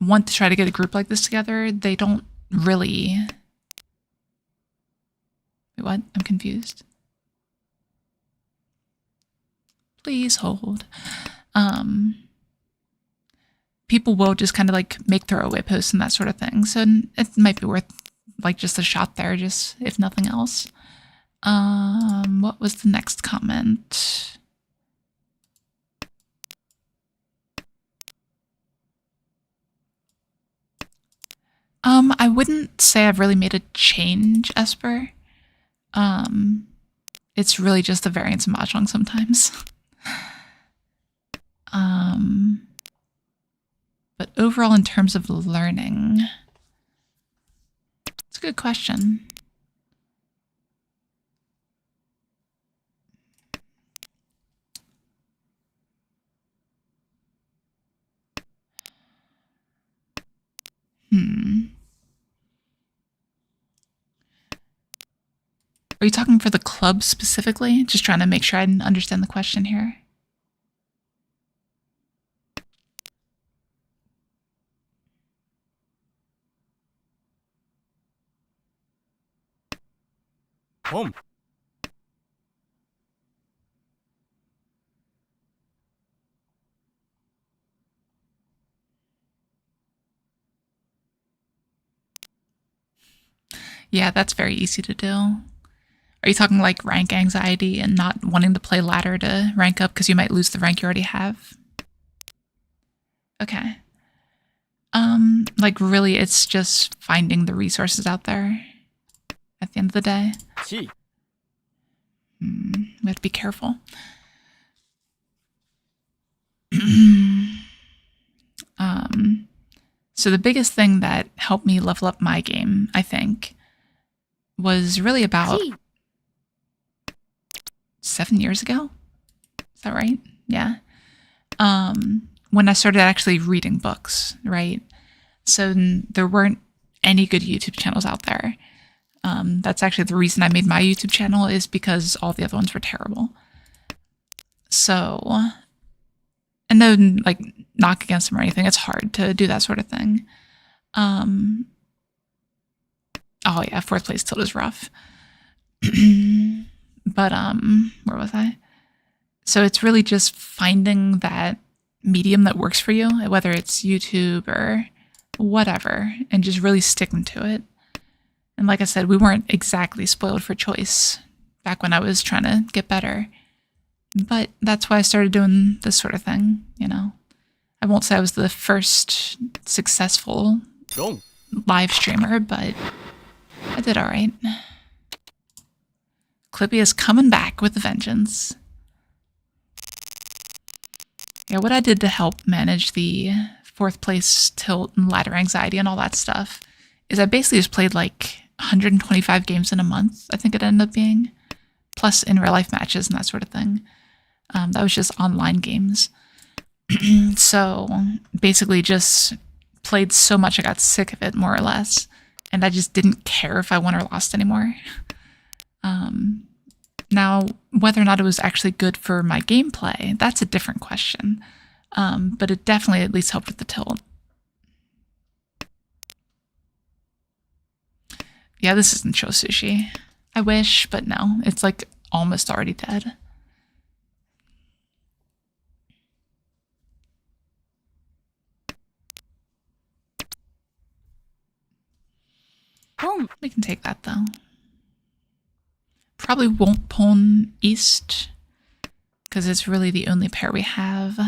want to try to get a group like this together, they don't really... Wait, what? I'm confused. Please hold. People will just kind of like make throwaway posts and that sort of thing. So it might be worth like just a shot there, just if nothing else. What was the next comment? I wouldn't say I've really made a change, Esper. It's really just a variance of Mahjong sometimes. But overall, in terms of learning, it's a good question. Are you talking for the club specifically? Just trying to make sure I understand the question here. Boom. Yeah, that's very easy to do. Are you talking like rank anxiety and not wanting to play ladder to rank up because you might lose the rank you already have? Okay. Like really it's just finding the resources out there at the end of the day. 地 We have to be careful. So the biggest thing that helped me level up my game, I think, was really about 地 7 years ago. Is that right? Yeah. When I started actually reading books, right? So there weren't any good YouTube channels out there. That's actually the reason I made my YouTube channel, is because all the other ones were terrible. So, and then like knock against them or anything, it's hard to do that sort of thing. Oh yeah, 4th place tilt is rough. But where was I? So it's really just finding that medium that works for you, whether it's YouTube or whatever, and just really sticking to it. And like I said, we weren't exactly spoiled for choice back when I was trying to get better. But that's why I started doing this sort of thing, you know. I won't say I was the first successful 4 live streamer, but I did all right. Clippy is coming back with a vengeance. Yeah, what I did to help manage the 4th place tilt and ladder anxiety and all that stuff is I basically just played like 125 games in a month, I think it ended up being, plus in real life matches and that sort of thing. That was just online games. So basically just played so much I got sick of it, more or less, and I just didn't care if I won or lost anymore. Now, whether or not it was actually good for my gameplay, that's a different question. But it definitely at least helped with the tilt. Yeah, this isn't show sushi. I wish, but no, it's like almost already dead. Pon. We can take that though. Probably won't pawn east because it's really the only pair we have.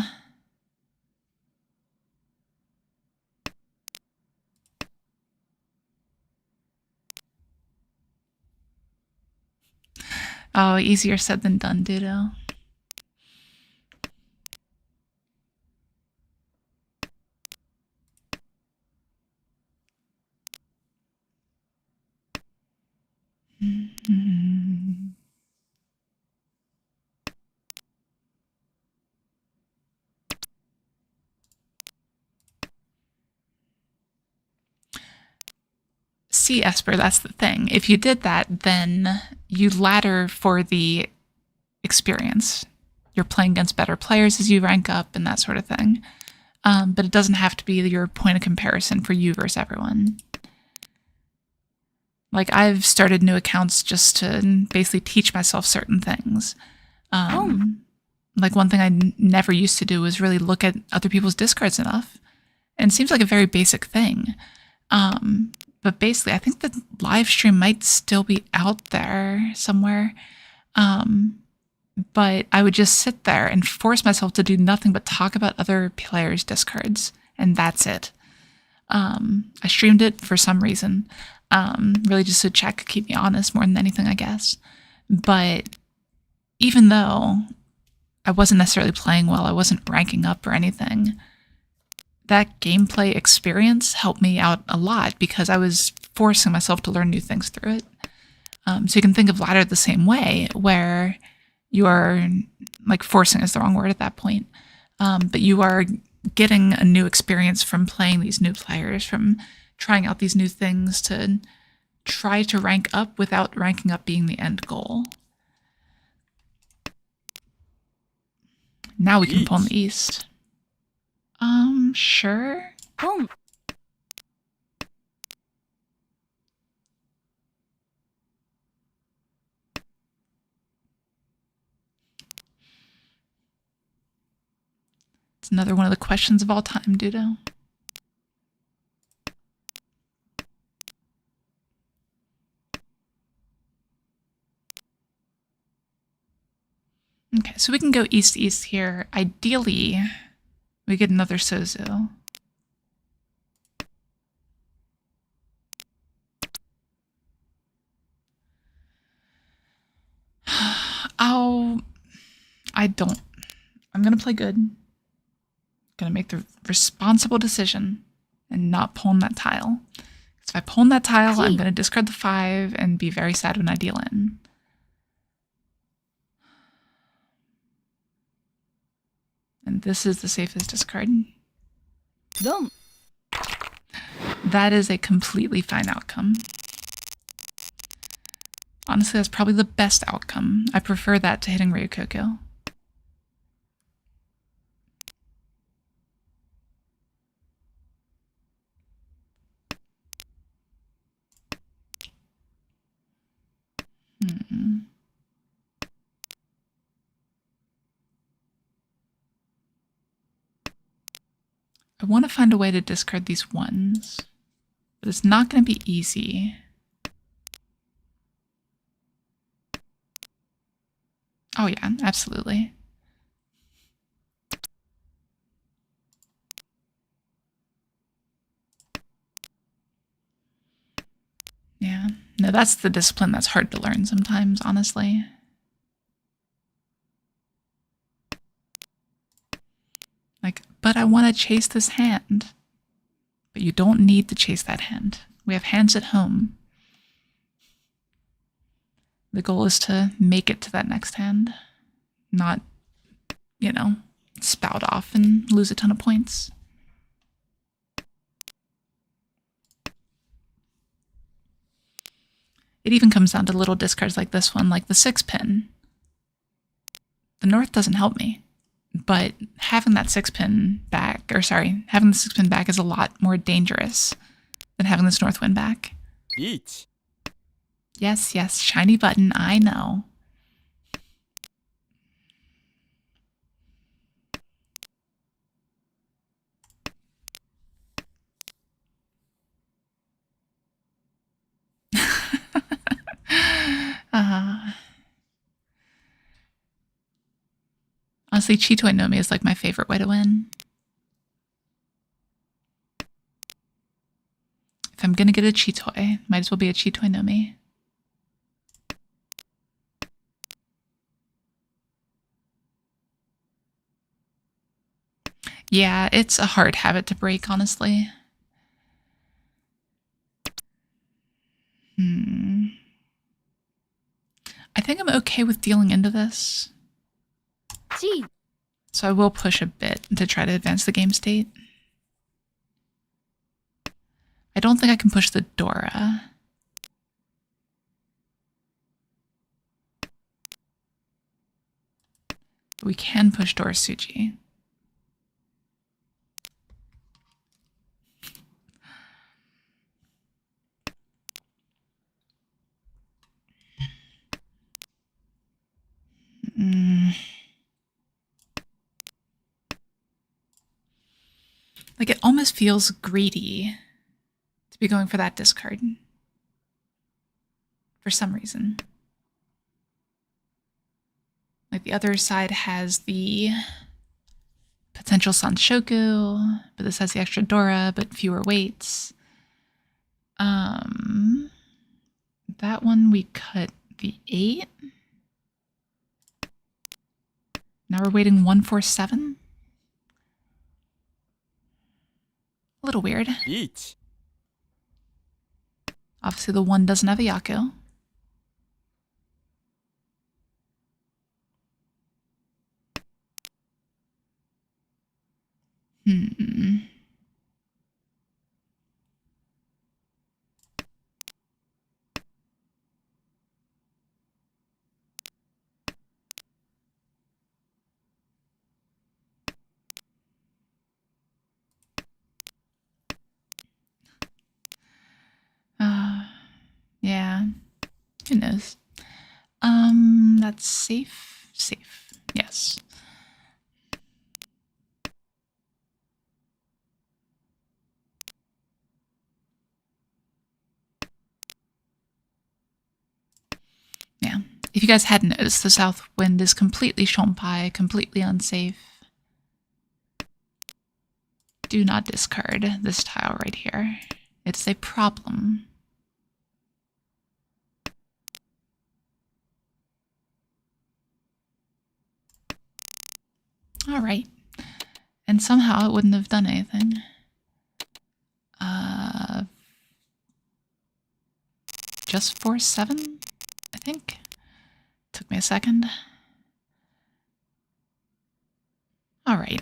Oh, easier said than done, Ditto. See, Esper, that's the thing. If you did that, then you ladder for the experience. You're playing against better players as you rank up and that sort of thing. But it doesn't have to be your point of comparison for you versus everyone. Like, I've started new accounts just to basically teach myself certain things. Like, one thing I never used to do was really look at other people's discards enough. And it seems like a very basic thing. But basically, I think the live stream might still be out there somewhere. But I would just sit there and force myself to do nothing but talk about other players' discards. And that's it. I streamed it for some reason. Really just to check, keep me honest more than anything, I guess. But even though I wasn't necessarily playing well, I wasn't ranking up or anything, that gameplay experience helped me out a lot because I was forcing myself to learn new things through it. So you can think of ladder the same way, where you are, like, forcing is the wrong word at that point, but you are getting a new experience from playing these new players, from trying out these new things to try to rank up without ranking up being the end goal. Now we can pull in the east. Sure. Pon. It's another one of the questions of all time, Dudo. Okay, so we can go east-east here. Ideally, we get another Sozu. I'm gonna play good. Gonna make the responsible decision and not pawn that tile. Because if I pawn that tile, I'm gonna discard the 5 and be very sad when I deal in. And this is the safest discard. Dom. That is a completely fine outcome. Honestly, that's probably the best outcome. I prefer that to hitting Ryukoko. I want to find a way to discard these ones, but it's not going to be easy. Oh yeah, absolutely. Yeah. No, that's the discipline that's hard to learn sometimes, honestly. Like, but I want to chase this hand. But you don't need to chase that hand. We have hands at home. The goal is to make it to that next hand, not, you know, spout off and lose a ton of points. It even comes down to little discards like this one, like the 6-pin. The north doesn't help me, but having that 6-pin back, or sorry, having the 6-pin back is a lot more dangerous than having this north win back. Riichi. Yes, yes, shiny button, I know. Honestly, Chitoi no Mi is like my favorite way to win. If I'm gonna get a Chitoi, might as well be a Chitoi no Mi. Yeah, it's a hard habit to break, honestly. I think I'm okay with dealing into this. G. So I will push a bit to try to advance the game state. I don't think I can push the Dora. But we can push Dora Suji. Like, it almost feels greedy to be going for that discard. For some reason. Like, the other side has the potential Sanshoku, but this has the extra Dora, but fewer weights. That one we cut the 8. Now we're waiting 147. A little weird. Riichi. Obviously the 1 doesn't have a Yaku. Yeah. Who knows? That's safe. Safe. Yes. Yeah. If you guys hadn't noticed, the south wind is completely shompai, completely unsafe. Do not discard this tile right here. It's a problem. All right. And somehow it wouldn't have done anything. Just force 7, I think. Took me a second. All right.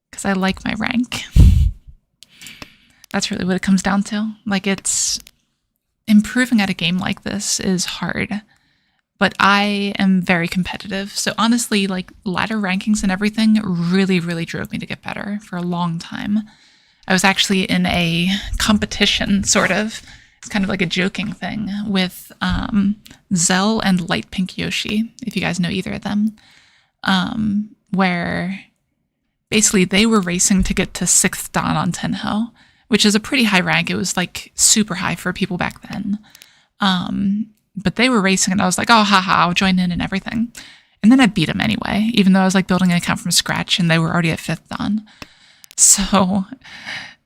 Because I like my rank. That's really what it comes down to. Like, it's improving at a game like this is hard, but I am very competitive. So honestly, like, ladder rankings and everything really, really drove me to get better for a long time. I was actually in a competition, sort of. It's kind of like a joking thing with Zell and Light Pink Yoshi, if you guys know either of them, where basically they were racing to get to 6th Dan on Tenho, which is a pretty high rank. It was like super high for people back then. But they were racing and I was like, oh, haha, I'll join in and everything. And then I beat them anyway, even though I was like building an account from scratch and they were already at 5th Dan. So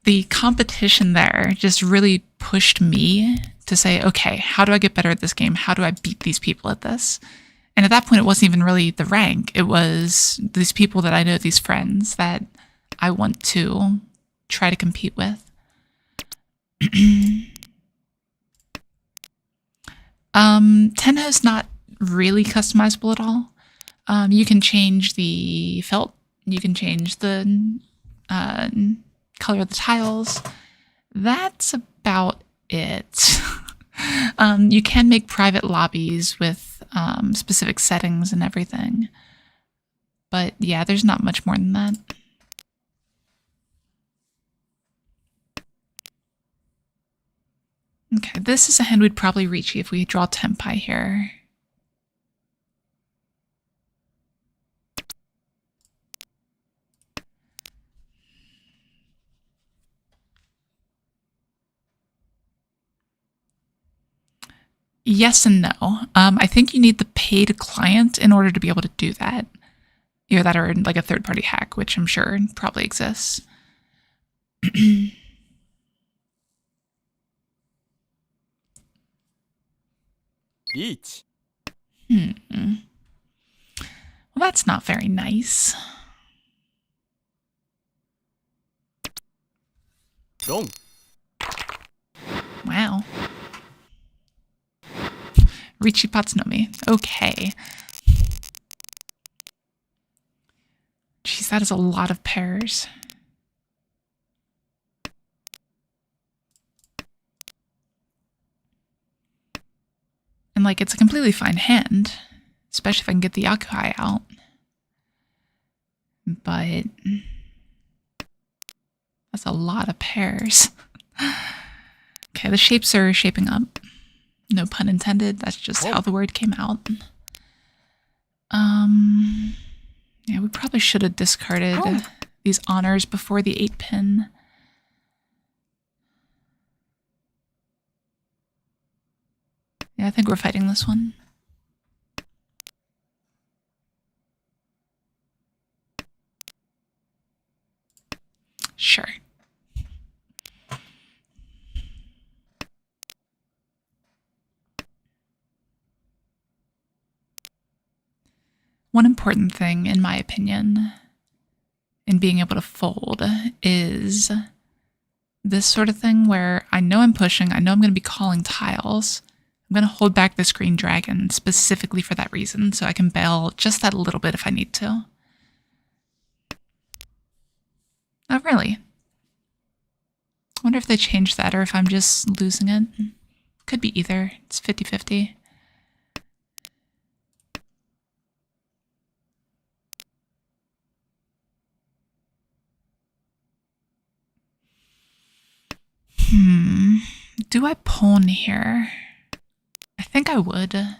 the competition there just really pushed me to say, okay, how do I get better at this game? How do I beat these people at this? And at that point, it wasn't even really the rank. It was these people that I know, these friends that I want to try to compete with. Tenho's not really customizable at all. You can change the felt. You can change the color of the tiles. That's about it. You can make private lobbies with specific settings and everything. But yeah, there's not much more than that. Okay, this is a hand we'd probably reach if we draw Tempai here. Yes and no. I think you need the paid client in order to be able to do that. Either that or like a third-party hack, which I'm sure probably exists. Riichi. Well, that's not very nice. Dong. Wow. Riichi Patsunomi. Okay. Jeez, that is a lot of pairs. And like, it's a completely fine hand, especially if I can get the Yakuhai out. But that's a lot of pairs. Okay, the shapes are shaping up. No pun intended. That's just how the word came out. Yeah, we probably should have discarded these honors before the 8-pin. Yeah, I think we're fighting this one. Sure. One important thing, in my opinion, in being able to fold is this sort of thing where I know I'm pushing, I know I'm going to be calling tiles. I'm going to hold back this green dragon specifically for that reason, so I can bail just that little bit if I need to. Oh, really? I wonder if they changed that or if I'm just losing it. Could be either. It's 50-50. Do I pawn here? I think I would. I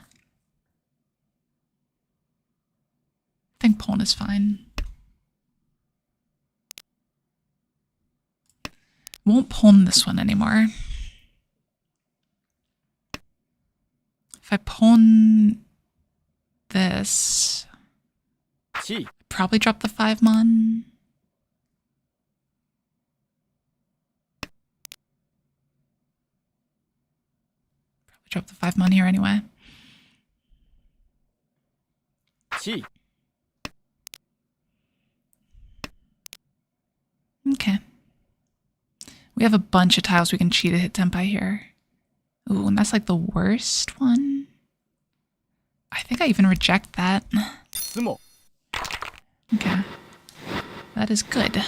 think pawn is fine. Won't pawn this one anymore. If I pawn this, 7、probably drop the 5 mon. Probably drop the 5 mon here anyway. 7、Okay. We have a bunch of tiles we can cheat to hit tempai here. Ooh, and that's like the worst one. I think I even reject that. 相撲、 Okay. That is good.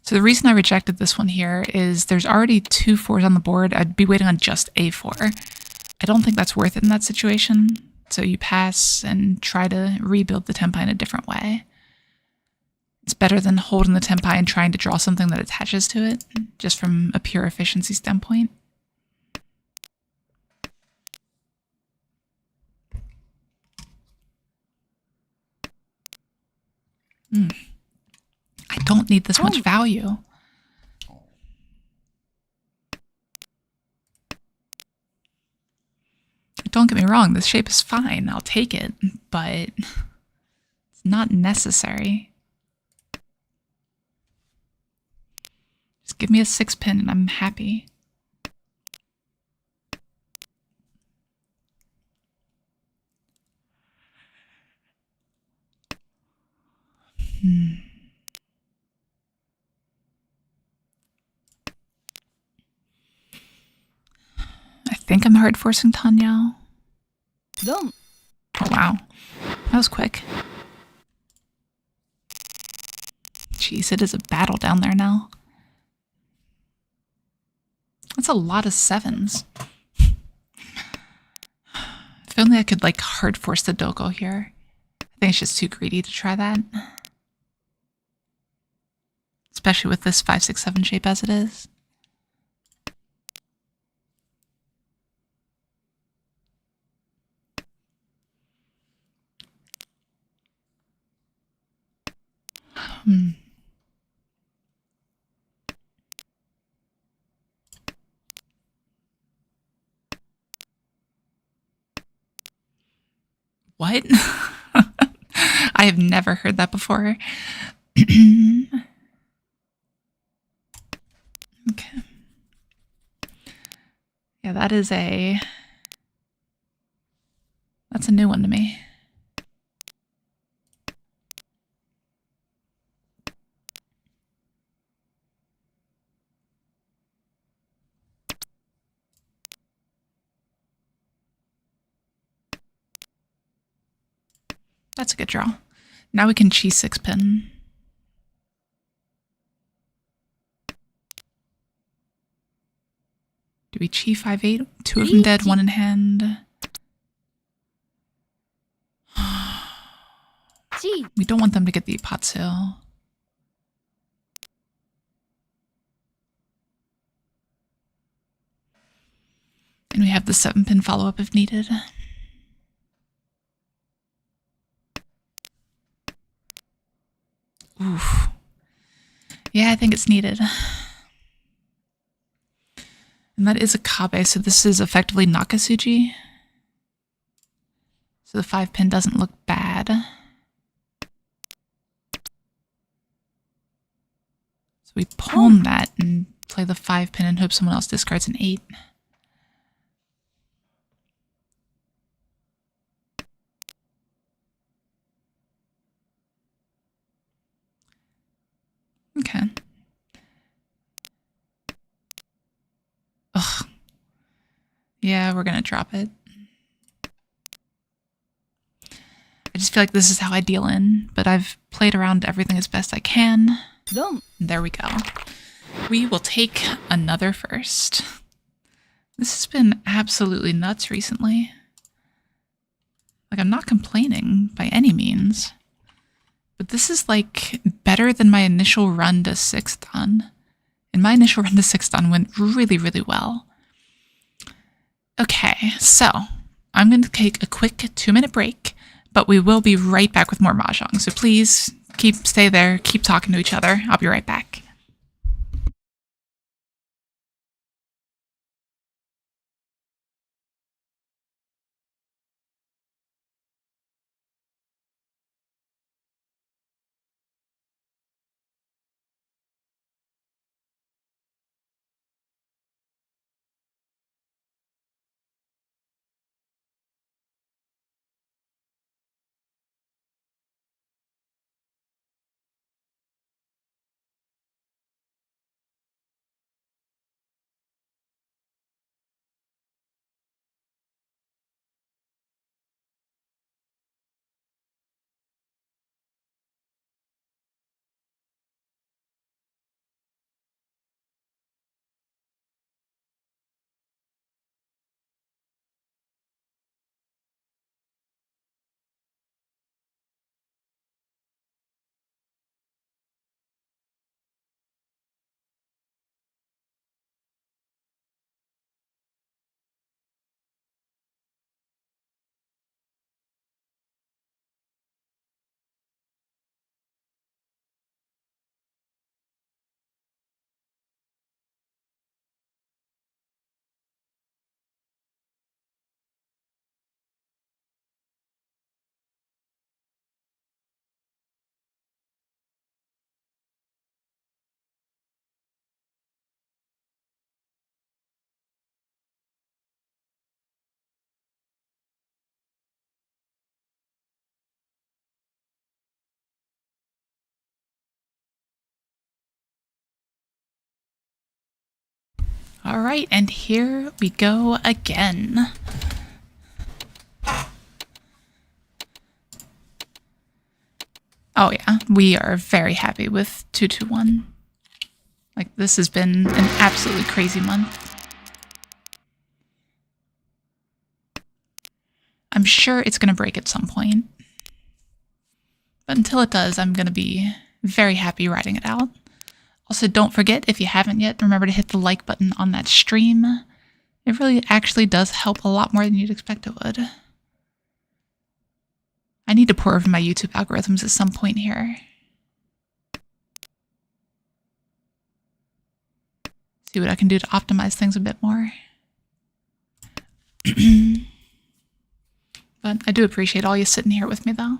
So the reason I rejected this one here is there's already 2 4s on the board. I'd be waiting on just a 4. I don't think that's worth it in that situation. So you pass and try to rebuild the tempai in a different way. It's better than holding the tempai and trying to draw something that attaches to it, just from a pure efficiency standpoint. I don't need this much value. Don't get me wrong, this shape is fine. I'll take it, but it's not necessary. Just give me a 6 pin and I'm happy. I think I'm hard forcing Tanyao. ドン Oh wow, that was quick. Jeez, it is a battle down there now. That's a lot of 7s. If only I could like hard force the Doko here. I think it's just too greedy to try that. Especially with this 5, 6, 7 shape as it is. What? I have never heard that before. Okay. Yeah, that's a new one to me. That's a good draw. Now we can chi 6 pin. Do we chi 5, 8? 2 of them dead, 1 in hand. チ We don't want them to get the Ipatsu. And we have the 7 pin follow up if needed. Oof. Yeah, I think it's needed. And that is a Kabe, so this is effectively Nakasuji. So the 5 pin doesn't look bad. So we pawn that and play the 5 pin and hope someone else discards an 8. Okay. Ugh. Yeah, we're gonna drop it. I just feel like this is how I deal in, but I've played around everything as best I can. ドン There we go. We will take another first. This has been absolutely nuts recently. Like, I'm not complaining by any means. But this is, like, better than my initial run to 6th Dan. And my initial run to 6th Dan went really, really well. Okay, so I'm going to take a quick 2-minute break, but we will be right back with more Mahjong. So please stay there, keep talking to each other. I'll be right back. All right, and here we go again. Oh yeah, we are very happy with 221. Like, this has been an absolutely crazy month. I'm sure it's going to break at some point. But until it does, I'm going to be very happy riding it out. Also, don't forget, if you haven't yet, remember to hit the like button on that stream. It really actually does help a lot more than you'd expect it would. I need to pour over my YouTube algorithms at some point here. See what I can do to optimize things a bit more. But I do appreciate all you sitting here with me, though.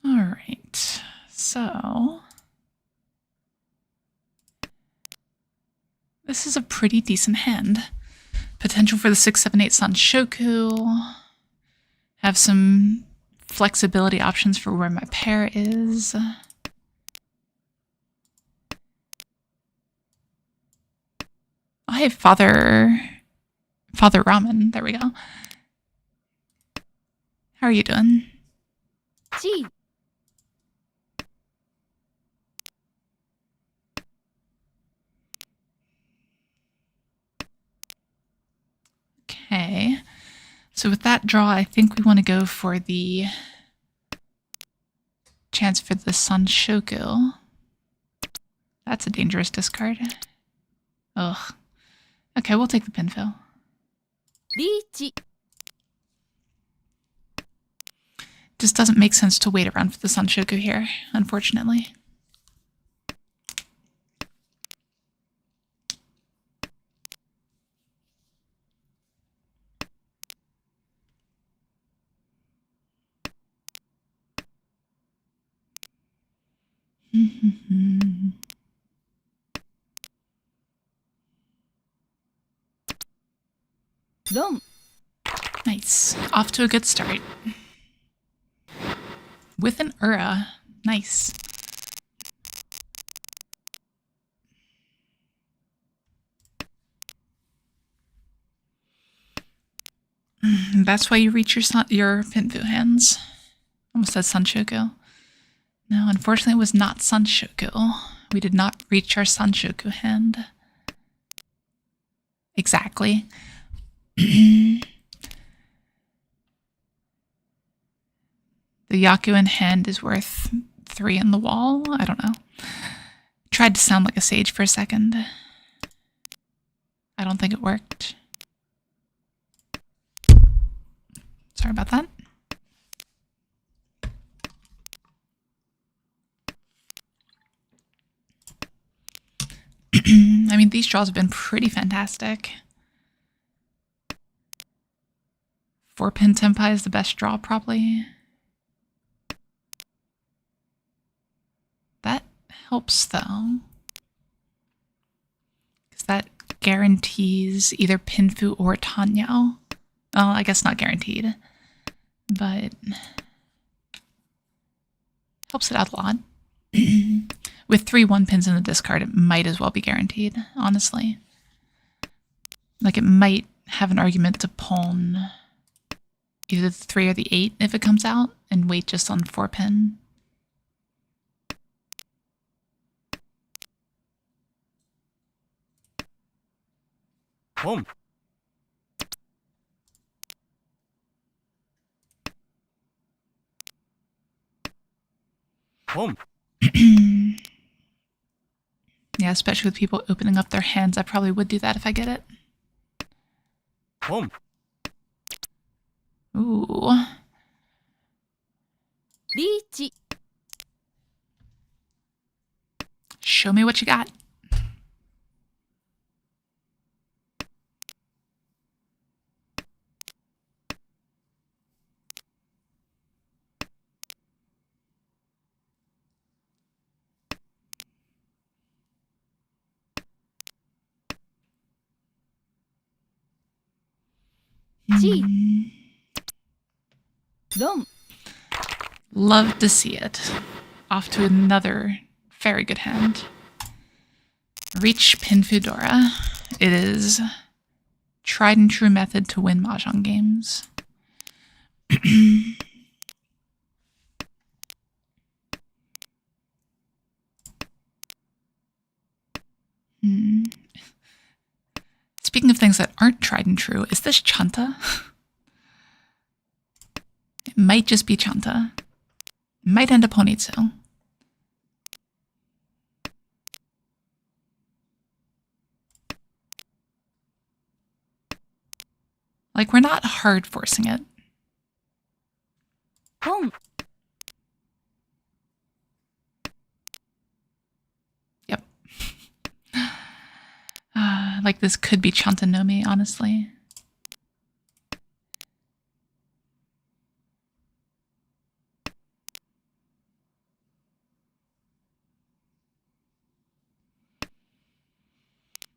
All right, so this is a pretty decent hand. Potential for the 678 Sanshoku. Have some flexibility options for where my pair is. Oh, hey, Father Ramen. There we go. How are you doing? G. Okay. So with that draw, I think we want to go for the chance for the Sanshoku. That's a dangerous discard. Ugh. Okay, we'll take the pinfill. Riichi. Just doesn't make sense to wait around for the Sanshoku here, unfortunately. Ron. Nice. Off to a good start. With an Ura. Nice. That's why you reach your Pinfu hands. Almost said Sanshoku. No, unfortunately it was not Sanshoku. We did not reach our Sanshoku hand. Exactly. The Yakuin hand is worth 3 in the wall? I don't know. Tried to sound like a sage for a second. I don't think it worked. Sorry about that. I mean, these draws have been pretty fantastic. 4-pin Tenpai is the best draw, probably. That helps, though. Because that guarantees either Pinfu or Tanyao. Well, I guess not guaranteed. But helps it out a lot. With 3 1-pins in the discard, it might as well be guaranteed, honestly. Like, it might have an argument to pawn either the 3 or the 8 if it comes out, and wait just on 4-pin. Home. Home. Yeah, especially with people opening up their hands, I probably would do that if I get it. Home. Ooh. Riichi. Show me what you got. G. Ron. Love to see it. Off to another very good hand. Reach Pin Fudora. It is tried and true method to win Mahjong games. Speaking of things that aren't tried and true, is this Chanta? It might just be Chanta. Might end up Honitsu. Like, we're not hard forcing it. Pon. Yep. Like, this could be Chantanomi, honestly.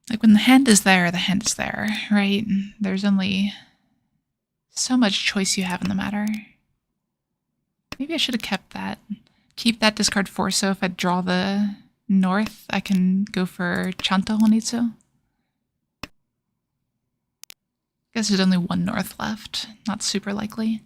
Like, when the hand is there, right? There's only so much choice you have in the matter. Maybe I should have kept that. Keep that discard 4, so if I draw the north, I can go for Chanta Honitsu. Guess there's only one north left. Not super likely.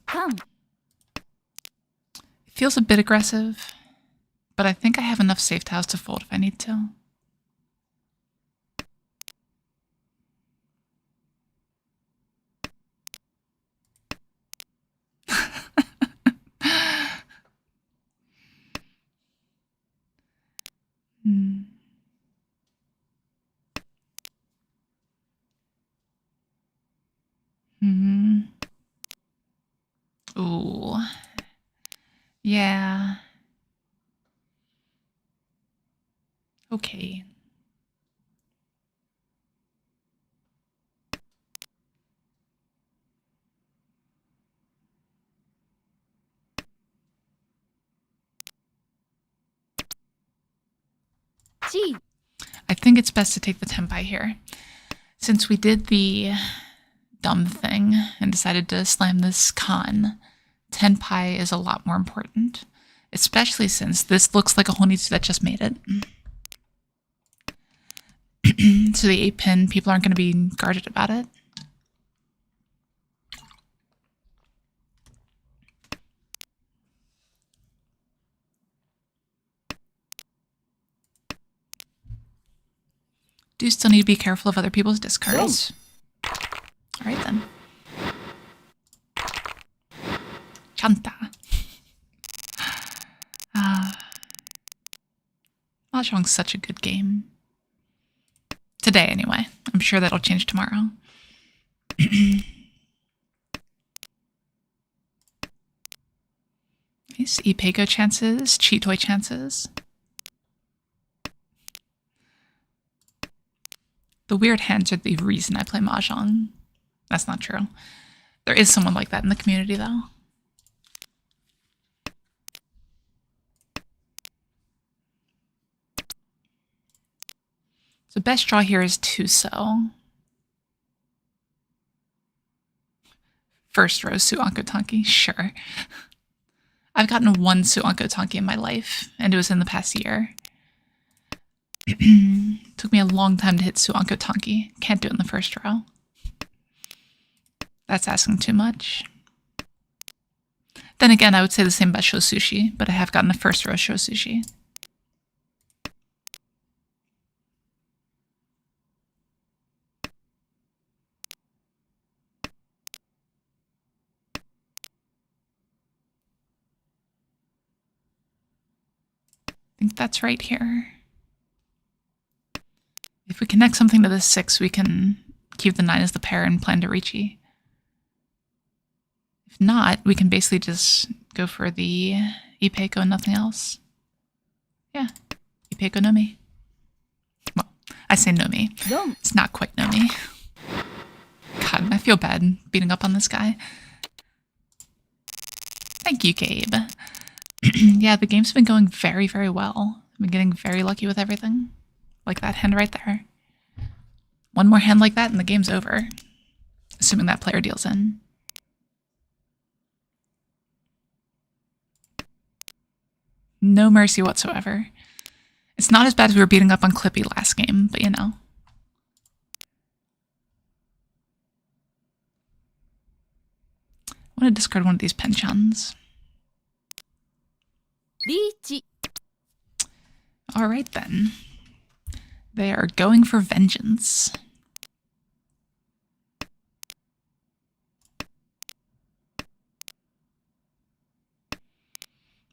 Kan. It feels a bit aggressive, but I think I have enough safe tiles to fold if I need to. Ooh. Yeah. Okay. G. I think it's best to take the Tenpai here. Since we did the dumb thing and decided to slam this con, Tenpai is a lot more important. Especially since this looks like a Honitsu that just made it. So the 8-pin, people aren't going to be guarded about it. Do still need to be careful of other people's discards. All right then. Chanta. Mahjong's such a good game. Today, anyway. I'm sure that'll change tomorrow. Nice. Ipeko chances, Cheatoy chances. The weird hands are the reason I play Mahjong. That's not true. There is someone like that in the community, though. So best draw here is 2-so. First row Suanko Tanki, sure. I've gotten one Suanko Tanki in my life, and it was in the past year. Took me a long time to hit Suanko Tanki. Can't do it in the first row. That's asking too much. Then again, I would say the same about Sho Sushi, but I have gotten the first row Sho Sushi. I think that's right here. If we connect something to the 6, we can keep the 9 as the pair and plan to Riichi. If not, we can basically just go for the Ipeko and nothing else. Yeah, Ipeko Nomi. Well, I say Nomi. It's not quite Nomi. God, I feel bad beating up on this guy. Thank you, Gabe. Yeah, the game's been going very, very well. I've been getting very lucky with everything. Like that hand right there. One more hand like that and the game's over. Assuming that player deals in. No mercy whatsoever. It's not as bad as we were beating up on Clippy last game, but you know. I want to discard one of these penchants. Riichi. Alright then. They are going for vengeance.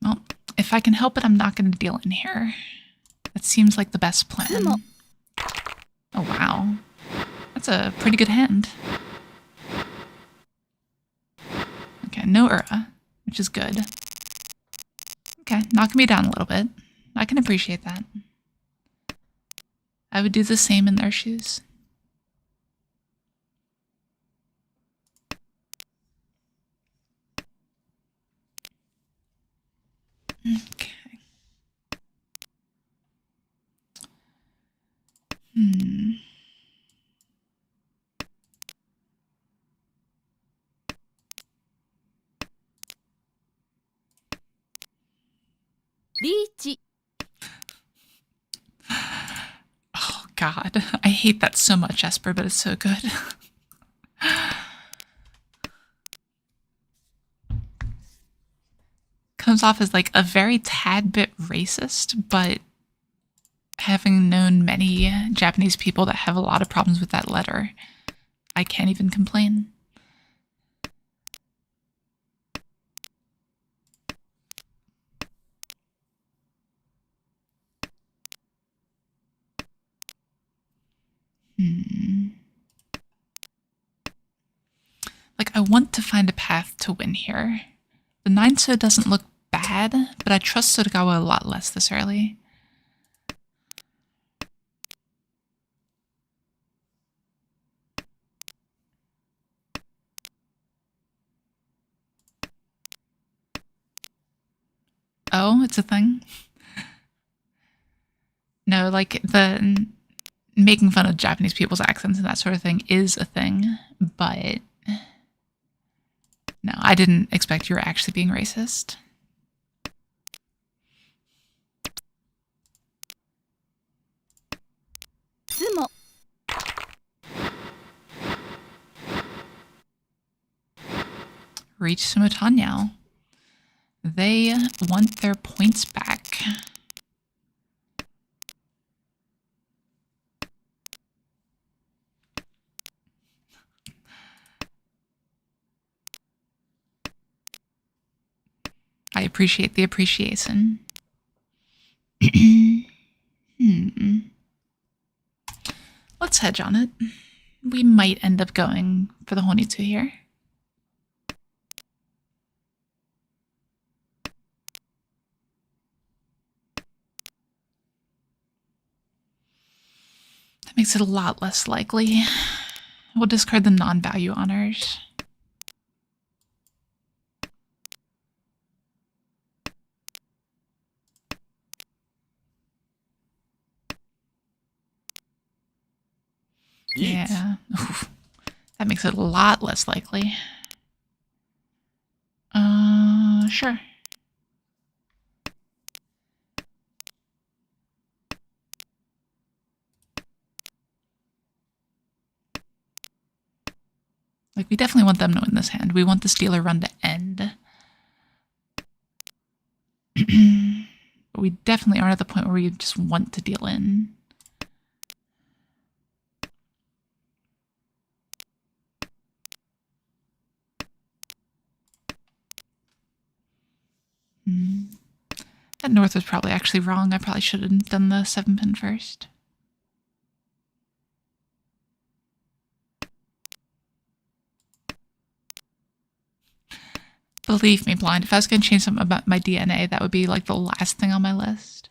Well, if I can help it, I'm not going to deal in here. That seems like the best plan. Oh, wow. That's a pretty good hand. Okay, no Ura, which is good. Okay, knocking me down a little bit. I can appreciate that. I would do the same in their shoes. Okay. Riichi. Oh, God. I hate that so much, Esper, but it's so good. Comes off as like a very tad bit racist, but having known many Japanese people that have a lot of problems with that letter, I can't even complain. Like, I want to find a path to win here. The 9-so doesn't look bad, but I trust Sotogawa a lot less this early. Oh, it's a thing? No, like, the making fun of Japanese people's accents and that sort of thing is a thing, but no, I didn't expect you were actually being racist. Tsumo. Riichi Mahjong. They want their points back. I appreciate the appreciation. Let's hedge on it. We might end up going for the Honitsu here. That makes it a lot less likely. We'll discard the non-value honors. Yeah. Oof. That makes it a lot less likely. Sure. Like, we definitely want them to win this hand. We want the Stealer run to end. But we definitely aren't at the point where we just want to deal in. That north was probably actually wrong. I probably should have done the 7-pin first. Believe me, Blind, if I was going to change something about my DNA, that would be like the last thing on my list.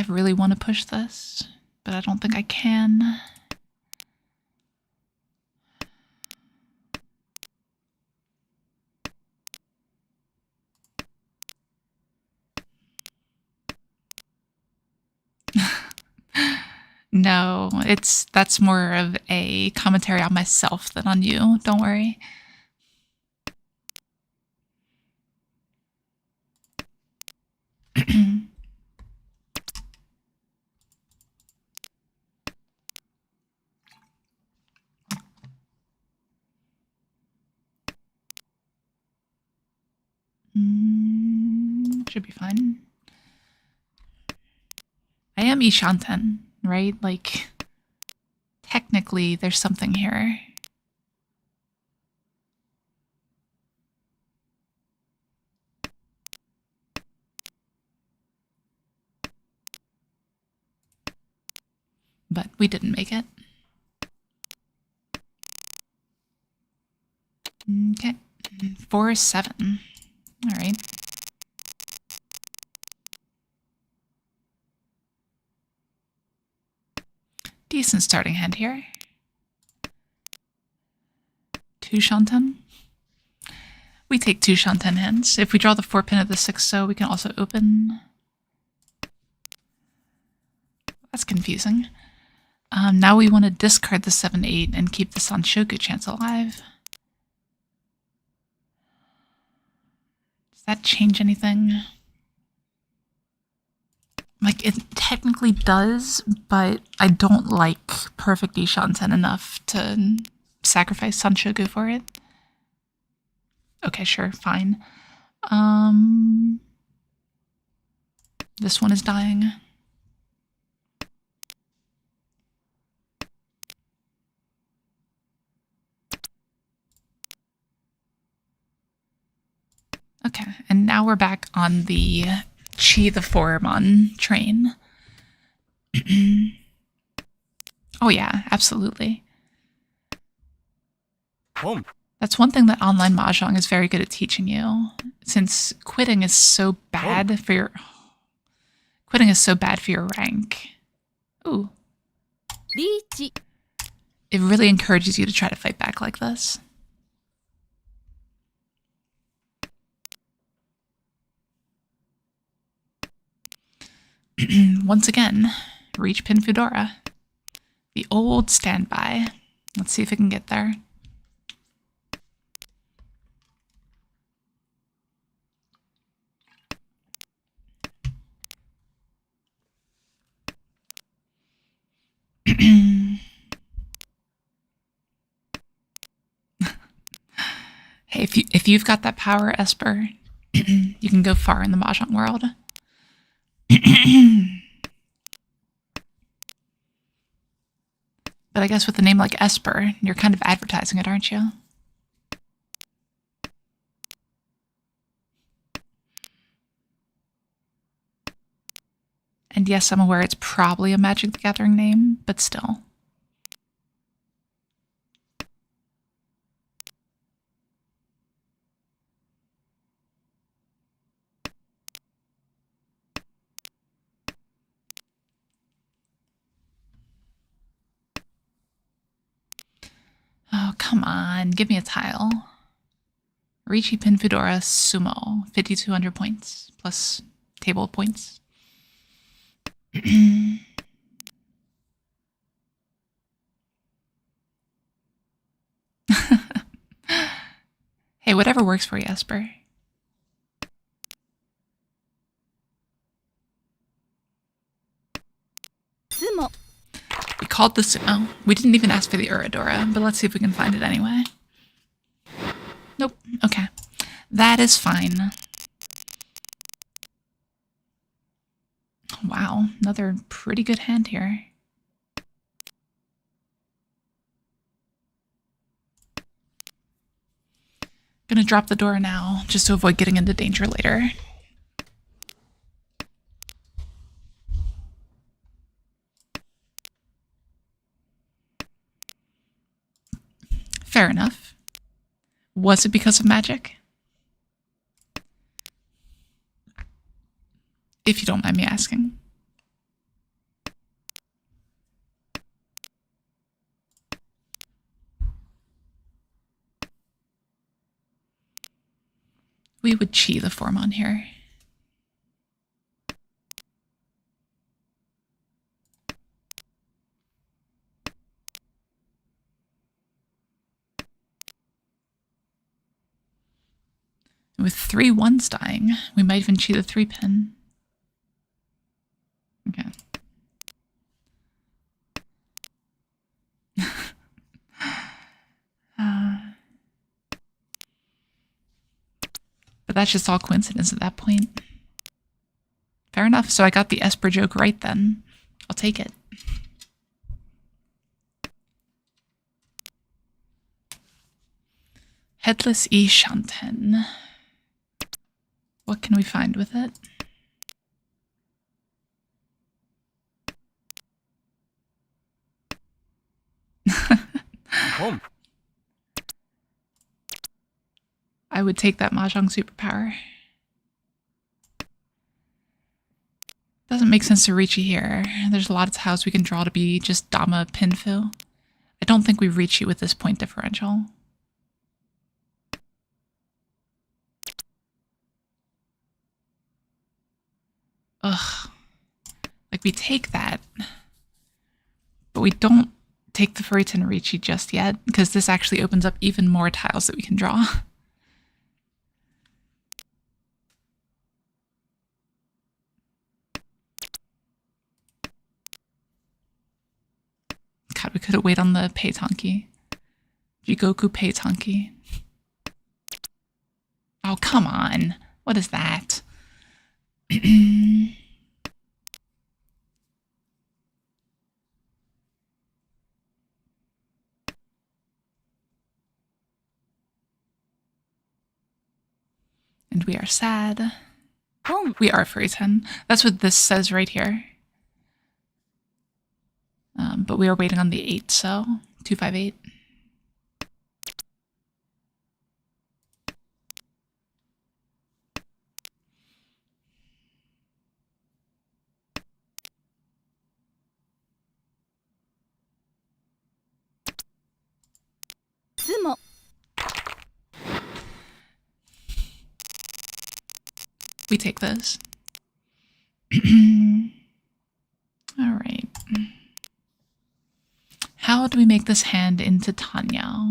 I really want to push this, but I don't think I can. No, that's more of a commentary on myself than on you. Don't worry. Should be fine. I am Ishanten, right? Like, technically, there's something here. But we didn't make it. Okay. 4-7. All right. Decent starting hand here. 2 Shanten. We take 2 Shanten hands. If we draw the 4 pin of the 6 so, we can also open. That's confusing. Now we want to discard the 7-8 and keep the Sanshoku chance alive. Does that change anything? Like, it technically does, but I don't like perfect Ishanten enough to sacrifice Sanshoku for it. Okay, sure, fine. This one is dying. Okay, and now we're back on the Chi the Fourmon train. Oh yeah, absolutely. Boom. That's one thing that online mahjong is very good at teaching you, since quitting is so bad for your rank. Ooh. Riichi. It really encourages you to try to fight back like this. Once again, reach pin Fudora. The old standby. Let's see if it can get there. Hey, if you've got that power, Esper, you can go far in the mahjong world. But I guess with a name like Esper, you're kind of advertising it, aren't you? And yes, I'm aware it's probably a Magic the Gathering name, but still. Oh, come on. Give me a tile. Riichi Pin Fedora Sumo. 5,200 points. Plus table points. Hey, whatever works for you, Esper. Sumo. We called the Sumo. We didn't even ask for the Uradora, but let's see if we can find it anyway. Nope. Okay. That is fine. Wow. Another pretty good hand here. Gonna drop the door now, just to avoid getting into danger later. Fair enough. Was it because of magic? If you don't mind me asking. We would chi the form on here. With 3 1s dying, we might even chi the 3-pin. Okay. But that's just all coincidence at that point. Fair enough. So I got the Esper joke right then. I'll take it. Headless E Shanten. What can we find with it? Boom. I would take that Mahjong superpower. Doesn't make sense to Riichi here. There's a lot of tiles we can draw to be just Dama pinfill. I don't think we Riichi with this point differential. Ugh. Like, we take that, but we don't take the Furitan Riichi just yet, because this actually opens up even more tiles that we can draw. God, we could have waited on the Peitanki. Jigoku Peitanki. Oh, come on. What is that? And we are sad. Boom. We are Furitan. That's what this says right here. But we are waiting on the 8, so 258. Tsumo. We take those. All right. How do we make this hand into Tanya?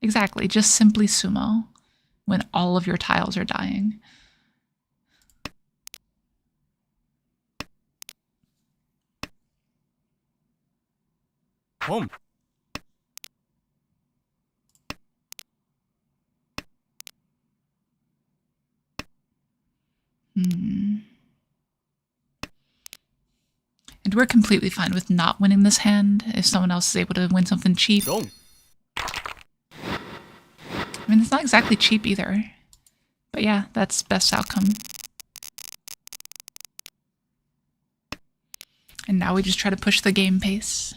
Exactly, just simply sumo when all of your tiles are dying. Boom. And we're completely fine with not winning this hand if someone else is able to win something cheap. Go. I mean, it's not exactly cheap either. But yeah, that's best outcome. And now we just try to push the game pace.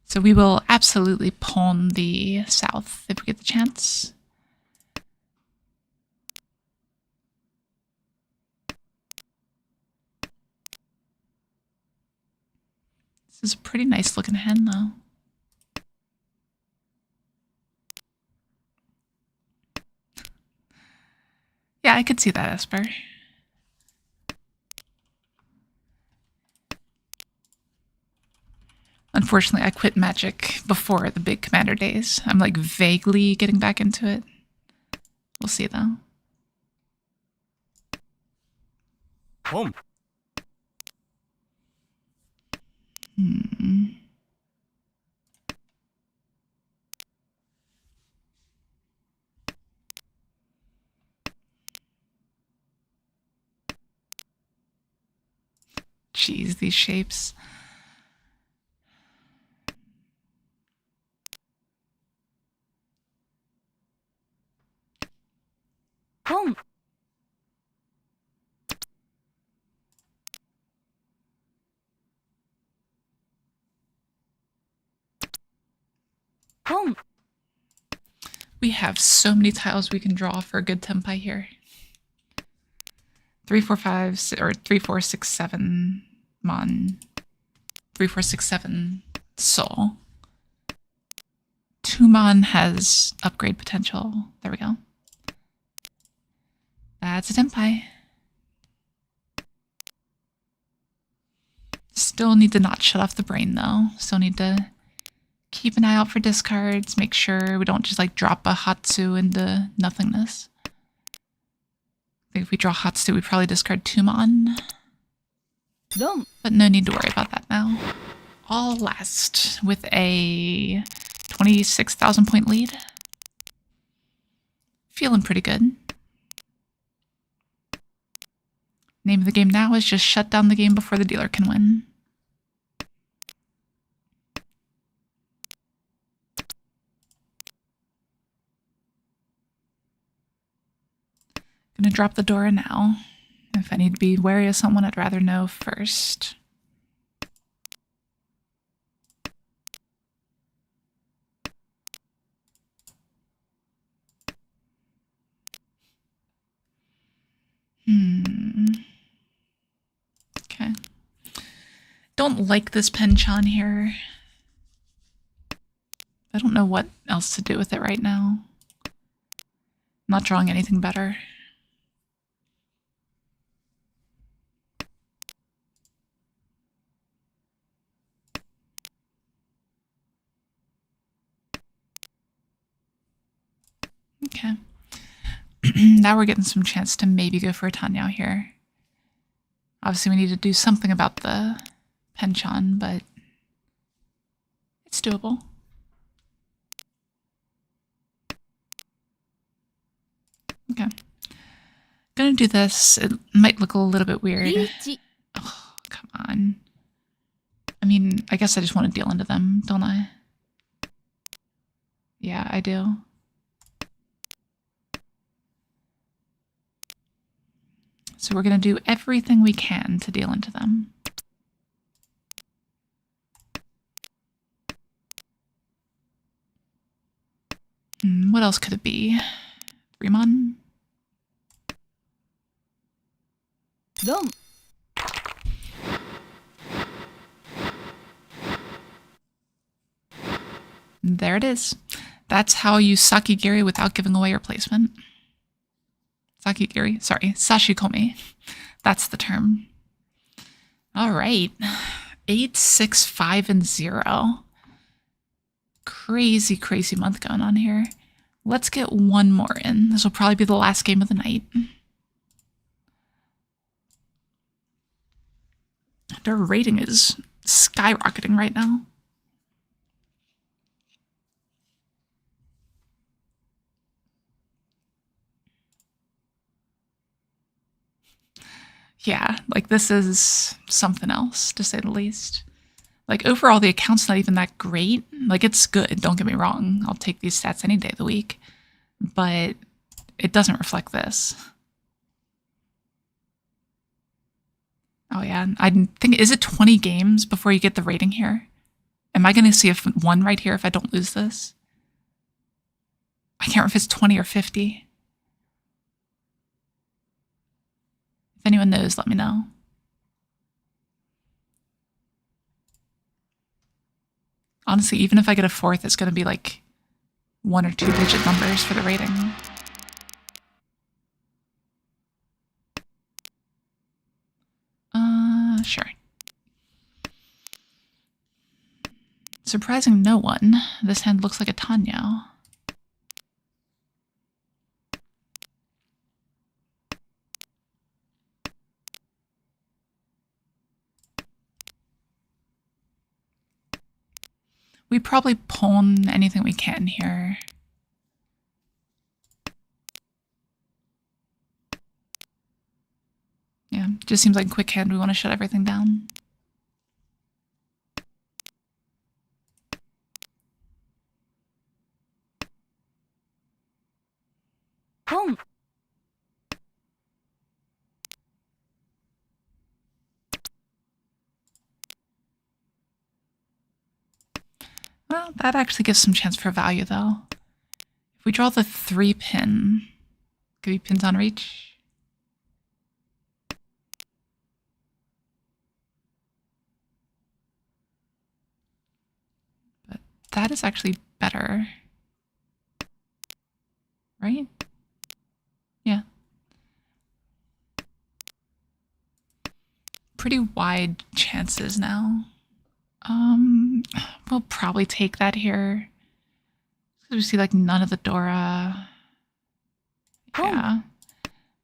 So we will absolutely pawn the south if we get the chance. This is a pretty nice looking hand though. Yeah, I could see that, Esper. Unfortunately, I quit Magic before the big Commander days. I'm like vaguely getting back into it. We'll see though. Boom. Jeez, these shapes. Boom. Boom. We have so many tiles we can draw for a good tempai here. 3, 4, 5, or 3, 4, 6, 7. Come on. 3, 4, 6, 7 soul. Tumon has upgrade potential. There we go. That's a Tenpai. Still need to not shut off the brain though. Still need to keep an eye out for discards. Make sure we don't just like drop a Hatsu into nothingness. I think if we draw Hatsu, we probably discard Tumon. But no need to worry about that now. All last with a 26,000 point lead. Feeling pretty good. Name of the game now is just shut down the game before the dealer can win. Gonna drop the Dora now. If I need to be wary of someone, I'd rather know first. Okay. Don't like this Penchon here. I don't know what else to do with it right now. Not drawing anything better. Okay. Now we're getting some chance to maybe go for a Tanyao here. Obviously, we need to do something about the Penchon, but it's doable. Okay. Gonna do this. It might look a little bit weird. Riichi. Oh, come on. I mean, I guess I just want to deal into them, don't I? Yeah, I do. So we're going to do everything we can to deal into them. What else could it be? Remon? Dom. There it is. That's how you Sakigiri without giving away your placement. Sakigiri, sorry, Sashikomi. That's the term. All right. 8, 6, 5, and 0. Crazy, crazy month going on here. Let's get one more in. This will probably be the last game of the night. Their rating is skyrocketing right now. Yeah, like this is something else, to say the least. Like overall, the account's not even that great. Like it's good, don't get me wrong. I'll take these stats any day of the week. But it doesn't reflect this. Oh yeah, I think, is it 20 games before you get the rating here? Am I going to see a 1 right here if I don't lose this? I can't remember if it's 20 or 50. If anyone knows, let me know. Honestly, even if I get a 4th, it's going to be like 1 or 2 digit numbers for the rating. Sure. Surprising no one. This hand looks like a Tanyao. We probably pawn anything we can here. Yeah, just seems like a quick hand. We want to shut everything down. Boom. Well, that actually gives some chance for value, though. If we draw the 3 pin, could be pins on reach. that is actually better. Right? Yeah. Pretty wide chances now. We'll probably take that here. We see like none of the Dora. Yeah.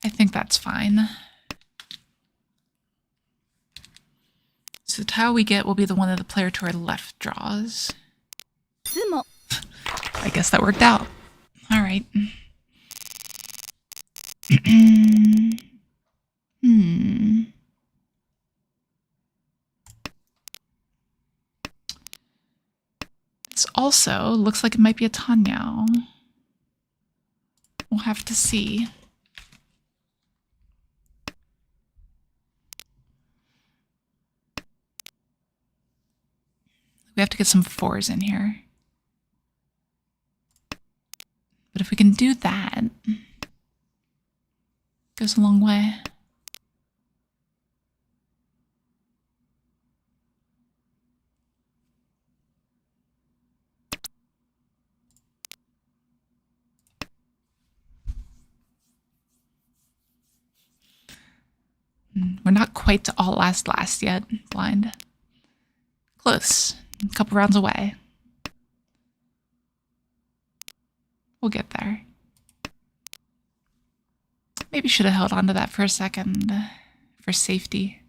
I think that's fine. So the tile we get will be the one that the player to our left draws. つも I guess that worked out. All right. This also looks like it might be a Tanyao. We'll have to see. We have to get some fours in here. But if we can do that, goes a long way. We're not quite to all last yet, blind. Close. A couple rounds away. We'll get there. Maybe should have held on to that for a second for safety.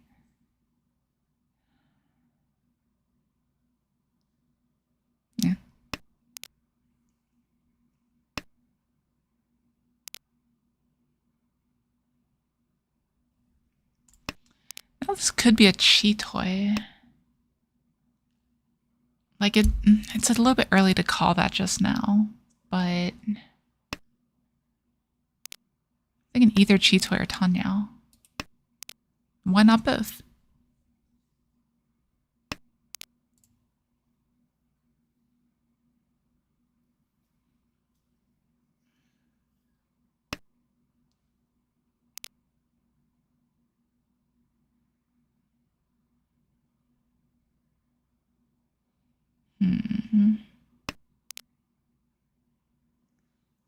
Yeah. Now this could be a Cheetoy. Like it's a little bit early to call that just now, but I think an either Cheetoy or Tanyao. Why not both?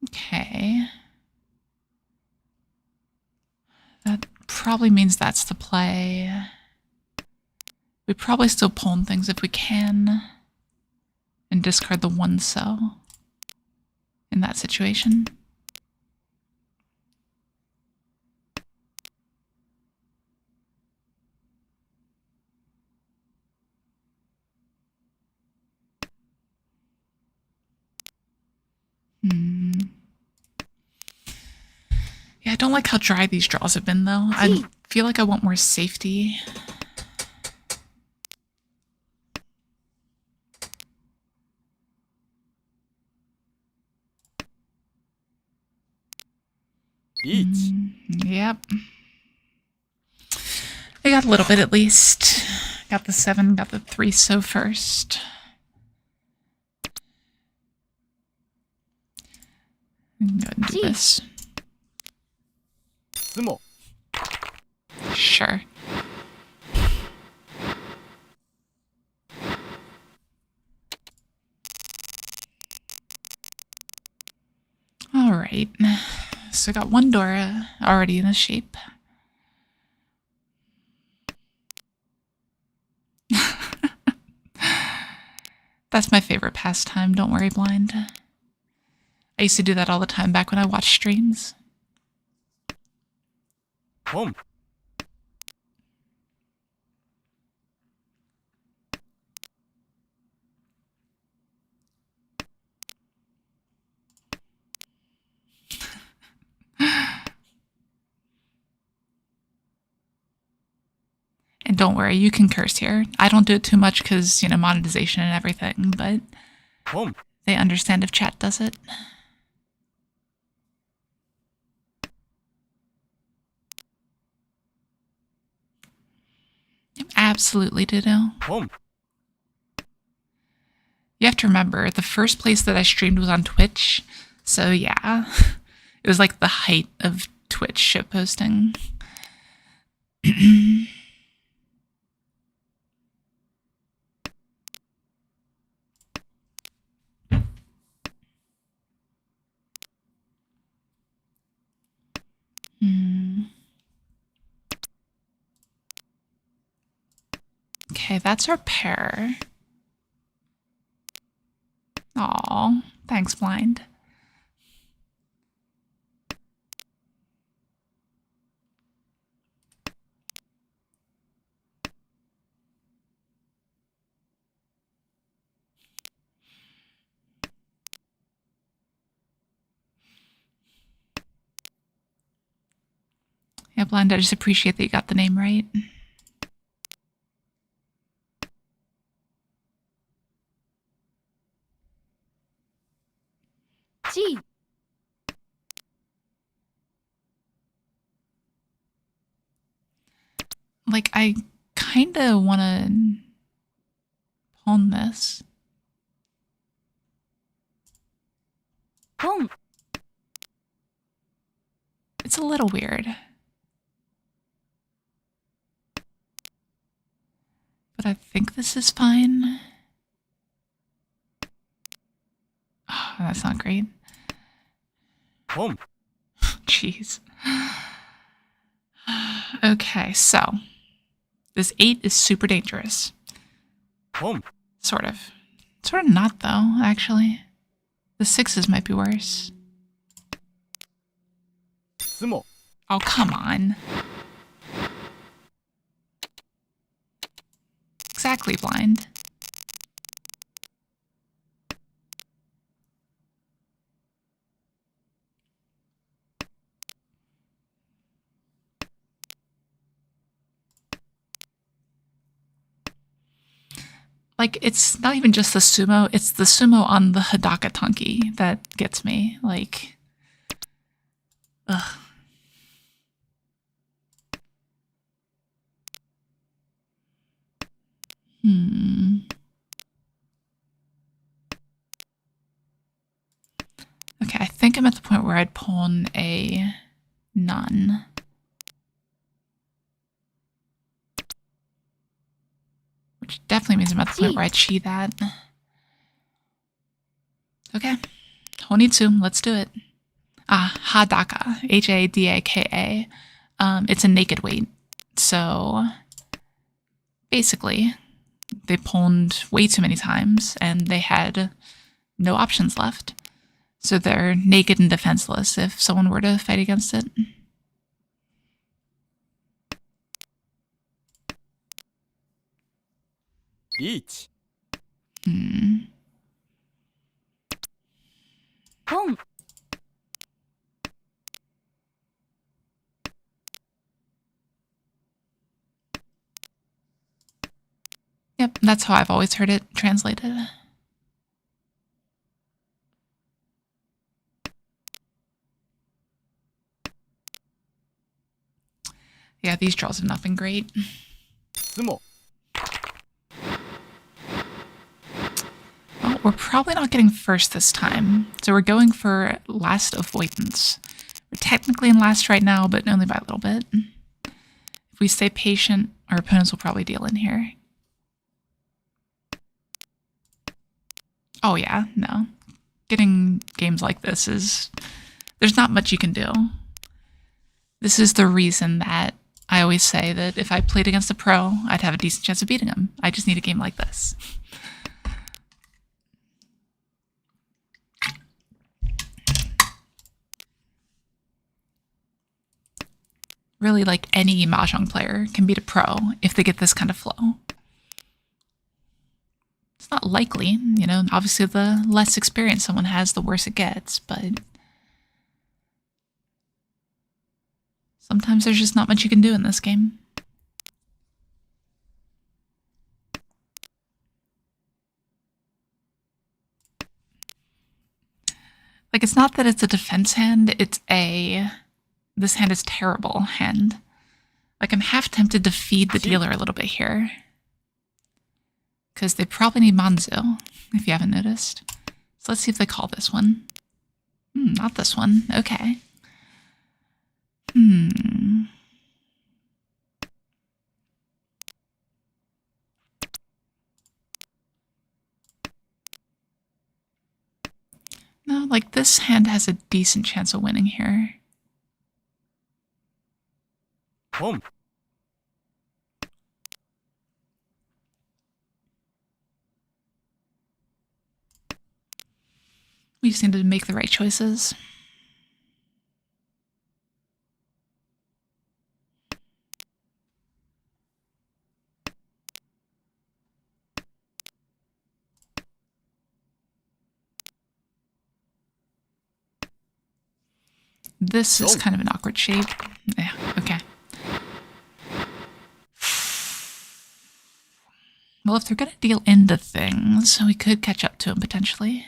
Okay. That probably means that's the play. We probably still pawn things if we can. And discard the one cell in that situation. Yeah, I don't like how dry these draws have been, though. I feel like I want more safety. Riichi. Yep. I got a little bit at least. Got the 7, got the 3 so first. Go ahead and do this. つも Sure. All right. So I got one Dora already in a shape. That's my favorite pastime, don't worry, blind. I used to do that all the time back when I watched streams. ポン And don't worry, you can curse here. I don't do it too much because, you know, monetization and everything, but ポン they understand if chat does it. Absolutely ditto. ポン You have to remember, the first place that I streamed was on Twitch. So yeah, it was like the height of Twitch shitposting. Okay, that's our pair. Aw, thanks, blind. Yeah, blind, I just appreciate that you got the name right. G. Like, I kinda wanna pawn this. Pong. It's a little weird. But I think this is fine. Oh, that's not great. Pom. Jeez. Okay, so this 8 is super dangerous. Pom. Sort of. Sort of not, though, actually. The 6s might be worse. Sumo. Oh, come on. Exactly, blind. Like, it's not even just the sumo, it's the sumo on the Hidaka Tanki that gets me. Like, ugh. Okay, I think I'm at the point where I'd pawn a nun. Which definitely means I'm at the point where I chi that. Okay. Honitsu, let's do it. Hadaka. Hadaka. It's a naked weight. So basically, they pawned way too many times and they had no options left. So they're naked and defenseless if someone were to fight against it. Riichi. Pong. Yep, that's how I've always heard it translated. Yeah, these draws have not been great. Sumo. Well, we're probably not getting first this time, so we're going for last avoidance. We're technically in last right now, but only by a little bit. If we stay patient, our opponents will probably deal in here. Oh yeah, no. Getting games like this is... there's not much you can do. This is the reason that I always say that if I played against a pro, I'd have a decent chance of beating him. I just need a game like this. Really, like any Mahjong player can beat a pro if they get this kind of flow. It's not likely, you know, obviously the less experience someone has, the worse it gets, but sometimes there's just not much you can do in this game. Like, it's not that it's a defense hand, it's a... this hand is terrible hand. Like, I'm half tempted to feed the dealer a little bit here. Because they probably need Manzu, if you haven't noticed. So let's see if they call this one. Not this one. Okay. No, like, this hand has a decent chance of winning here. Pom. We just need to make the right choices. This is kind of an awkward shape. Yeah, okay. Well, if they're going to deal into things, we could catch up to them potentially.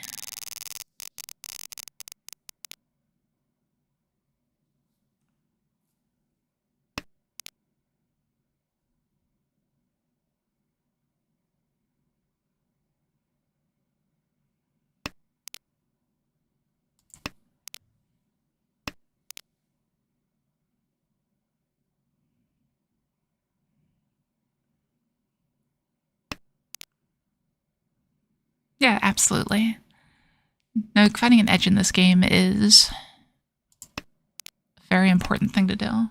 Yeah, absolutely. No, finding an edge in this game is a very important thing to do.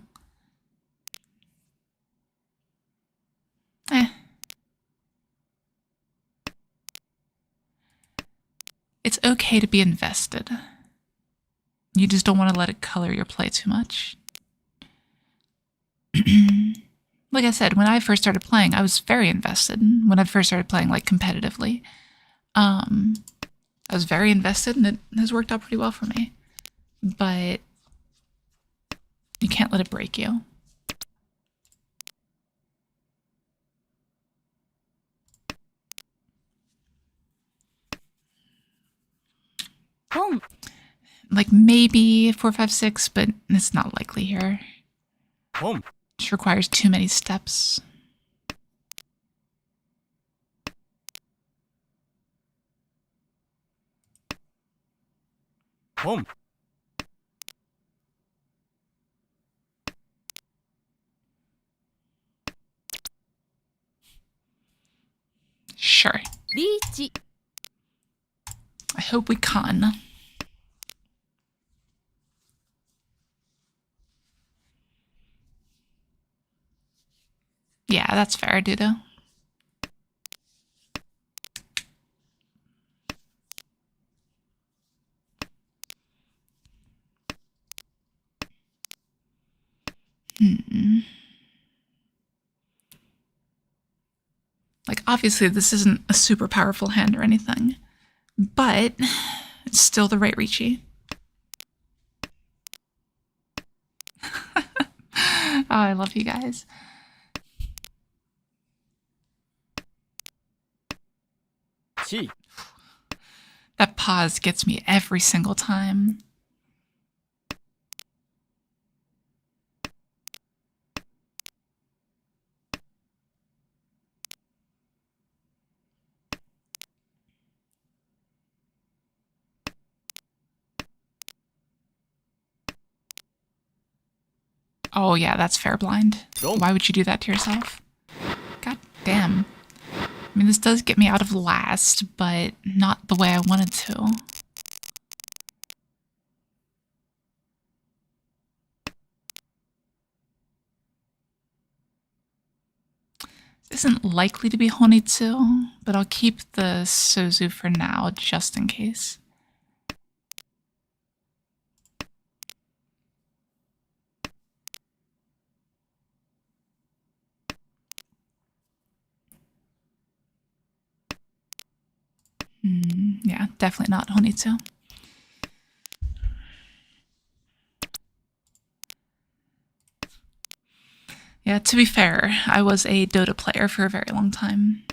It's okay to be invested. You just don't want to let it color your play too much. Like I said, when I first started playing, I was very invested. When I first started playing, like, competitively. I was very invested, and it has worked out pretty well for me. But you can't let it break you. Pom. Like, maybe 4, 5, 6, but it's not likely here. ポン Just requires too many steps. ポン Sure. リーチ I hope we can. Yeah, that's fair, Dudo. Like, obviously, this isn't a super powerful hand or anything, but it's still the right Riichi. Oh, I love you guys. チー That pause gets me every single time. Oh yeah, that's fair blind. Don't. Why would you do that to yourself? God damn. I mean, this does get me out of last, but not the way I wanted to. This isn't likely to be Honitsu, but I'll keep the Sozu for now, just in case. Yeah, definitely not Honitsu. Yeah, to be fair, I was a Dota player for a very long time.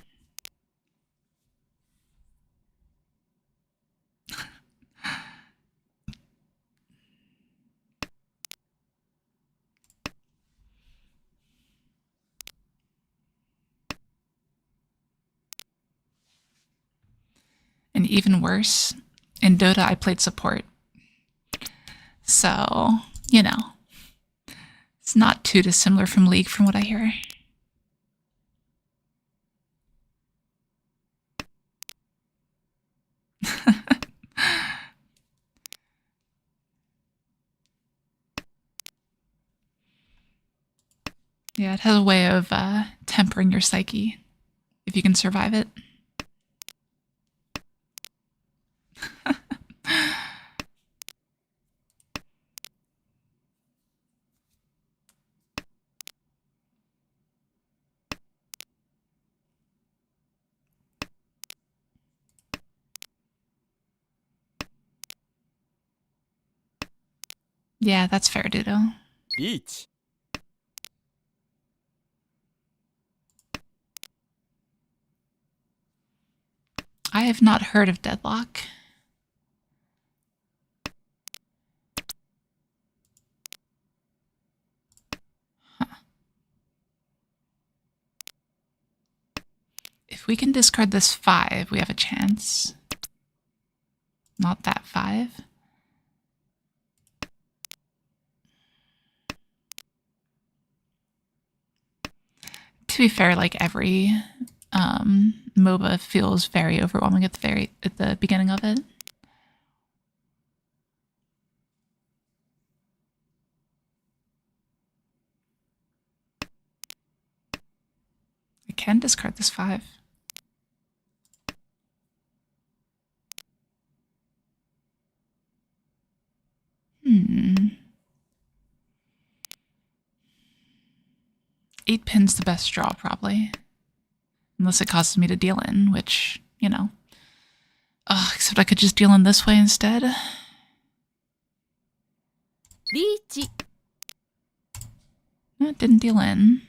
And even worse, in Dota I played support. So, you know, it's not too dissimilar from League from what I hear. Yeah, it has a way of tempering your psyche, if you can survive it. Yeah, that's fair, Dudo. Riichi. I have not heard of Deadlock. If we can discard this 5, we have a chance. Not that 5. To be fair, like every MOBA feels very overwhelming at the beginning of it. I can discard this 5. Hmm. 8 pin's the best draw, probably. Unless it causes me to deal in, which, you know. Except I could just deal in this way instead. Riichi. No, it didn't deal in.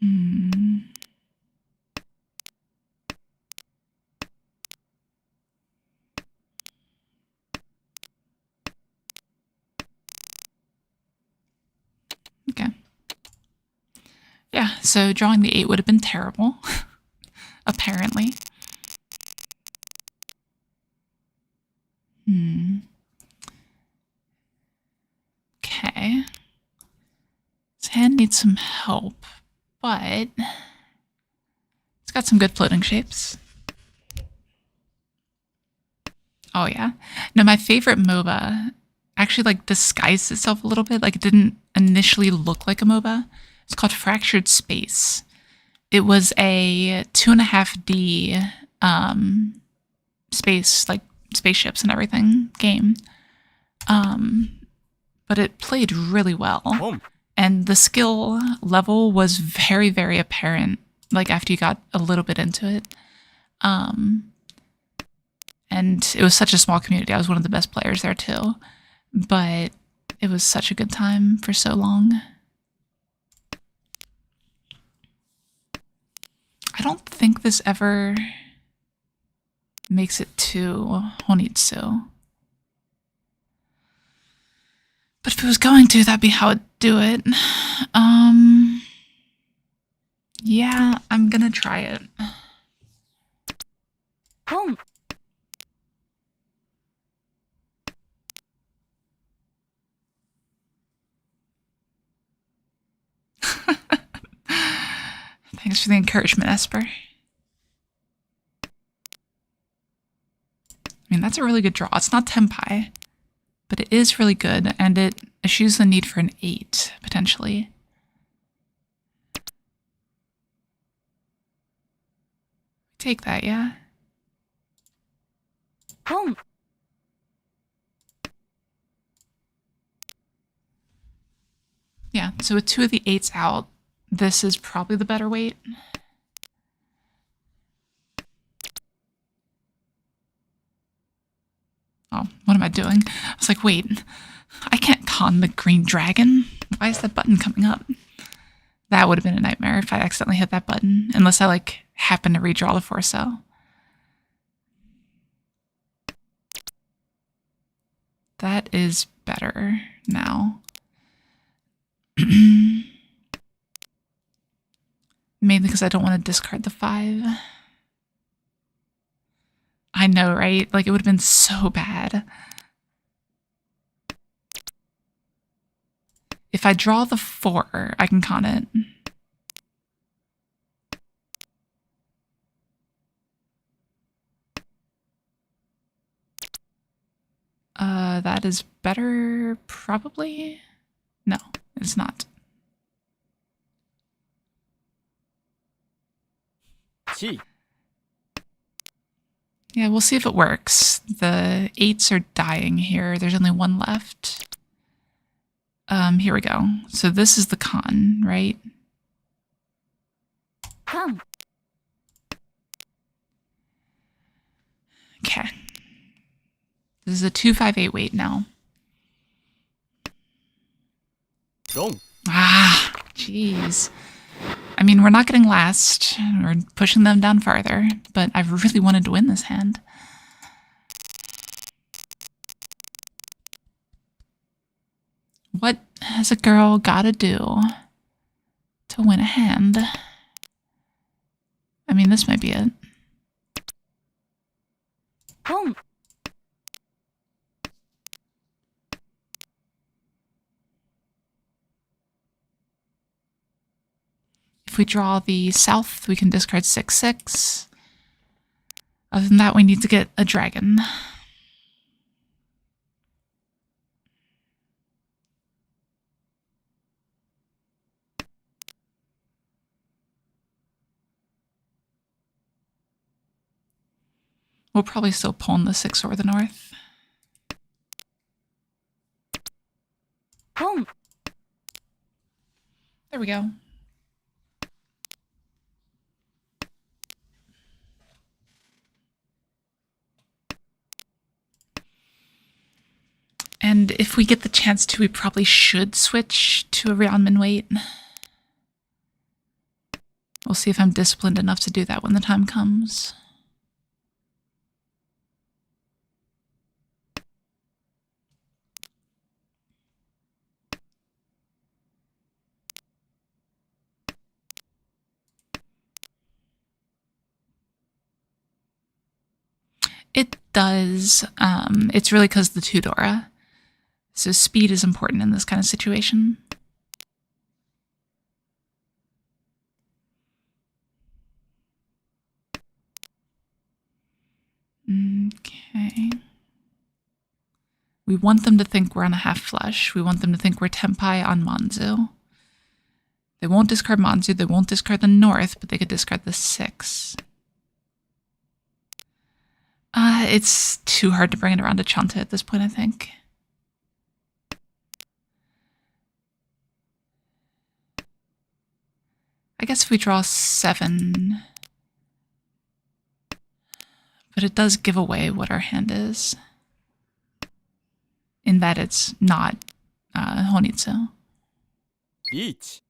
Hmm. Okay. Yeah, so drawing the 8 would have been terrible. Apparently. Okay. This hand needs some help, but it's got some good floating shapes. Oh yeah. No, my favorite MOBA actually like disguised itself a little bit. Like it didn't initially look like a MOBA. It's called Fractured Space. It was a 2.5D space, like spaceships and everything game. But it played really well. Home. And the skill level was very, very apparent, like after you got a little bit into it. And it was such a small community. I was one of the best players there too. But it was such a good time for so long. I don't think this ever makes it to Honitsu. But if it was going to, that'd be how it'd do it. Yeah, I'm gonna try it. Home. Thanks for the encouragement, Esper. I mean, that's a really good draw. It's not Tenpai, but it is really good, and it eschews the need for an 8, potentially. Take that, yeah? Home. Yeah, so with 2 of the 8s out, this is probably the better weight. Oh, what am I doing? I was like, wait, I can't con the green dragon. Why is that button coming up? That would have been a nightmare if I accidentally hit that button, unless I like happen to redraw the Forso. That is better now. Mainly because I don't want to discard the 5. I know, right? Like, it would have been so bad. If I draw the 4, I can con it. That is better, probably? No, it's not. Chi. Yeah, we'll see if it works. The 8s are dying here. There's only 1 left. Here we go. So this is the con, right? 関 Okay. This is a 258 weight now. 論 Ah, jeez. I mean, we're not getting last. We're pushing them down farther, but I really wanted to win this hand. What has a girl gotta do to win a hand? I mean, this might be it. 本 If we draw the south, we can discard 6/6. Other than that, we need to get a dragon. We'll probably still pawn the 6 or the north. 本 There we go. And if we get the chance to, we probably should switch to a Ryeonmin weight. We'll see if I'm disciplined enough to do that when the time comes. It does. It's really because the 2 Dora. So speed is important in this kind of situation. Okay. We want them to think we're on a half flush. We want them to think we're Tempai on Manzu. They won't discard Manzu. They won't discard the north, but they could discard the 6. It's too hard to bring it around to Chanta at this point, I think. I guess if we draw 7, but it does give away what our hand is, in that it's not Honitsu. リーチ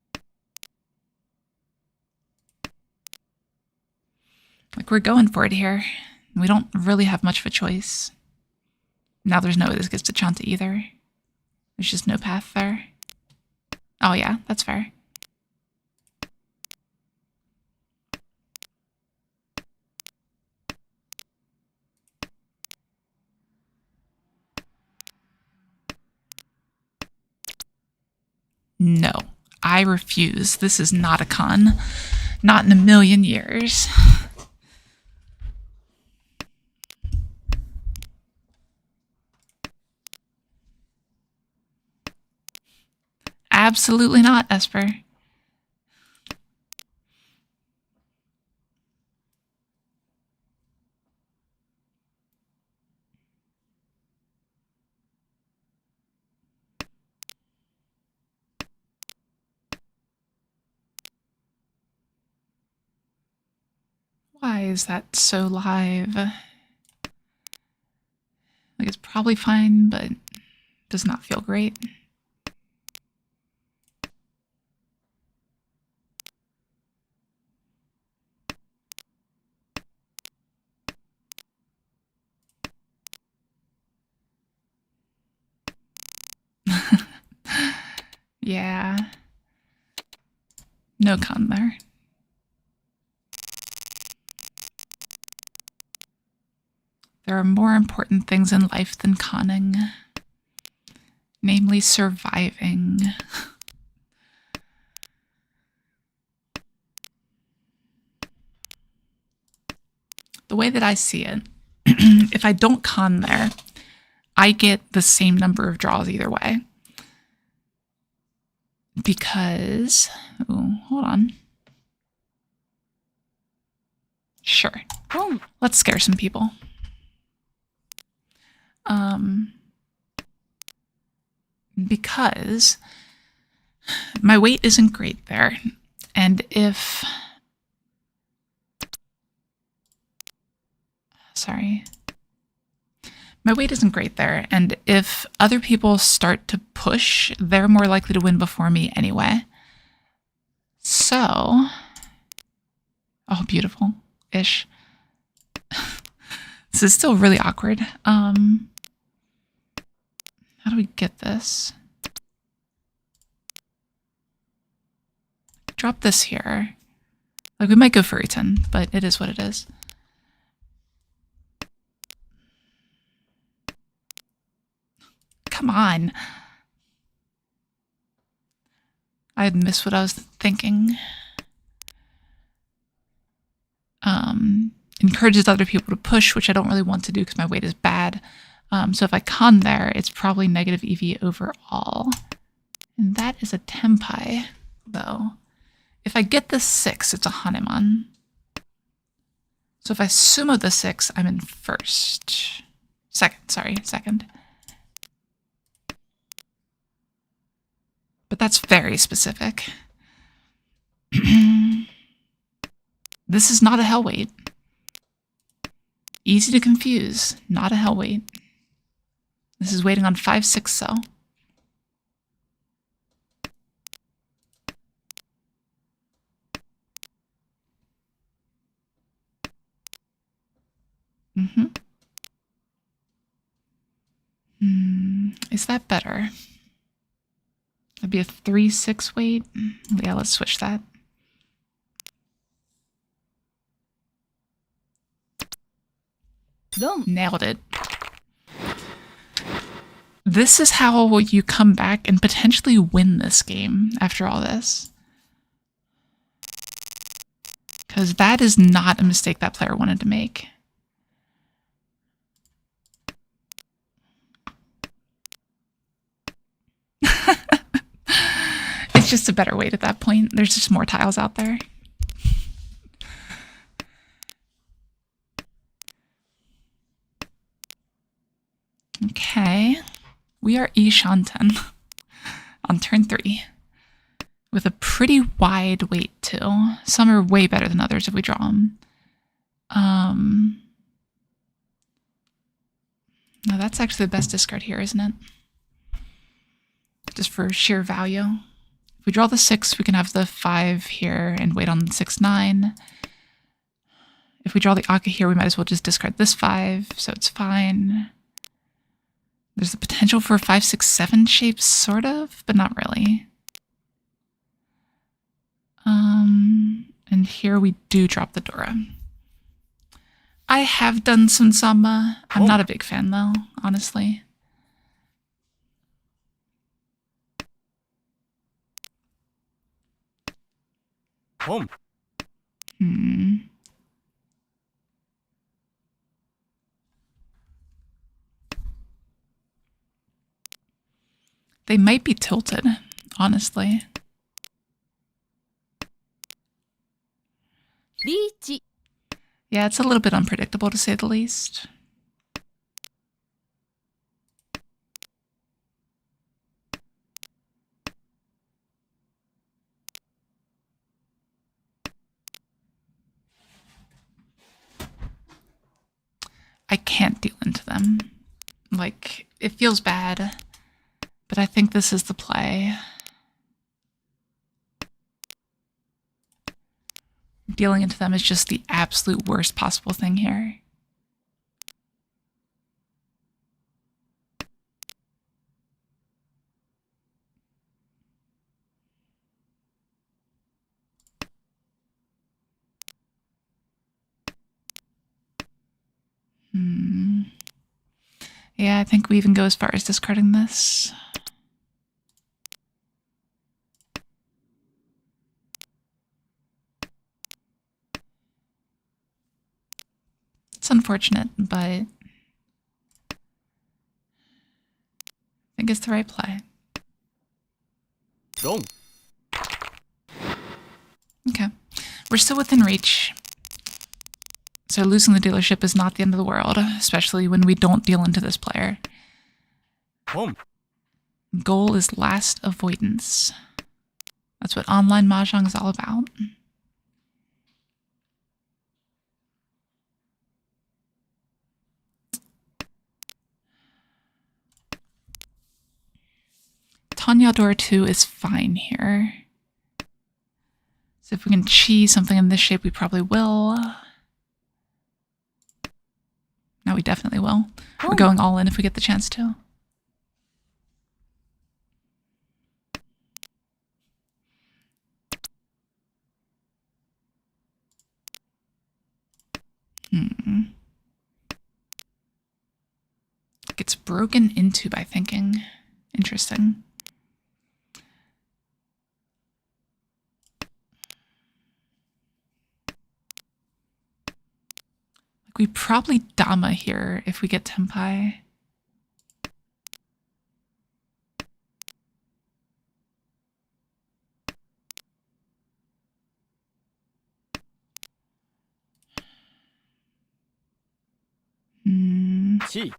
Like, we're going for it here. We don't really have much of a choice. Now there's no way this gets to Chanta either. There's just no path there. Oh yeah, that's fair. No, I refuse. This is not a con. Not in a million years. Absolutely not, Esper. Why is that so live? Like, it's probably fine, but does not feel great. Yeah. No con there. There are more important things in life than conning, namely surviving. The way that I see it, if I don't con there, I get the same number of draws either way. Because, ooh, hold on. Sure. 本 Let's scare some people. because my weight isn't great there. And if... Sorry. My weight isn't great there, and if other people start to push, they're more likely to win before me anyway. So... Oh, beautiful-ish. This is still really awkward. How do we get this? Drop this here. Like, we might go for A10, but it is what it is. Come on. I had missed what I was thinking. Encourages other people to push, which I don't really want to do because my weight is bad. So if I con there, it's probably negative EV overall. And that is a Tempai, though. If I get the 6, it's a Hanemon. So if I sumo the 6, I'm in first. Second. But that's very specific. This is not a hell weight. Easy to confuse, not a hell weight. This is waiting on 5-6 cell. Is that better? That'd be a 3-6 weight. Yeah, let's switch that. Nailed it. This is how you come back and potentially win this game after all this. Because that is not a mistake that player wanted to make. It's just a better weight at that point. There's just more tiles out there. Okay, we are E-Shanten on turn 3 with a pretty wide weight too. Some are way better than others if we draw them. No, that's actually the best discard here, isn't it? Just for sheer value. If we draw the 6, we can have the 5 here and wait on 6-9. If we draw the Akka here, we might as well just discard this 5, so it's fine. There's the potential for 5-6-7 shapes, sort of, but not really. And here we do drop the Dora. I have done some Samba. I'm not a big fan, though, honestly. They might be tilted, honestly. Riichi. Yeah, it's a little bit unpredictable to say the least. I can't deal into them. Like, it feels bad, but I think this is the play. Dealing into them is just the absolute worst possible thing here. Yeah, I think we even go as far as discarding this. It's unfortunate, but I think it's the right play. Wrong. Okay. We're still within reach. So losing the dealership is not the end of the world, especially when we don't deal into this player. Goal is last avoidance. That's what online Mahjong is all about. Tanya door 2 is fine here. So if we can chi something in this shape, we probably will. No, we definitely will. We're going all in if we get the chance to. Gets broken into by thinking. Interesting. We probably Dama here if we get Tempai. Chi.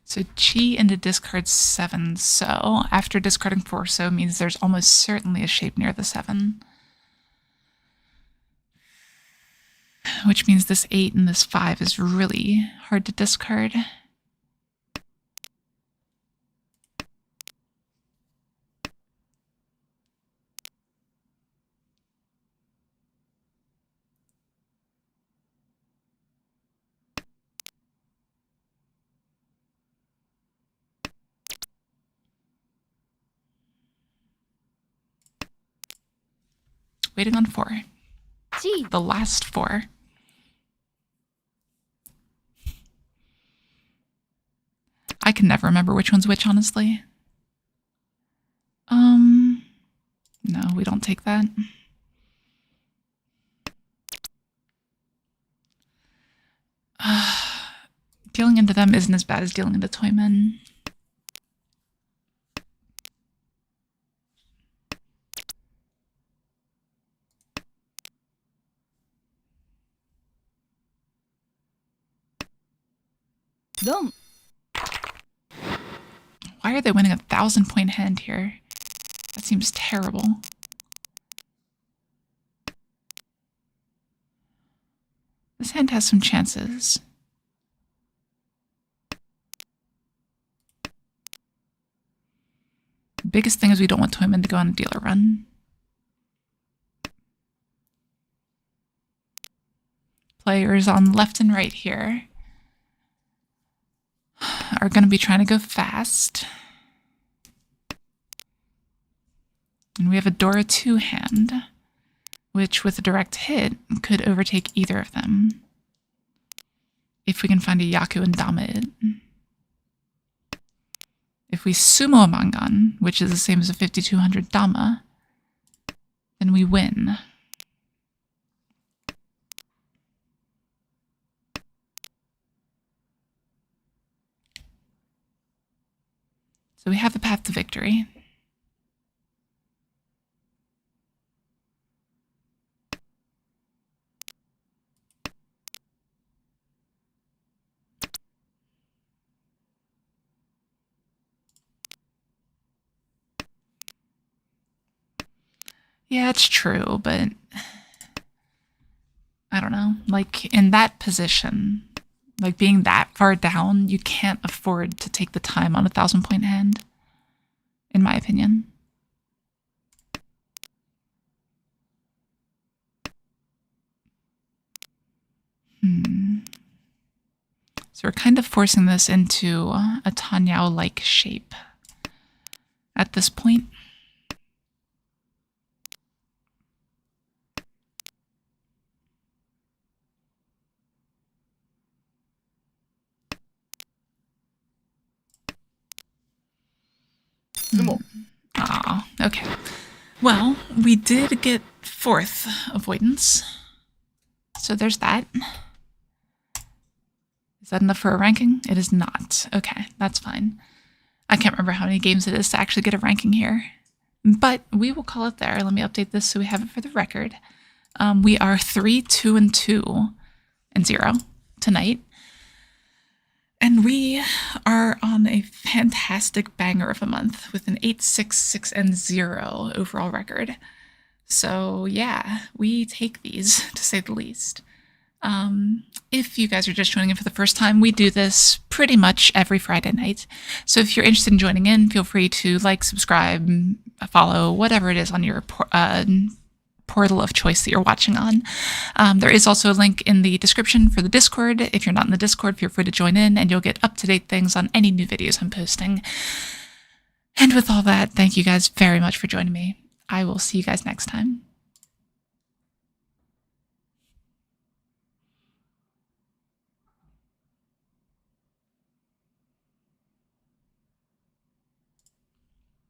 So chi into discard 7, so after discarding 4 so means there's almost certainly a shape near the 7. Which means this 8 and this 5 is really hard to discard. Waiting on 4. Chi. The last 4. I can never remember which one's which, honestly. No, we don't take that. Dealing into them isn't as bad as dealing into Toymen. Dom. Why are they winning a 1,000-point hand here? That seems terrible. This hand has some chances. The biggest thing is we don't want Toyman to go on a dealer run. Players on left and right here are going to be trying to go fast. And we have a Dora 2 hand, which with a direct hit could overtake either of them. If we can find a Yaku and Dama it. If we sumo a Mangan, which is the same as a 5200 Dama, then we win. So we have a path to victory. Yeah, it's true, but I don't know. Like, in that position, like being that far down, you can't afford to take the time on a 1,000-point hand, in my opinion. So we're kind of forcing this into a Tanyao-like shape at this point. Ah, okay. Well, we did get 4th avoidance. So there's that. Is that enough for a ranking? It is not. Okay, that's fine. I can't remember how many games it is to actually get a ranking here. But we will call it there. Let me update this so we have it for the record. We are 3, 2, and 2, and 0 tonight. And we are on a fantastic banger of a month with an 8, 6, 6, and 0 overall record. So yeah, we take these, to say the least. If you guys are just joining in for the first time, we do this pretty much every Friday night. So if you're interested in joining in, feel free to like, subscribe, follow, whatever it is on your portal of choice that you're watching on. There is also a link in the description for the Discord. If you're not in the Discord, feel free to join in and you'll get up-to-date things on any new videos I'm posting. And with all that, thank you guys very much for joining me. I will see you guys next time.